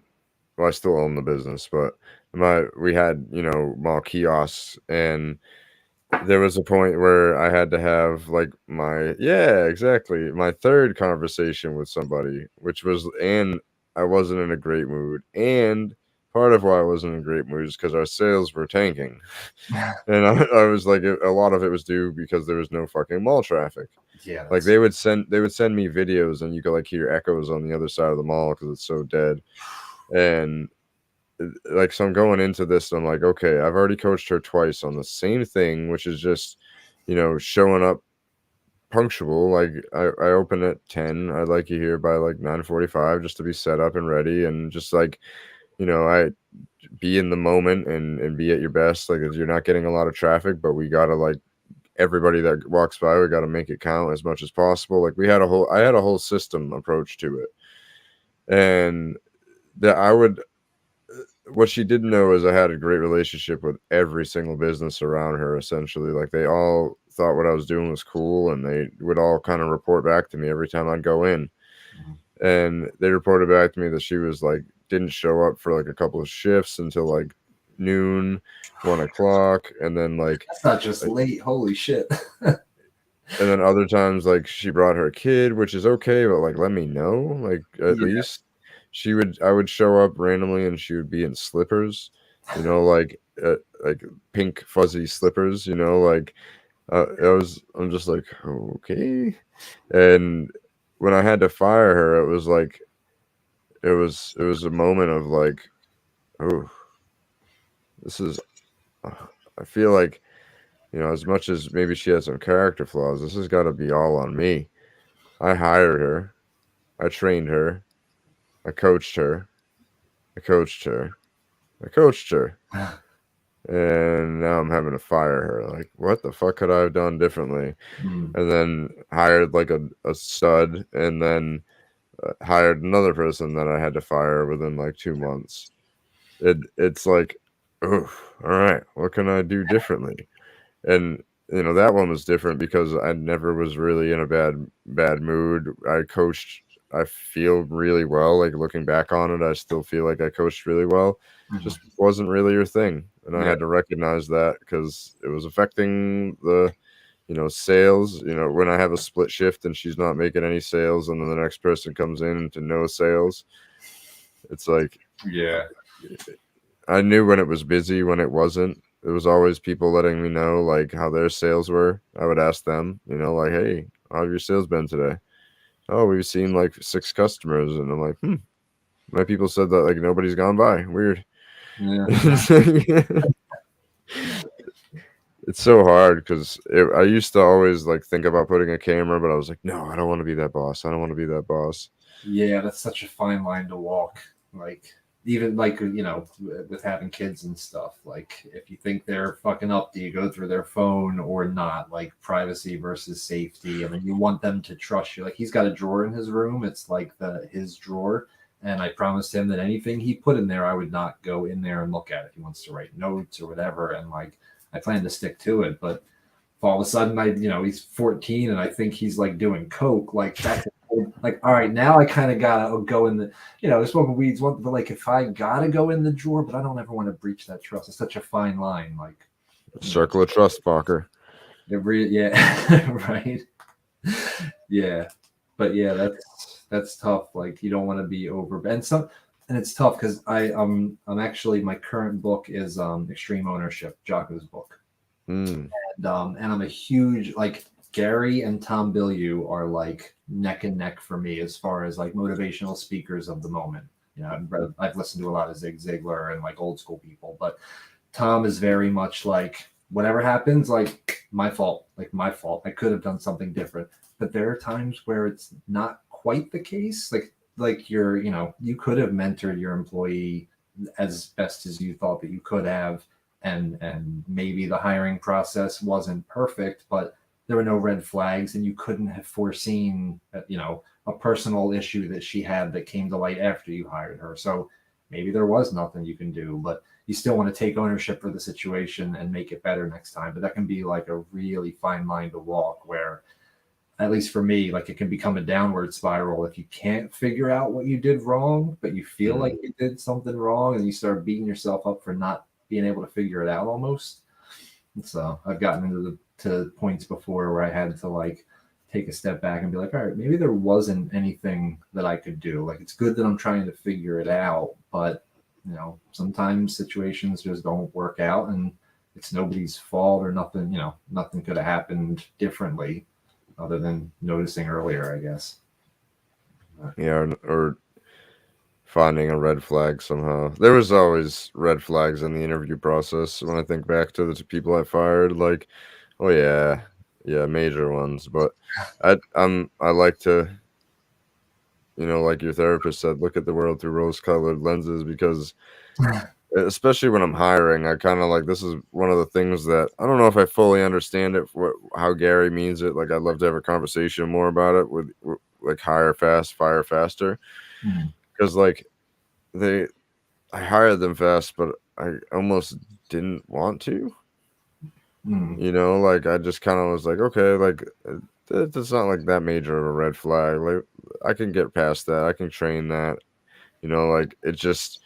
well, I still own the business, but we had mall kiosks, and there was a point where I had to have like my third conversation with somebody, which was, and I wasn't in a great mood, and part of why I wasn't in a great mood is because our sales were tanking, and I was like, a lot of it was due because there was no fucking mall traffic. Yeah, Like they would send me videos, and you could like hear echoes on the other side of the mall because it's so dead, and like so I'm going into this and I'm like, okay, I've already coached her twice on the same thing, which is just showing up punctual. Like I open at 10, I'd like you here by like 9:45 just to be set up and ready, and just like I be in the moment and be at your best. Like you're not getting a lot of traffic, but we gotta like everybody that walks by, we gotta make it count as much as possible. Like I had a whole system approach to it, and that I would what she didn't know is I had a great relationship with every single business around her, essentially. Like they all thought what I was doing was cool, and they would all kind of report back to me every time I'd go in. And they reported back to me that she was like didn't show up for like a couple of shifts until like noon, 1 o'clock, and then that's not just late. Holy shit. and then other times like she brought her kid, which is okay, but like let me know, like at Yeah. least. I would show up randomly and she would be in slippers, like pink fuzzy slippers, like I'm just like, okay. And when I had to fire her, it it was a moment of like, oh, this is. I feel like, as much as maybe she had some character flaws, this has got to be all on me. I hired her, I trained her, I coached her, I coached her, I coached her, and now I'm having to fire her. Like, what the fuck could I have done differently? Mm. And then hired like a stud, and then hired another person that I had to fire within like 2 months. It's like, oh, all right, what can I do differently? And that one was different because I never was really in a bad mood. I coached. I feel really well. Like looking back on it, I still feel like I coached really well. Just wasn't really your thing, and I Yeah. had to recognize that because it was affecting the sales. When I have a split shift and she's not making any sales, and then the next person comes in to no sales, it's like Yeah. I knew when it was busy, when it wasn't. There was always people letting me know like how their sales were. I would ask them, like, "Hey, how have your sales been today?" "Oh, we've seen like 6 customers," and I'm like, "Hmm." My people said that like nobody's gone by. Weird. Yeah. It's so hard because I used to always like think about putting a camera, but I was like, no, I don't want to be that boss. I don't want to be that boss. Yeah, that's such a fine line to walk. Like, even like, with having kids and stuff. Like, if you think they're fucking up, do you go through their phone or not? Like, privacy versus safety. I mean, you want them to trust you. Like, he's got a drawer in his room. It's like his drawer. And I promised him that anything he put in there, I would not go in there and look at if he wants to write notes or whatever. And like, I plan to stick to it. But if all of a sudden he's 14 and I think he's like doing coke, like that's like, all right, now I kind of gotta go in the, smoking weeds, but like if I gotta go in the drawer, but I don't ever want to breach that trust. It's such a fine line. Like, Circle of trust, Parker. Yeah, right. Yeah, but yeah, that's tough. Like, you don't want to be over, and it's tough because I'm actually, my current book is Extreme Ownership, Jocko's book. Mm. And I'm a huge, like, Gary and Tom Bilyeu are like neck and neck for me as far as like motivational speakers of the moment. I've listened to a lot of Zig Ziglar and like old school people, but Tom is very much like, whatever happens, like my fault. I could have done something different. But there are times where it's not quite the case. Like you could have mentored your employee as best as you thought that you could have, and maybe the hiring process wasn't perfect, but there were no red flags, and you couldn't have foreseen a personal issue that she had that came to light after you hired her. So maybe there was nothing you can do, but you still want to take ownership for the situation and make it better next time. But that can be like a really fine line to walk, where, at least for me, like, it can become a downward spiral if you can't figure out what you did wrong, but you feel like you did something wrong, and you start beating yourself up for not being able to figure it out almost. And so I've gotten into to points before where I had to like take a step back and be like, all right, maybe there wasn't anything that I could do. Like, it's good that I'm trying to figure it out, but sometimes situations just don't work out, and it's nobody's fault or nothing. Nothing could have happened differently other than noticing earlier, I guess. Yeah, or finding a red flag somehow. There was always red flags in the interview process when I think back to the people I fired. Like, oh yeah, major ones. But I like to, like your therapist said, look at the world through rose-colored lenses, because especially when I'm hiring, I kind of like, this is one of the things that I don't know if I fully understand it, how Gary means it. Like, I'd love to have a conversation more about it with like hire fast, fire faster, because like I hired them fast, but I almost didn't want to. Like, I just kind of was like, okay, like it's not like that major of a red flag. Like, I can get past that. I can train that. Like, it just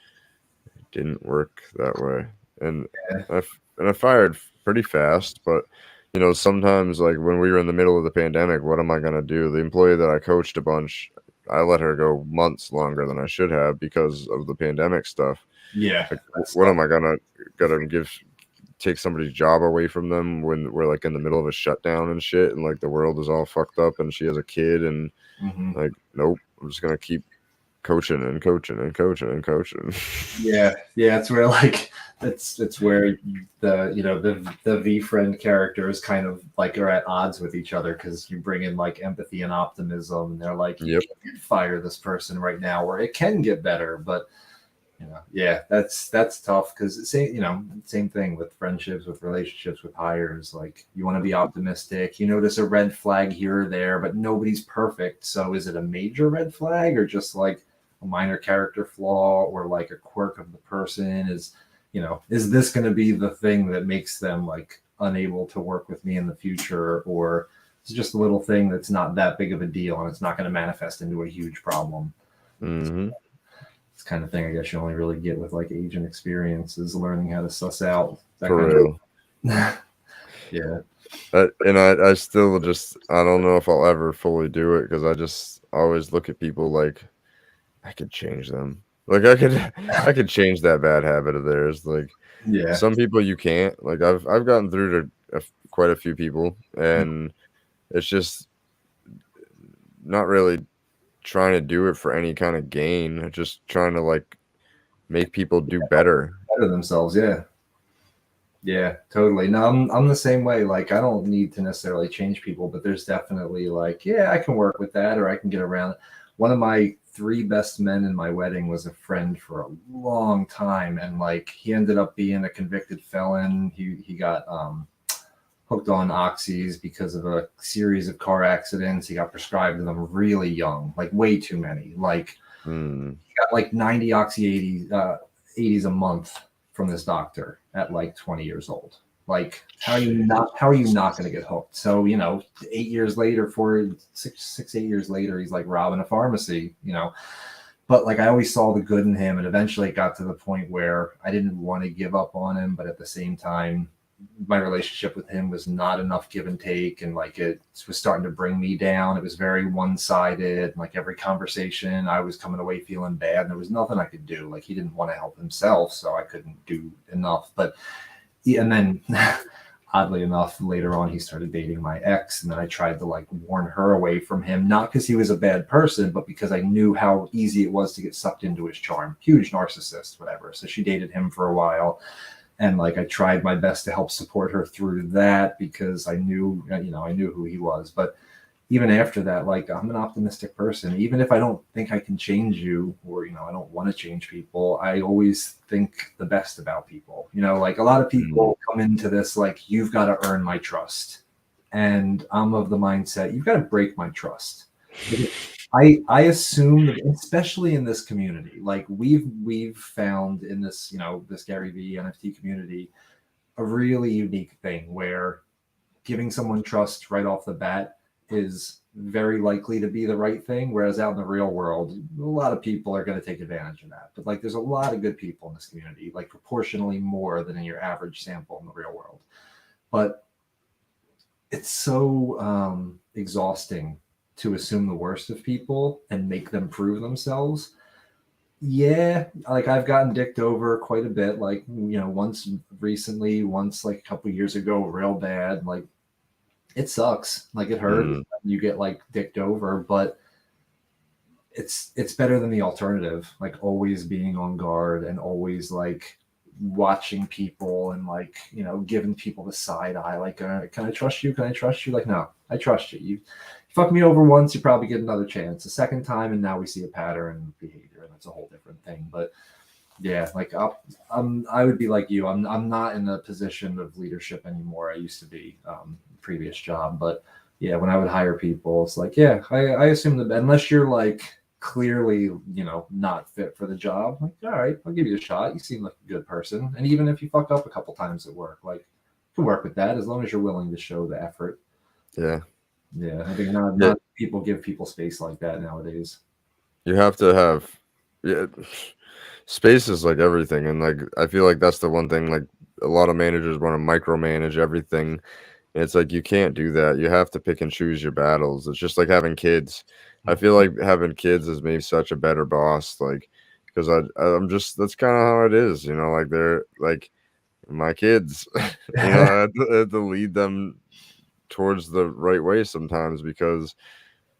didn't work that way. And I fired pretty fast, but sometimes, like when we were in the middle of the pandemic, what am I gonna do? The employee that I coached a bunch, I let her go months longer than I should have because of the pandemic stuff. Yeah. Like, what am I gonna take somebody's job away from them when we're like in the middle of a shutdown and shit, and like the world is all fucked up, and she has a kid, and like, nope, I'm just gonna keep coaching and coaching and coaching and coaching. Yeah, yeah, it's where like it's where the V friend characters kind of like are at odds with each other because you bring in like empathy and optimism, and they're like, you Yep. can't fire this person right now, or it can get better, but yeah, that's tough because same thing with friendships, with relationships, with hires. Like you want to be optimistic. You notice a red flag here or there, but nobody's perfect. So is it a major red flag or just like a minor character flaw or like a quirk of the person? Is this going to be the thing that makes them like unable to work with me in the future, or it's just a little thing that's not that big of a deal and it's not going to manifest into a huge problem? Mm-hmm. It's kind of thing I guess you only really get with like agent experience is learning how to suss out that For kind real. of yeah. I still just, I don't know if I'll ever fully do it because I just always look at people like I could change them. Like I could change that bad habit of theirs. Like Yeah. some people you can't. Like I've gotten through to quite a few people, and it's just not really trying to do it for any kind of gain. Just trying to like make people do better. Better themselves, yeah. Yeah, totally. No, I'm the same way. Like I don't need to necessarily change people, but there's definitely like, yeah, I can work with that or I can get around it. One of my three best men in my wedding was a friend for a long time, and like he ended up being a convicted felon. He got hooked on oxys because of a series of car accidents. He got prescribed them really young, like way too many. Like Mm. he got like 90 oxy 80s a month from this doctor at like 20 years old. Like how are you not going to get hooked? So 8 years later, 8 years later, he's like robbing a pharmacy. But like I always saw the good in him, and eventually it got to the point where I didn't want to give up on him, but at the same time my relationship with him was not enough give and take, and like it was starting to bring me down. It was very one-sided. Like every conversation I was coming away feeling bad, and there was nothing I could do. Like he didn't want to help himself, so I couldn't do enough. But and then oddly enough, later on he started dating my ex, and then I tried to like warn her away from him, not because he was a bad person, but because I knew how easy it was to get sucked into his charm. Huge narcissist, whatever. So she dated him for a while, and like I tried my best to help support her through that because I knew who he was. But even after that, like I'm an optimistic person. Even if I don't think I can change you, or I don't want to change people, I always think the best about people. Like a lot of people come into this like, you've got to earn my trust, and I'm of the mindset you've got to break my trust. I assume that, especially in this community, like we've found in this this Gary V NFT community, a really unique thing where giving someone trust right off the bat is very likely to be the right thing, whereas out in the real world a lot of people are going to take advantage of that. But like there's a lot of good people in this community, like proportionally more than in your average sample in the real world. But it's so exhausting to assume the worst of people and make them prove themselves. Yeah, like I've gotten dicked over quite a bit, like once recently, once like a couple years ago, real bad. Like it sucks, like it hurts. You get like dicked over, but it's better than the alternative, like always being on guard and always like watching people and like giving people the side eye, like can I trust you, like no, I trust you fuck me over once, you probably get another chance a second time, and now we see a pattern of behavior, and that's a whole different thing. But yeah, like I would be like you. I'm not in a position of leadership anymore. I used to be previous job, but yeah, when I would hire people, it's like, yeah, I assume that unless you're like clearly not fit for the job, like all right, I'll give you a shot. You seem like a good person, and even if you fuck up a couple times at work, like you can work with that as long as you're willing to show the effort. Yeah. Yeah, I think not people give people space like that nowadays. You have to have, yeah, space is like everything, and like I feel like that's the one thing, like a lot of managers want to micromanage everything, and it's like you can't do that. You have to pick and choose your battles. It's just like having kids. I feel like having kids has made me such a better boss, like because I'm just, that's kind of how it is, like they're like my kids. I have to lead them towards the right way sometimes because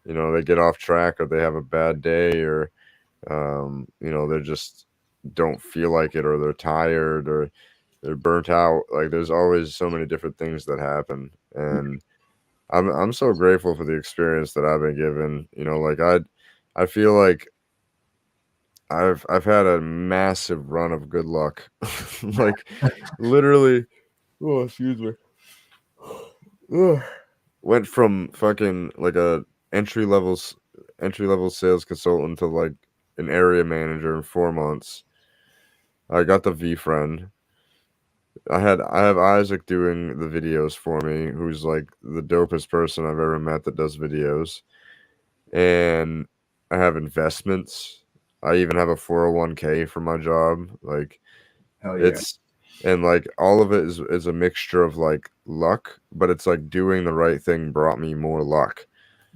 they get off track or they have a bad day or They just don't feel like it, or they're tired, or they're burnt out. Like there's always so many different things that happen, and I'm so grateful for the experience that I've been given. Like I feel like I've had a massive run of good luck. Like literally, oh, excuse me. Ugh. Went from fucking like a entry level entry level sales consultant to like an area manager in 4 months. I got the VeeFriend. I have Isaac doing the videos for me, who's like the dopest person I've ever met that does videos. And I have investments. I even have a 401k for my job. Like Hell yeah. it's and like all of it is a mixture of like luck, but it's like doing the right thing brought me more luck.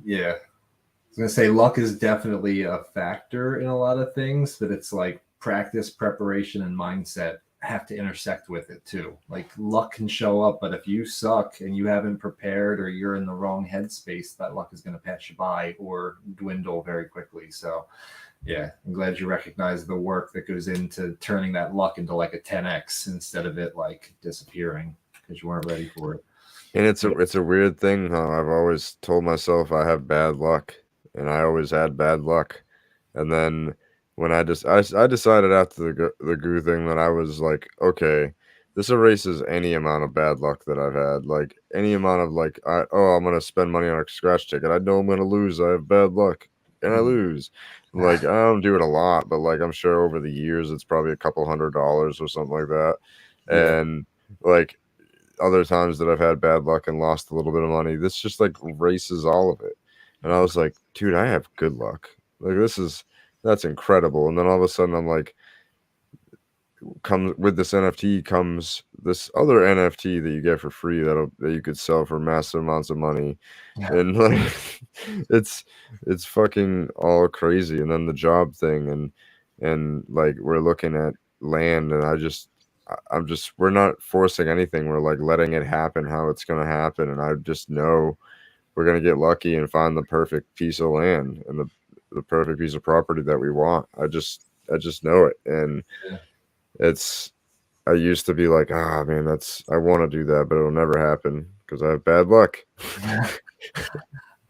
Yeah. I was gonna say luck is definitely a factor in a lot of things, but it's like practice, preparation, and mindset have to intersect with it too. Like luck can show up, but if you suck and you haven't prepared or you're in the wrong headspace, that luck is gonna pass you by or dwindle very quickly. So yeah, I'm glad you recognize the work that goes into turning that luck into like a 10x instead of it like disappearing because you weren't ready for it. And it's a weird thing how I've always told myself I have bad luck, and I always had bad luck. And then when I decided after the goo thing that I was like, okay, this erases any amount of bad luck that I've had. Like any amount of like, I'm gonna spend money on a scratch ticket. I know I'm gonna lose. I have bad luck, and I lose. Like I don't do it a lot, but like I'm sure over the years it's probably a couple $100 or something like that. Yeah. And like other times that I've had bad luck and lost a little bit of money, this just like erases all of it. And I was like, dude, I have good luck. Like that's incredible. And then all of a sudden I'm like, comes with this NFT comes this other NFT that you get for free that you could sell for massive amounts of money. Yeah. And like it's it's fucking all crazy. And then the job thing, and like we're looking at land, and I'm just we're not forcing anything. We're like letting it happen how it's gonna happen. And I just know we're gonna get lucky and find the perfect piece of land and the perfect piece of property that we want. I just know it. And Yeah. it's I used to be like, ah, man, I want to do that, but it'll never happen because I have bad luck.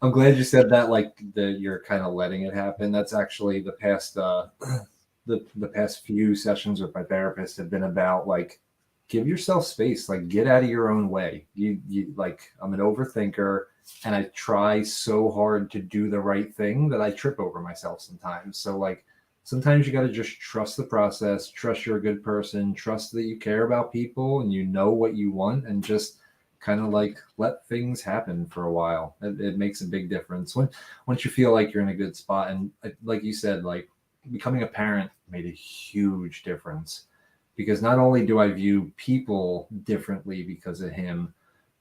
I'm glad you said that. Like that, you're kind of letting it happen. That's actually the past the past few sessions with my therapist have been about like give yourself space, like get out of your own way. You like I'm an overthinker and I try so hard to do the right thing that I trip over myself sometimes. So like sometimes you got to just trust the process, trust you're a good person, trust that you care about people and you know what you want, and just kind of like let things happen for a while. It makes a big difference when once you feel like you're in a good spot. And like you said, like becoming a parent made a huge difference because not only do I view people differently because of him,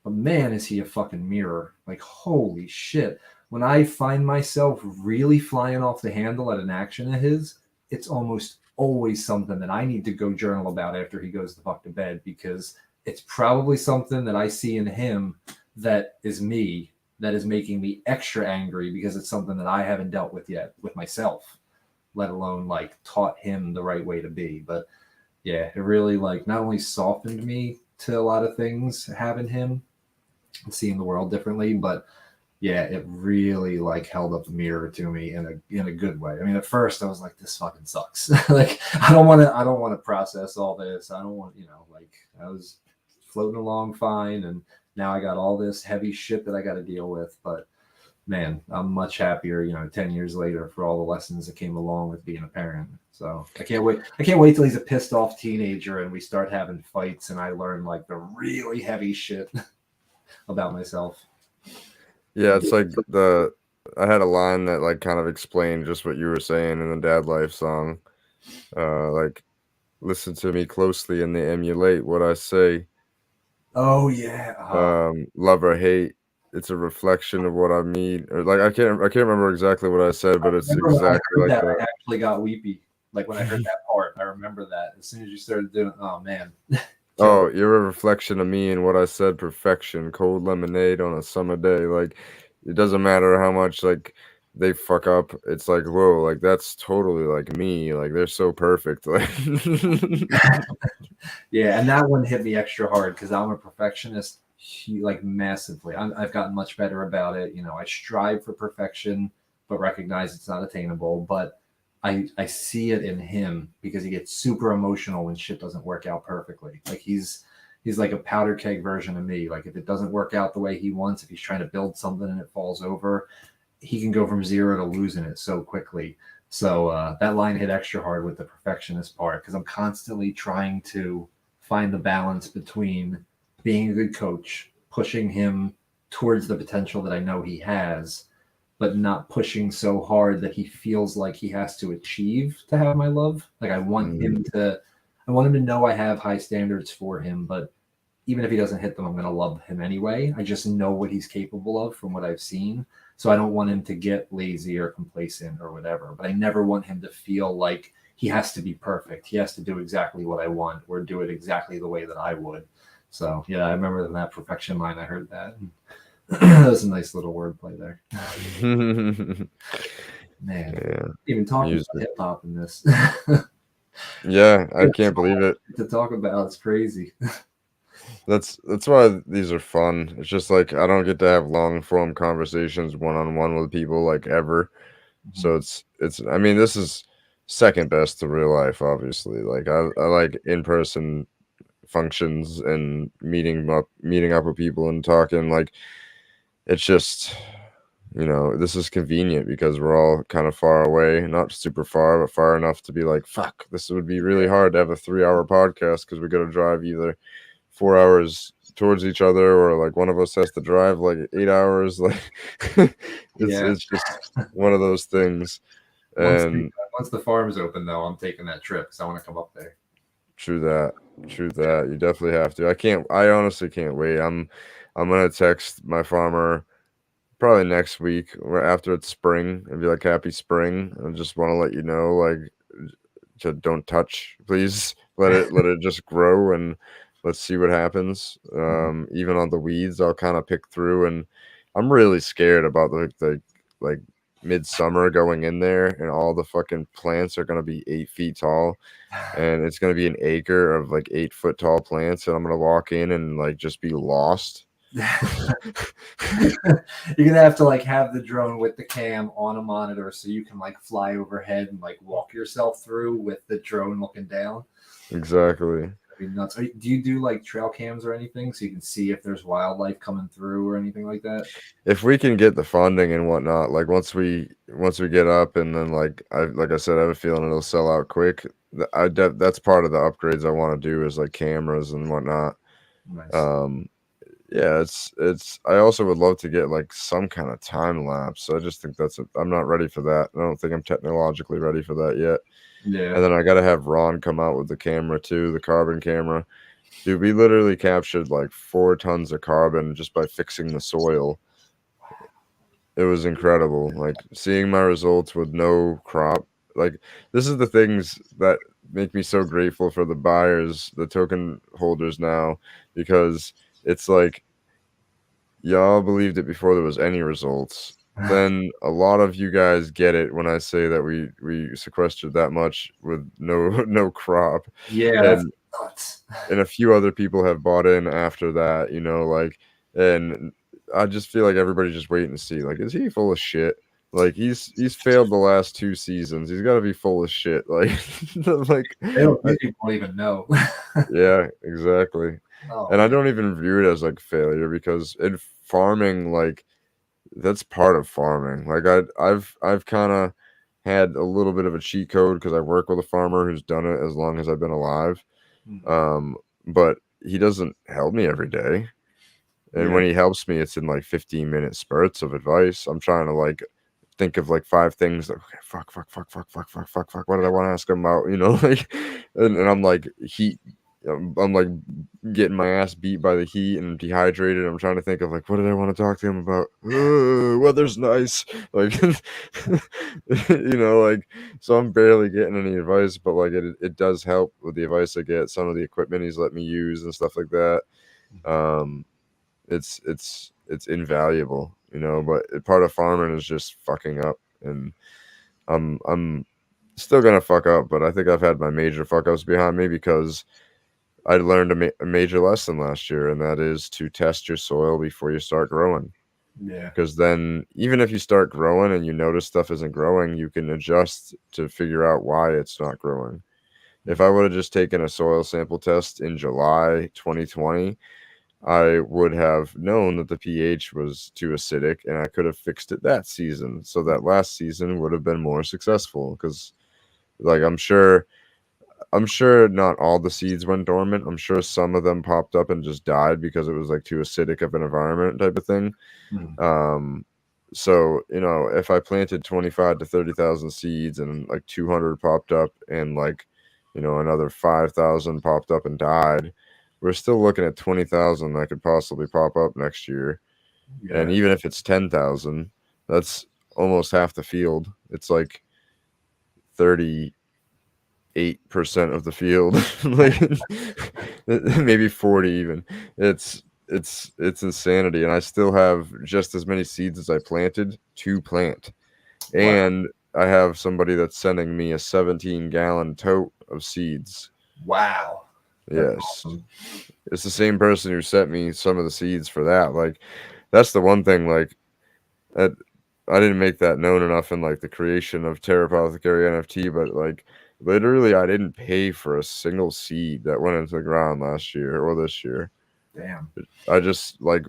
but man, is he a fucking mirror. Like, holy shit. When I find myself really flying off the handle at an action of his, it's almost always something that I need to go journal about after he goes the fuck to bed because it's probably something that I see in him that is me, that is making me extra angry because it's something that I haven't dealt with yet with myself, let alone like taught him the right way to be. But yeah, it really like not only softened me to a lot of things having him and seeing the world differently, but yeah, it really like held up a mirror to me in a good way. I mean, at first I was like, this fucking sucks. Like I don't want to process all this. I don't want, like I was floating along fine, and now I got all this heavy shit that I got to deal with. But man, I'm much happier, 10 years later for all the lessons that came along with being a parent. So I can't wait. I can't wait till he's a pissed off teenager and we start having fights and I learn like the really heavy shit about myself. Yeah, it's like I had a line that like kind of explained just what you were saying in the Dad Life song. Like listen to me closely and they emulate what I say. Oh yeah. Love or hate, it's a reflection of what I mean. Or like I can't remember exactly what I said, but it's Remember when I exactly heard like that, that. I actually got weepy. Like when I heard that part, I remember that. As soon as you started doing, oh man, killed Oh, you're a reflection of me and what I said. Perfection, cold lemonade on a summer day. Like it doesn't matter how much like they fuck up, it's like, whoa, like that's totally like me. Like they're so perfect. Like Yeah, and that one hit me extra hard because I'm a perfectionist, like massively. I've gotten much better about it. I strive for perfection, but recognize it's not attainable. But I see it in him because he gets super emotional when shit doesn't work out perfectly. Like he's like a powder keg version of me. Like if it doesn't work out the way he wants, if he's trying to build something and it falls over, he can go from zero to losing it so quickly. So that line hit extra hard with the perfectionist part because I'm constantly trying to find the balance between being a good coach, pushing him towards the potential that I know he has, but not pushing so hard that he feels like he has to achieve to have my love. Like I want him to know I have high standards for him, but even if he doesn't hit them, I'm going to love him anyway. I just know what he's capable of from what I've seen. So I don't want him to get lazy or complacent or whatever, but I never want him to feel like he has to be perfect. He has to do exactly what I want or do it exactly the way that I would. So yeah, I remember in that perfection line, I heard that. That was a nice little wordplay there. Man, yeah, even talking music. about hip hop in this. Yeah, I can't believe it. To talk about, it's crazy. That's why these are fun. It's just like I don't get to have long form conversations one on one with people like ever. So it's I mean, this is second best to real life, obviously. Like I like in person functions and meeting up with people and talking. Like it's just, this is convenient because we're all kind of far away, not super far, but far enough to be like, fuck, this would be really hard to have a 3 hour podcast because we got to drive either 4 hours towards each other or like one of us has to drive like 8 hours. Like Yeah. it's just one of those things. And Once the farm's open, though, I'm taking that trip because I want to come up there. true that. True that. You definitely have to. I honestly can't wait. I'm gonna text my farmer probably next week or after it's spring and be like, happy spring. I just want to let you know, like, don't touch, please. Let it just grow and let's see what happens. Even on the weeds, I'll kind of pick through, and I'm really scared about the like midsummer going in there, and all the fucking plants are gonna be 8 feet tall, and it's gonna be an acre of like 8 foot tall plants, and I'm gonna walk in and like just be lost. You're gonna have to like have the drone with the cam on a monitor so you can like fly overhead and like walk yourself through with the drone looking down. Exactly. I mean, nuts. Do you do like trail cams or anything so you can see if there's wildlife coming through or anything like that? If we can get the funding and whatnot, like once we get up, and then like I said, I have a feeling it'll sell out quick. That's part of the upgrades I want to do is like cameras and whatnot. Nice. Yeah, it's. I also would love to get like some kind of time lapse. I just think I'm not ready for that. I don't think I'm technologically ready for that yet. Yeah. And then I got to have Ron come out with the camera too, the carbon camera. Dude, we literally captured like 4 tons of carbon just by fixing the soil. It was incredible. Like seeing my results with no crop. Like this is the things that make me so grateful for the buyers, the token holders now, because it's like y'all believed it before there was any results. Then a lot of you guys get it when I say that we sequestered that much with no crop. Yeah, that's And nuts. and a few other people have bought in after that, like, and I just feel like everybody's just waiting to see, like, is he full of shit? Like he's failed the last 2 seasons. He's got to be full of shit. Like, like, These people don't even know. yeah, exactly. Oh, And I don't even view it as like failure because in farming, like that's part of farming. Like I've kind of had a little bit of a cheat code because I work with a farmer who's done it as long as I've been alive. Um, but he doesn't help me every day. And yeah. when he helps me, it's in like 15-minute spurts of advice. I'm trying to like think of like 5 things like, okay, fuck. What did I want to ask him about? Like, and I'm like I'm like getting my ass beat by the heat and dehydrated. I'm trying to think of like, what did I want to talk to him about? Weather's nice. Like, like, so I'm barely getting any advice, but like it does help with the advice I get. Some of the equipment he's let me use and stuff like that. It's invaluable, but part of farming is just fucking up. and I'm still gonna fuck up, but I think I've had my major fuck ups behind me because I learned a major lesson last year, and that is to test your soil before you start growing. Yeah. Because then, even if you start growing and you notice stuff isn't growing, you can adjust to figure out why it's not growing. If I would have just taken a soil sample test in July 2020, I would have known that the pH was too acidic, and I could have fixed it that season. So that last season would have been more successful. Because, like, I'm sure not all the seeds went dormant. I'm sure some of them popped up and just died because it was like too acidic of an environment type of thing. Mm. Um, so if I planted 25 to 30,000 seeds and like 200 popped up and like another 5,000 popped up and died, we're still looking at 20,000 that could possibly pop up next year. And Yeah. even if it's 10,000, that's almost half the field. It's like 38% of the field, like maybe 40 even. It's insanity, and I still have just as many seeds as I planted to plant. Wow. And I have somebody that's sending me a 17-gallon tote of seeds. Wow. That's Yes. awesome. It's the same person who sent me some of the seeds for that. Like, that's the one thing, like, that I didn't make that known enough in like the creation of Terra Apothecary NFT, but like literally I didn't pay for a single seed that went into the ground last year or this year. Damn. I just like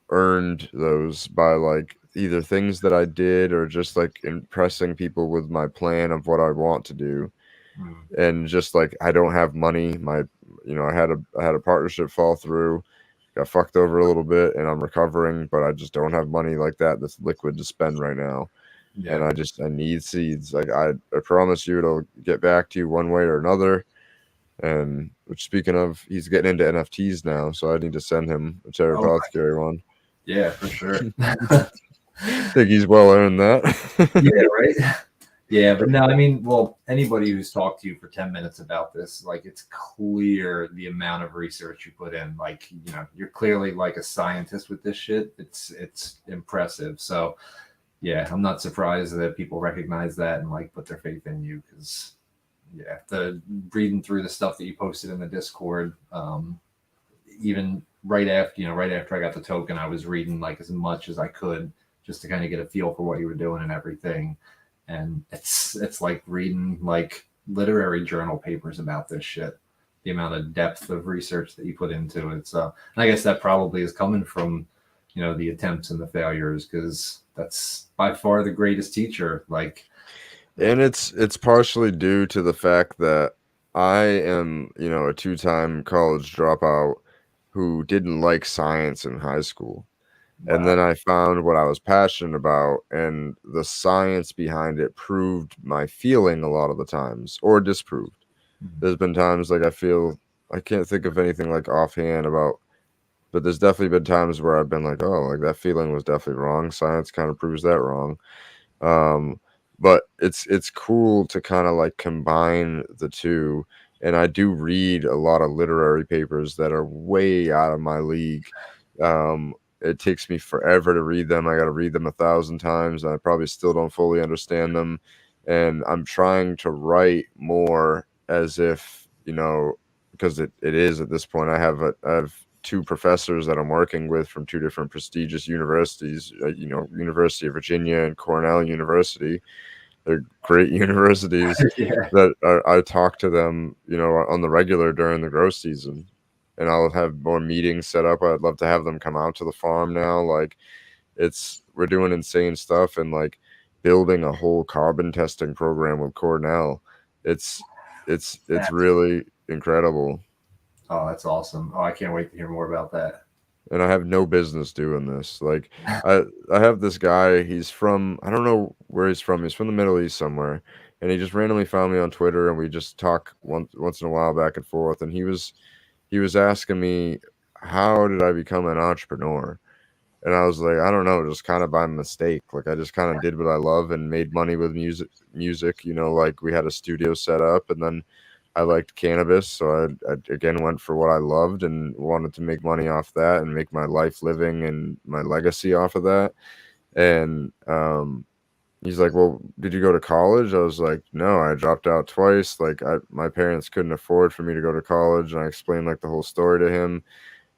earned those by like either things that I did or just like impressing people with my plan of what I want to do. Mm. And just like I don't have money, I had a partnership fall through, got fucked over a little bit, and I'm recovering, but I just don't have money like that that's liquid to spend right now. And Yeah. I need seeds. Like I promise you it'll get back to you one way or another. And which, speaking of, he's getting into NFTs now, so I need to send him a Terra Oh, Apothecary one. yeah, for sure. Think he's well earned that. Yeah, right. Yeah, but no, I mean, well, anybody who's talked to you for 10 minutes about this, like, it's clear the amount of research you put in. Like, you're clearly like a scientist with this shit. It's impressive. So, yeah, I'm not surprised that people recognize that and like put their faith in you because, yeah, the reading through the stuff that you posted in the Discord, even right after I got the token, I was reading like as much as I could just to kind of get a feel for what you were doing and everything. And it's like reading like literary journal papers about this shit. The amount of depth of research that you put into it. So, and I guess that probably is coming from, the attempts and the failures, because that's by far the greatest teacher. Like, And it's partially due to the fact that I am, a two-time college dropout who didn't like science in high school. And wow. then I found what I was passionate about, and the science behind it proved my feeling a lot of the times, or disproved. Mhm. There's been times like I can't think of anything like offhand about, but there's definitely been times where I've been like, oh, like that feeling was definitely wrong. Science kind of proves that wrong. Um, but it's cool to kind of like combine the two. And I do read a lot of literary papers that are way out of my league. It takes me forever to read them. I got to read them 1,000 times, and I probably still don't fully understand them. And I'm trying to write more as if, because it is at this point. I have two professors that I'm working with from two different prestigious universities, University of Virginia and Cornell University. They're great universities Yeah. that I talk to them, on the regular during the grow season. And I'll have more meetings set up. I'd love to have them come out to the farm now. Like, we're doing insane stuff and like building a whole carbon testing program with Cornell. It's That's, really incredible. oh, that's awesome. Oh, I can't wait to hear more about that. And I have no business doing this. Like, I have this guy. He's from, I don't know where he's from. He's from the Middle East somewhere, and he just randomly found me on Twitter, and we just talk once in a while back and forth. And he was asking me, how did I become an entrepreneur? And I was like, I don't know, just kind of by mistake. Like, I just kind of did what I love and made money with music. Like, we had a studio set up, and then I liked cannabis, so I again went for what I loved and wanted to make money off that and make my life living and my legacy off of that. And He's like, well, did you go to college? I was like, no, I dropped out twice. Like, my parents couldn't afford for me to go to college. And I explained like the whole story to him.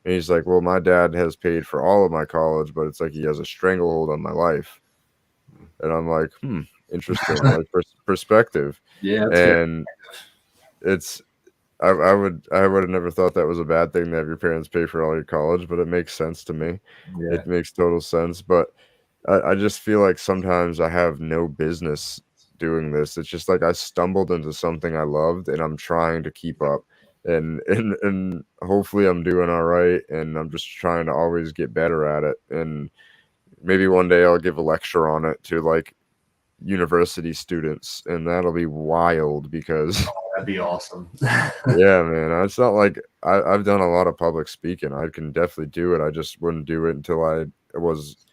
And he's like, well, my dad has paid for all of my college, but it's like he has a stranglehold on my life. And I'm like, interesting, like perspective. Yeah, that's very. And it's, I would have never thought that was a bad thing to have your parents pay for all your college, but it makes sense to me. Yeah. It makes total sense. But I just feel like sometimes I have no business doing this. It's just like I stumbled into something I loved and I'm trying to keep up. And hopefully I'm doing all right and I'm just trying to always get better at it. And maybe one day I'll give a lecture on it to like university students and that'll be wild because That'd be awesome. yeah, man, it's not like I've done a lot of public speaking. I can definitely do it. I just wouldn't do it until I was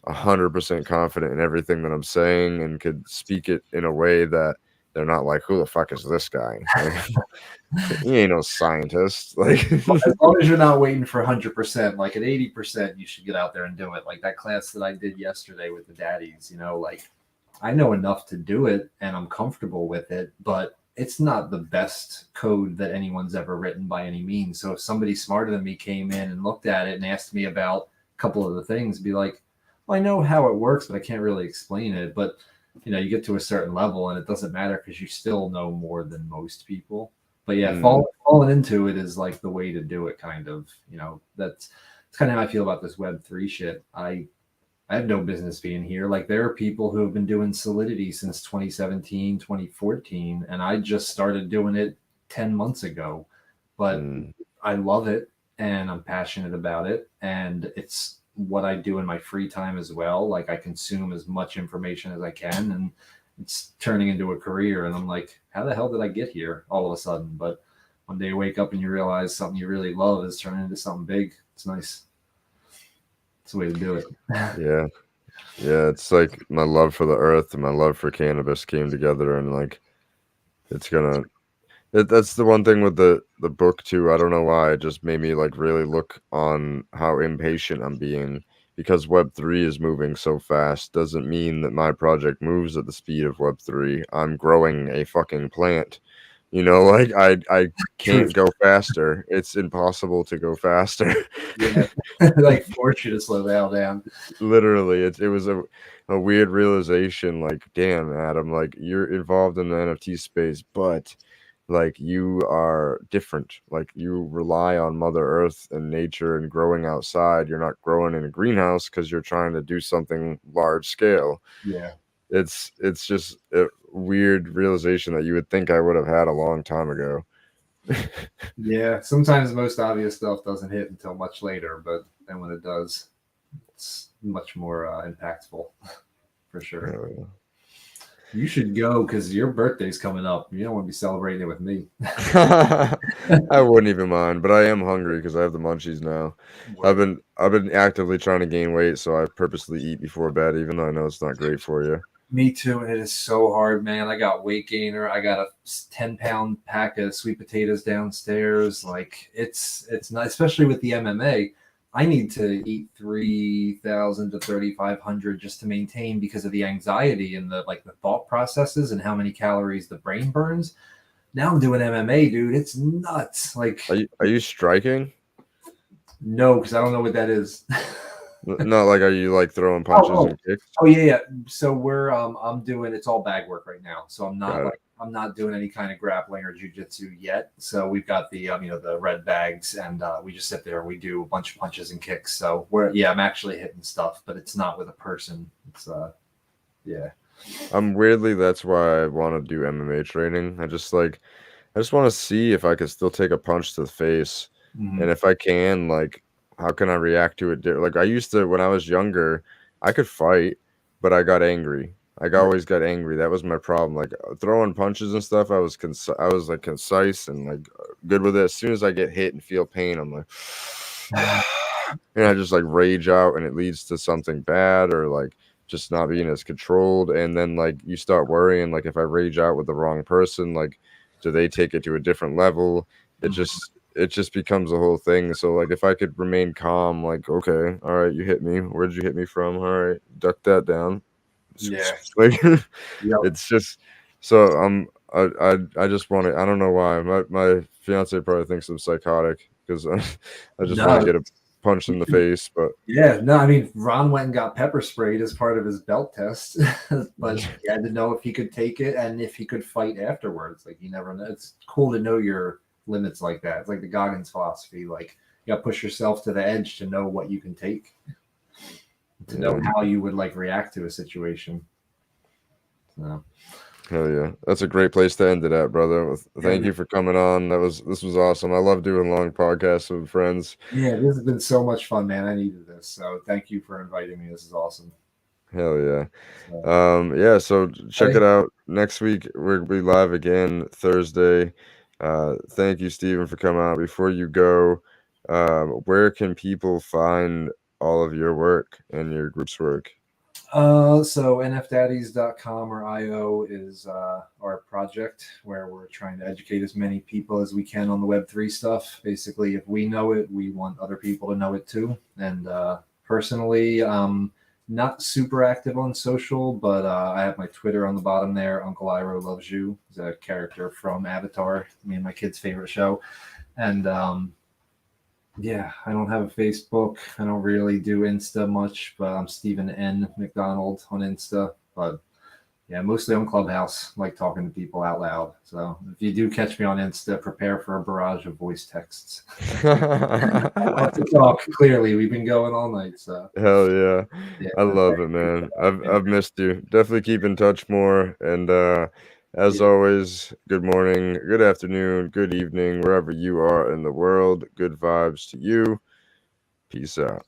100% confident in everything that I'm saying and could speak it in a way that they're not like, who the fuck is this guy? Like, he ain't no scientist. Like, As long as you're not waiting for 100%, like at 80%, you should get out there and do it. Like that class that I did yesterday with the daddies, like I know enough to do it and I'm comfortable with it, but it's not the best code that anyone's ever written by any means. So if somebody smarter than me came in and looked at it and asked me about a couple of the things, be like, well, I know how it works, but I can't really explain it. But you get to a certain level and it doesn't matter because you still know more than most people. But yeah, falling into it is like the way to do it, kind of. That's kind of how I feel about this Web3 shit. I have no business being here. Like there are people who have been doing Solidity since 2017, 2014, and I just started doing it 10 months ago. But I love it and I'm passionate about it. And it's what I do in my free time as well. Like I consume as much information as I can and it's turning into a career. And I'm like, how the hell did I get here all of a sudden? But one day you wake up and you realize something you really love is turning into something big. It's nice. It's the way to do it. yeah. Yeah, it's like my love for the earth and my love for cannabis came together and like it's gonna that's the one thing with the book too. I don't know why it just made me like really look on how impatient I'm being because Web3 is moving so fast doesn't mean that my project moves at the speed of Web3. I'm growing a fucking plant. Like I can't go faster. It's impossible to go faster. Yeah, like force you to slow down. Literally, it was a weird realization. Like, damn, Adam, like you're involved in the NFT space, but like you are different. Like you rely on Mother Earth and nature and growing outside. You're not growing in a greenhouse because you're trying to do something large scale. Yeah. It's just a weird realization that you would think I would have had a long time ago. Yeah, sometimes the most obvious stuff doesn't hit until much later, but then when it does, it's much more impactful for sure. Yeah. You should go because your birthday's coming up. You don't want to be celebrating it with me. I wouldn't even mind, but I am hungry because I have the munchies now. I've been actively trying to gain weight, so I purposely eat before bed, even though I know it's not great for you. Me too, and it is so hard, man. I got weight gainer. I got a 10-pound pack of sweet potatoes downstairs. Like it's not, especially with the MMA. I need to eat 3,000 to 3,500 just to maintain because of the anxiety and the thought processes and how many calories the brain burns. Now I'm doing MMA, dude. It's nuts. Like, are you striking? No, because I don't know what that is. Not like, are you like throwing punches and kicks? Oh yeah. So we're I'm doing, it's all bag work right now. So I'm not doing any kind of grappling or jujitsu yet. So we've got the the red bags and we just sit there and we do a bunch of punches and kicks. So I'm actually hitting stuff, but it's not with a person. It's yeah. That's why I want to do MMA training. I just want to see if I could still take a punch to the face. Mm-hmm. And if I can, like, how can I react to it? Like I used to, when I was younger, I could fight, but I got angry. Always got angry. That was my problem. Like throwing punches and stuff, I was like concise and like good with it. As soon as I get hit and feel pain, I'm like, and I just like rage out, and it leads to something bad or like just not being as controlled. And then like you start worrying, like if I rage out with the wrong person, like do they take it to a different level? It just becomes a whole thing. So like if I could remain calm, like, okay, all right, you hit me. Where'd you hit me from? All right, duck that down. Yeah. like Yep. it's just so I just want to. I don't know why my fiance probably thinks I'm psychotic because I just want to No. get a punch in the face, but Yeah, no, I mean, Ron went and got pepper sprayed as part of his belt test, but he had to know if he could take it and if he could fight afterwards. Like, you never know. It's cool to know your limits like that. It's like the Goggins philosophy. Like, you got to push yourself to the edge to know what you can take, to know how you would like react to a situation. So, hell yeah, that's a great place to end it at, brother. Thank you for coming on. This was awesome. I love doing long podcasts with friends. yeah, this has been so much fun, man. I needed this. So, thank you for inviting me. This is awesome. Hell yeah. So, Yeah, so check it out. Next week we'll be live again Thursday. Thank you, Steven, for coming out. Before you go, where can people find all of your work and your group's work? So nfdaddies.com or IO is our project where we're trying to educate as many people as we can on the Web3 stuff. Basically, if we know it, we want other people to know it too. And personally, not super active on social, but I have my Twitter on the bottom there. Uncle Iro Loves You is a character from Avatar, me and my kid's favorite show. And yeah, I don't have a Facebook. I don't really do Insta much, but I'm Stephen N. McDonald on Insta. But yeah, mostly on Clubhouse, like talking to people out loud. So if you do catch me on Insta, prepare for a barrage of voice texts. I love to talk. Clearly, we've been going all night. So Hell yeah. yeah, I love it, man. I've missed you. Definitely keep in touch more. And as always, good morning, good afternoon, good evening, wherever you are in the world. Good vibes to you. Peace out.